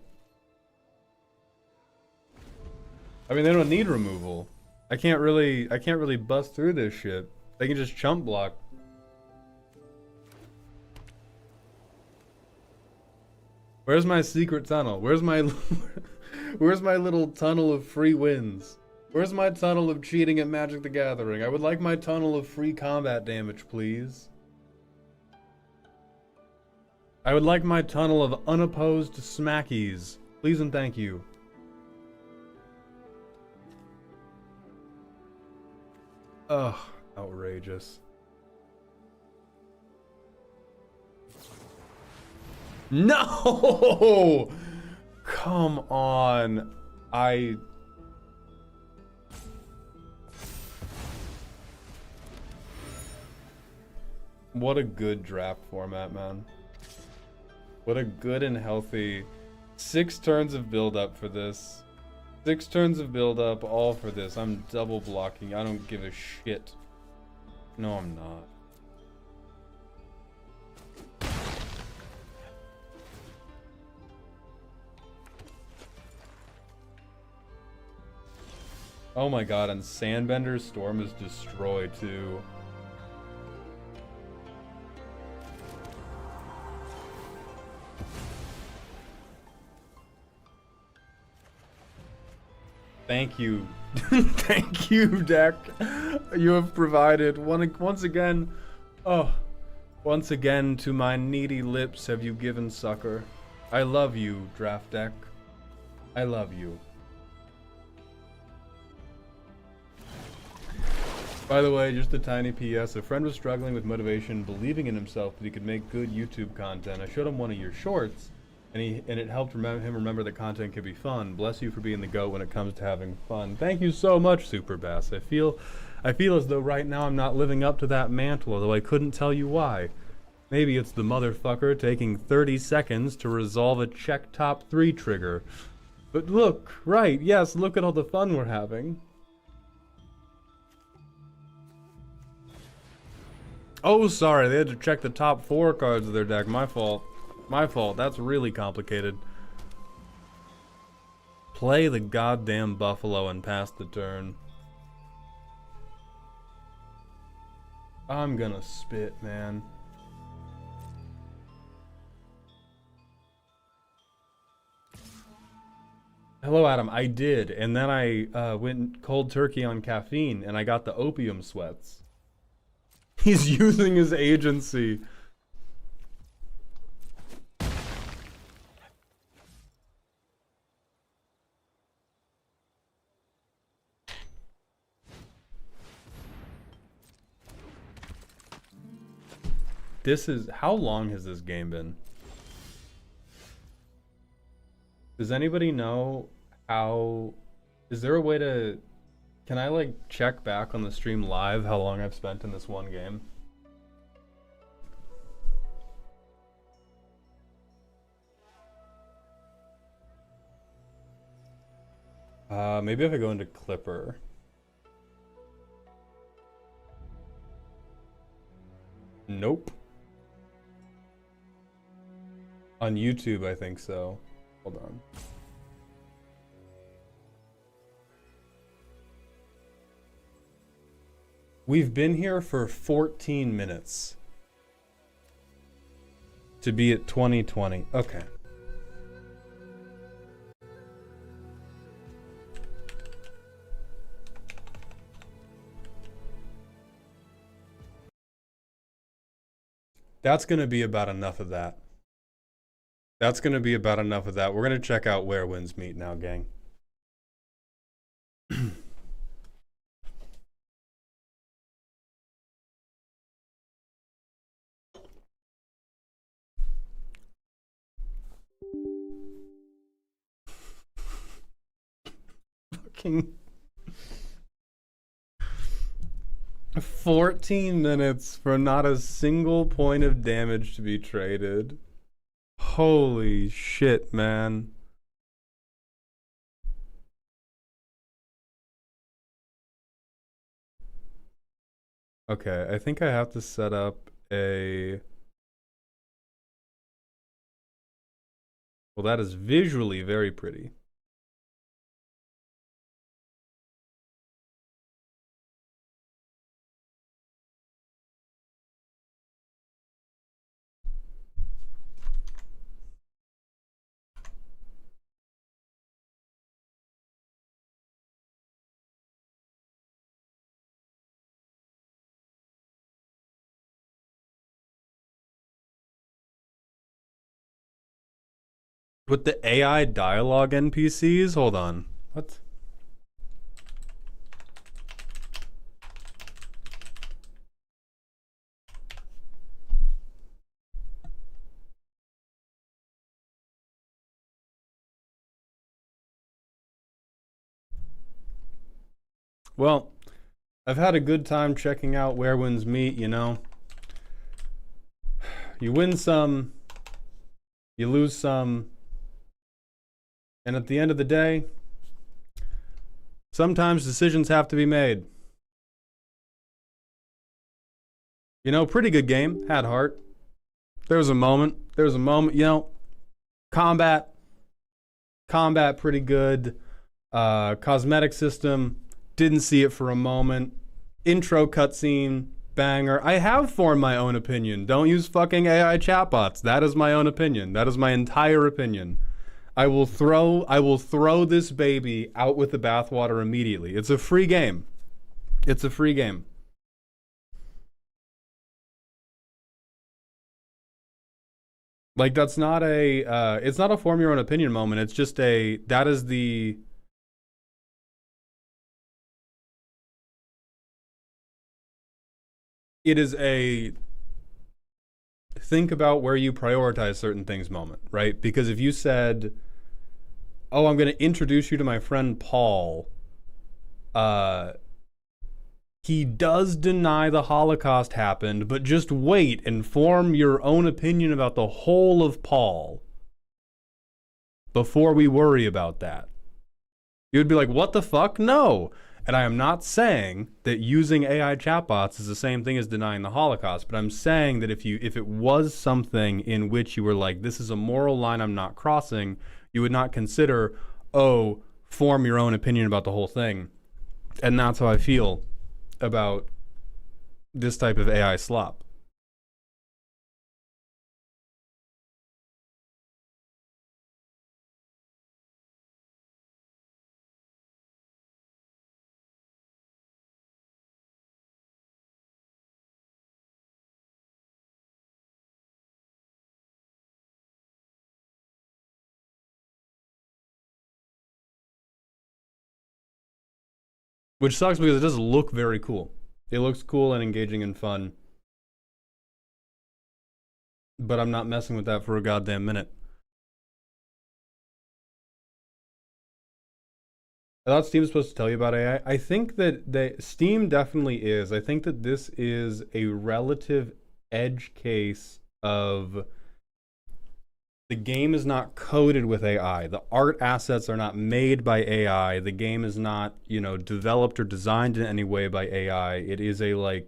I mean, they don't need removal. I can't really bust through this shit. They can just chump block. Where's my secret tunnel? Where's my where's my little tunnel of free wins? Where's my tunnel of cheating at Magic the Gathering? I would like my tunnel of free combat damage, please. I would like my tunnel of unopposed smackies. Please and thank you. Ugh, outrageous. No! Come on. What a good draft format, man. What a good and healthy 6 turns of build up for this. 6 turns of build up, all for this. I'm double blocking. I don't give a shit. No, I'm not. Oh my god, and Sandbender's Storm is destroyed too. Thank you. Thank you, deck. You have provided once again. Oh, once again to my needy lips have you given succor. I love you, draft deck. I love you. By the way, just a tiny PS. A friend was struggling with motivation, believing in himself that he could make good YouTube content. I showed him one of your shorts, and it helped him remember that content could be fun. Bless you for being the GOAT when it comes to having fun. Thank you so much, Super Bass. I feel as though right now I'm not living up to that mantle, although I couldn't tell you why. Maybe it's the motherfucker taking 30 seconds to resolve a check top 3 trigger. But look, right, yes, look at all the fun we're having. Oh, sorry, they had to check the top 4 cards of their deck. My fault. My fault. That's really complicated. Play the goddamn Buffalo and pass the turn. I'm gonna spit, man. Hello, Adam. I did, and then I went cold turkey on caffeine, and I got the opium sweats. He's using his agency. How long has this game been? Does anybody know how, is there a way to, can I like check back on the stream live how long I've spent in this one game? Maybe if I go into Clipper. Nope. On YouTube, I think so. Hold on. We've been here for 14 minutes. To be at 2020. Okay. That's gonna be about enough of that. That's gonna be about enough of that. We're gonna check out where winds meet now, gang. Fucking 14 minutes for not a single point of damage to be traded. Holy shit, man. Okay, I think I have to set up a... Well, that is visually very pretty. With the AI dialogue NPCs? Hold on. What? Well, I've had a good time checking out Where Winds Meet, you know. You win some, you lose some, and at the end of the day, sometimes decisions have to be made. You know, pretty good game, had heart. There was a moment, you know, combat pretty good. Cosmetic system, didn't see it for a moment. Intro cutscene, banger. I have formed my own opinion. Don't use fucking AI chatbots. That is my own opinion. That is my entire opinion. I will throw this baby out with the bathwater immediately. It's a free game. It's a free game. Like that's not a it's not a form your own opinion moment. It's just a that is the it is a think about where you prioritize certain things moment, right? Because if you said, "Oh, I'm going to introduce you to my friend Paul," he does deny the Holocaust happened, but just wait and form your own opinion about the whole of Paul before we worry about that. You would be like, "What the fuck? No." And I am not saying that using AI chatbots is the same thing as denying the Holocaust, but I'm saying that if it was something in which you were like, this is a moral line I'm not crossing, you would not consider, oh, form your own opinion about the whole thing. And that's how I feel about this type of AI slop. Which sucks because it does look very cool. It looks cool and engaging and fun. But I'm not messing with that for a goddamn minute. I thought Steam was supposed to tell you about AI. I think that Steam definitely is. I think that this is a relative edge case of the game is not coded with AI. The art assets are not made by AI. The game is not, developed or designed in any way by AI. It is a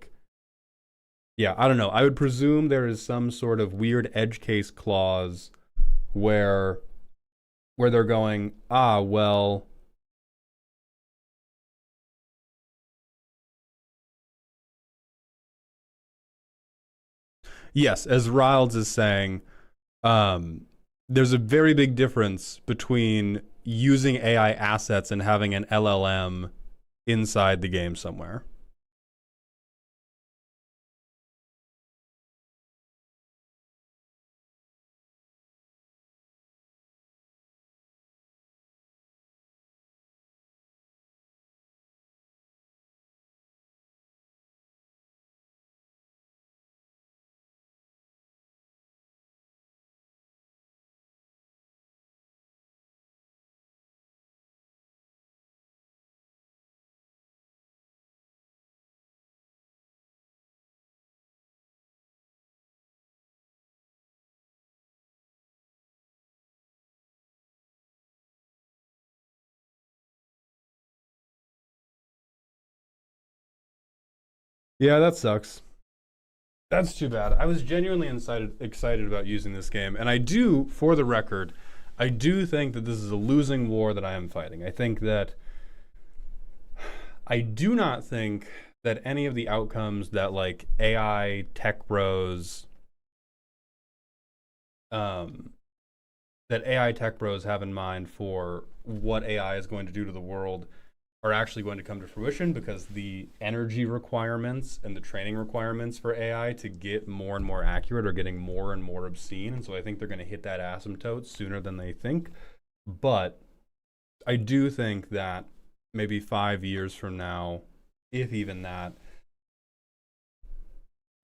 yeah, I don't know. I would presume there is some sort of weird edge case clause where they're going, well, yes, as Riles is saying, there's a very big difference between using AI assets and having an LLM inside the game somewhere. Yeah, that sucks. That's too bad. I was genuinely excited about using this game, and I do, for the record, I do think that this is a losing war that I am fighting. I do not think that any of the outcomes that like AI tech bros, um, that AI tech bros have in mind for what AI is going to do to the world are actually going to come to fruition, because the energy requirements and the training requirements for AI to get more and more accurate are getting more and more obscene. And so I think they're going to hit that asymptote sooner than they think. But I do think that maybe 5 years from now, if even that,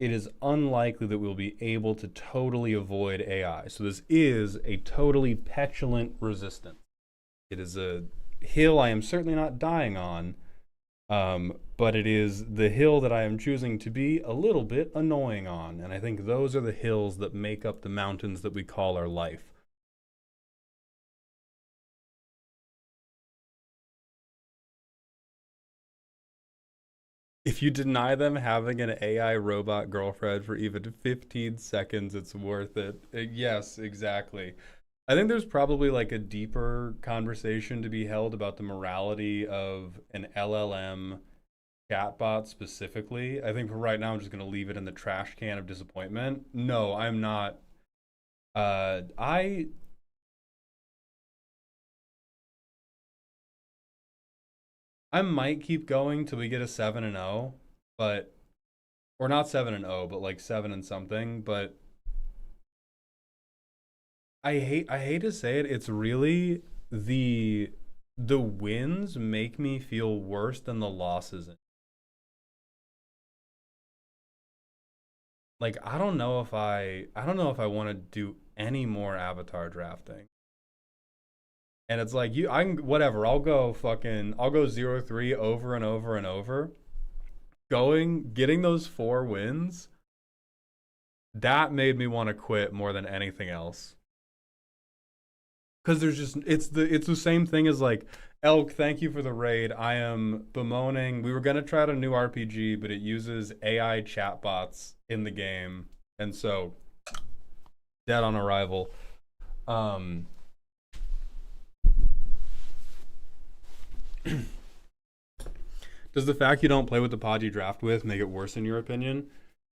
it is unlikely that we'll be able to totally avoid AI. So this is a totally petulant resistance. It is a hill I am certainly not dying on, but it is the hill that I am choosing to be a little bit annoying on. And I think those are the hills that make up the mountains that we call our life. If you deny them having an AI robot girlfriend for even 15 seconds, it's worth it. Yes, exactly. I think there's probably like a deeper conversation to be held about the morality of an LLM chatbot specifically. I think for right now, I'm just going to leave it in the trash can of disappointment. No, I'm not. I might keep going till we get a 7-0, but or not 7-0, but like 7 and something. But I hate to say it, it's really the wins make me feel worse than the losses. Like I don't know if I want to do any more avatar drafting. And it's like I can whatever, I'll go 0-3 over and over and over. Getting those 4 wins, that made me want to quit more than anything else. Because there's just it's the same thing as like, Elk, thank you for the raid. I am bemoaning. We were gonna try out a new RPG, but it uses AI chatbots in the game, and so dead on arrival. Um, does the fact you don't play with the pod you draft with make it worse in your opinion?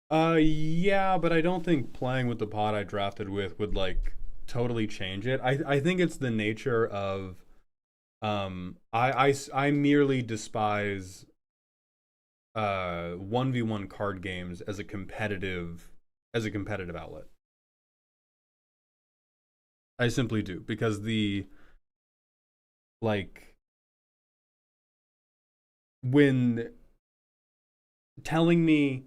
Yeah, but I don't think playing with the pod I drafted with would like totally change it. I think it's the nature of I merely despise 1v1 card games as a competitive outlet. I simply do, because the like when telling me,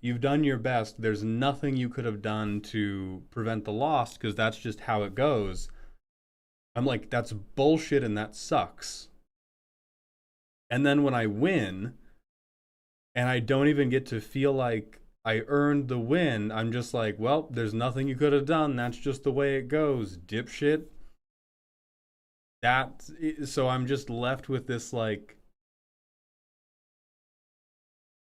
you've done your best, there's nothing you could have done to prevent the loss because that's just how it goes. I'm like, that's bullshit and that sucks. And then when I win and I don't even get to feel like I earned the win, I'm just like, well, there's nothing you could have done. That's just the way it goes, dipshit. So I'm just left with this like,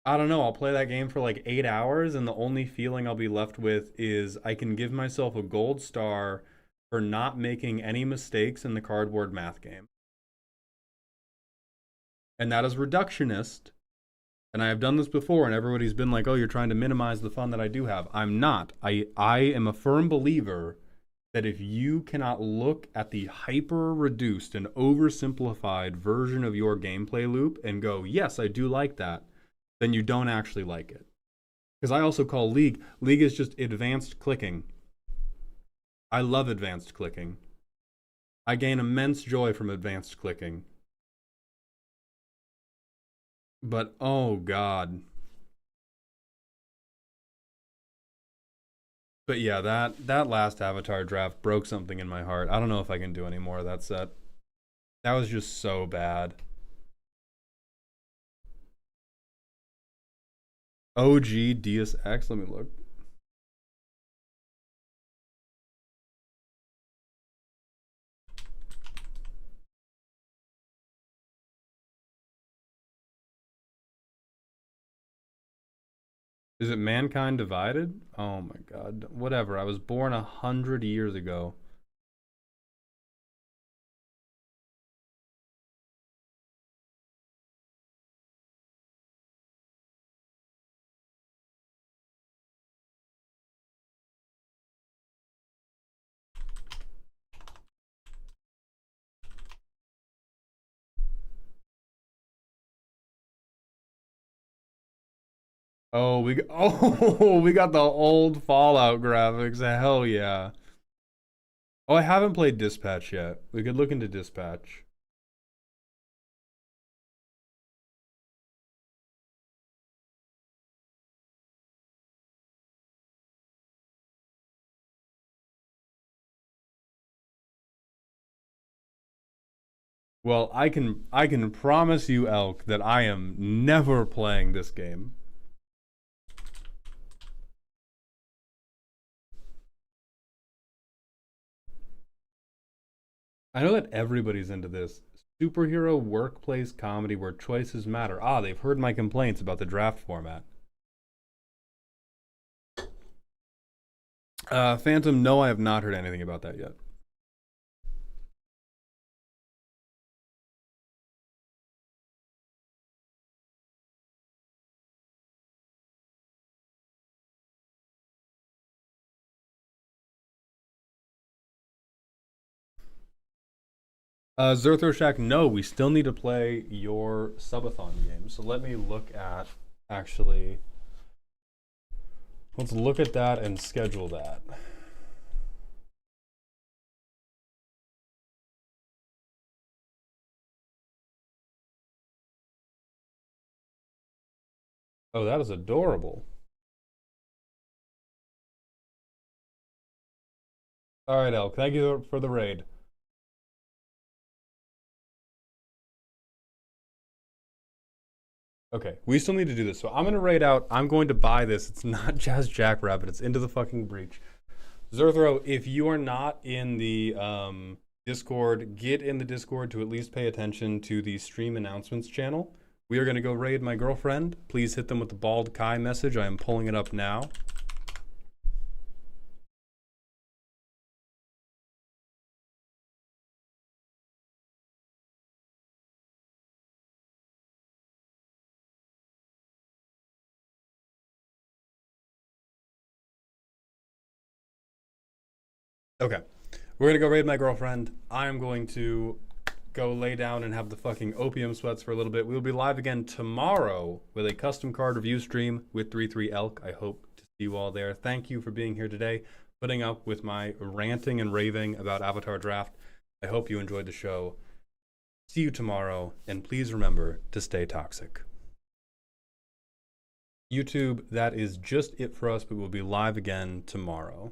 I don't know, I'll play that game for like 8 hours, and the only feeling I'll be left with is I can give myself a gold star for not making any mistakes in the cardboard math game. And that is reductionist. And I have done this before, and everybody's been like, oh, you're trying to minimize the fun that I do have. I'm not. I am a firm believer that if you cannot look at the hyper reduced and oversimplified version of your gameplay loop and go, yes, I do like that, then you don't actually like it. Because I also call League is just advanced clicking. I love advanced clicking. I gain immense joy from advanced clicking. But oh god. But yeah, that last Avatar draft broke something in my heart. I don't know if I can do any more of that set. That was just so bad. OG Deus Ex, let me look. Is it Mankind Divided? Oh my god. Whatever. I was born 100 years ago. Oh, oh, we got the old Fallout graphics. Hell yeah. Oh, I haven't played Dispatch yet. We could look into Dispatch. Well, I can promise you, Elk, that I am never playing this game. I know that everybody's into this superhero workplace comedy where choices matter. Ah, they've heard my complaints about the draft format. Phantom, no, I have not heard anything about that yet. Zerthro Shack, no, we still need to play your subathon game. So let me look at actually. Let's look at that and schedule that. Oh, that is adorable. All right, Elk, thank you for the raid. Okay, we still need to do this. So I'm gonna raid out. I'm going to buy this. It's not Jazz Jackrabbit. It's Into the Fucking Breach. Zerthro, if you are not in the Discord, get in the Discord to at least pay attention to the stream announcements channel. We are gonna go raid my girlfriend. Please hit them with the Bald Kai message. I am pulling it up now. Okay. We're gonna go raid my girlfriend. I am going to go lay down and have the fucking opium sweats for a little bit. We will be live again tomorrow with a custom card review stream with 33 Elk. I hope to see you all there. Thank you for being here today, putting up with my ranting and raving about Avatar Draft. I hope you enjoyed the show. See you tomorrow, and please remember to stay toxic. YouTube, that is just it for us, but we'll be live again tomorrow.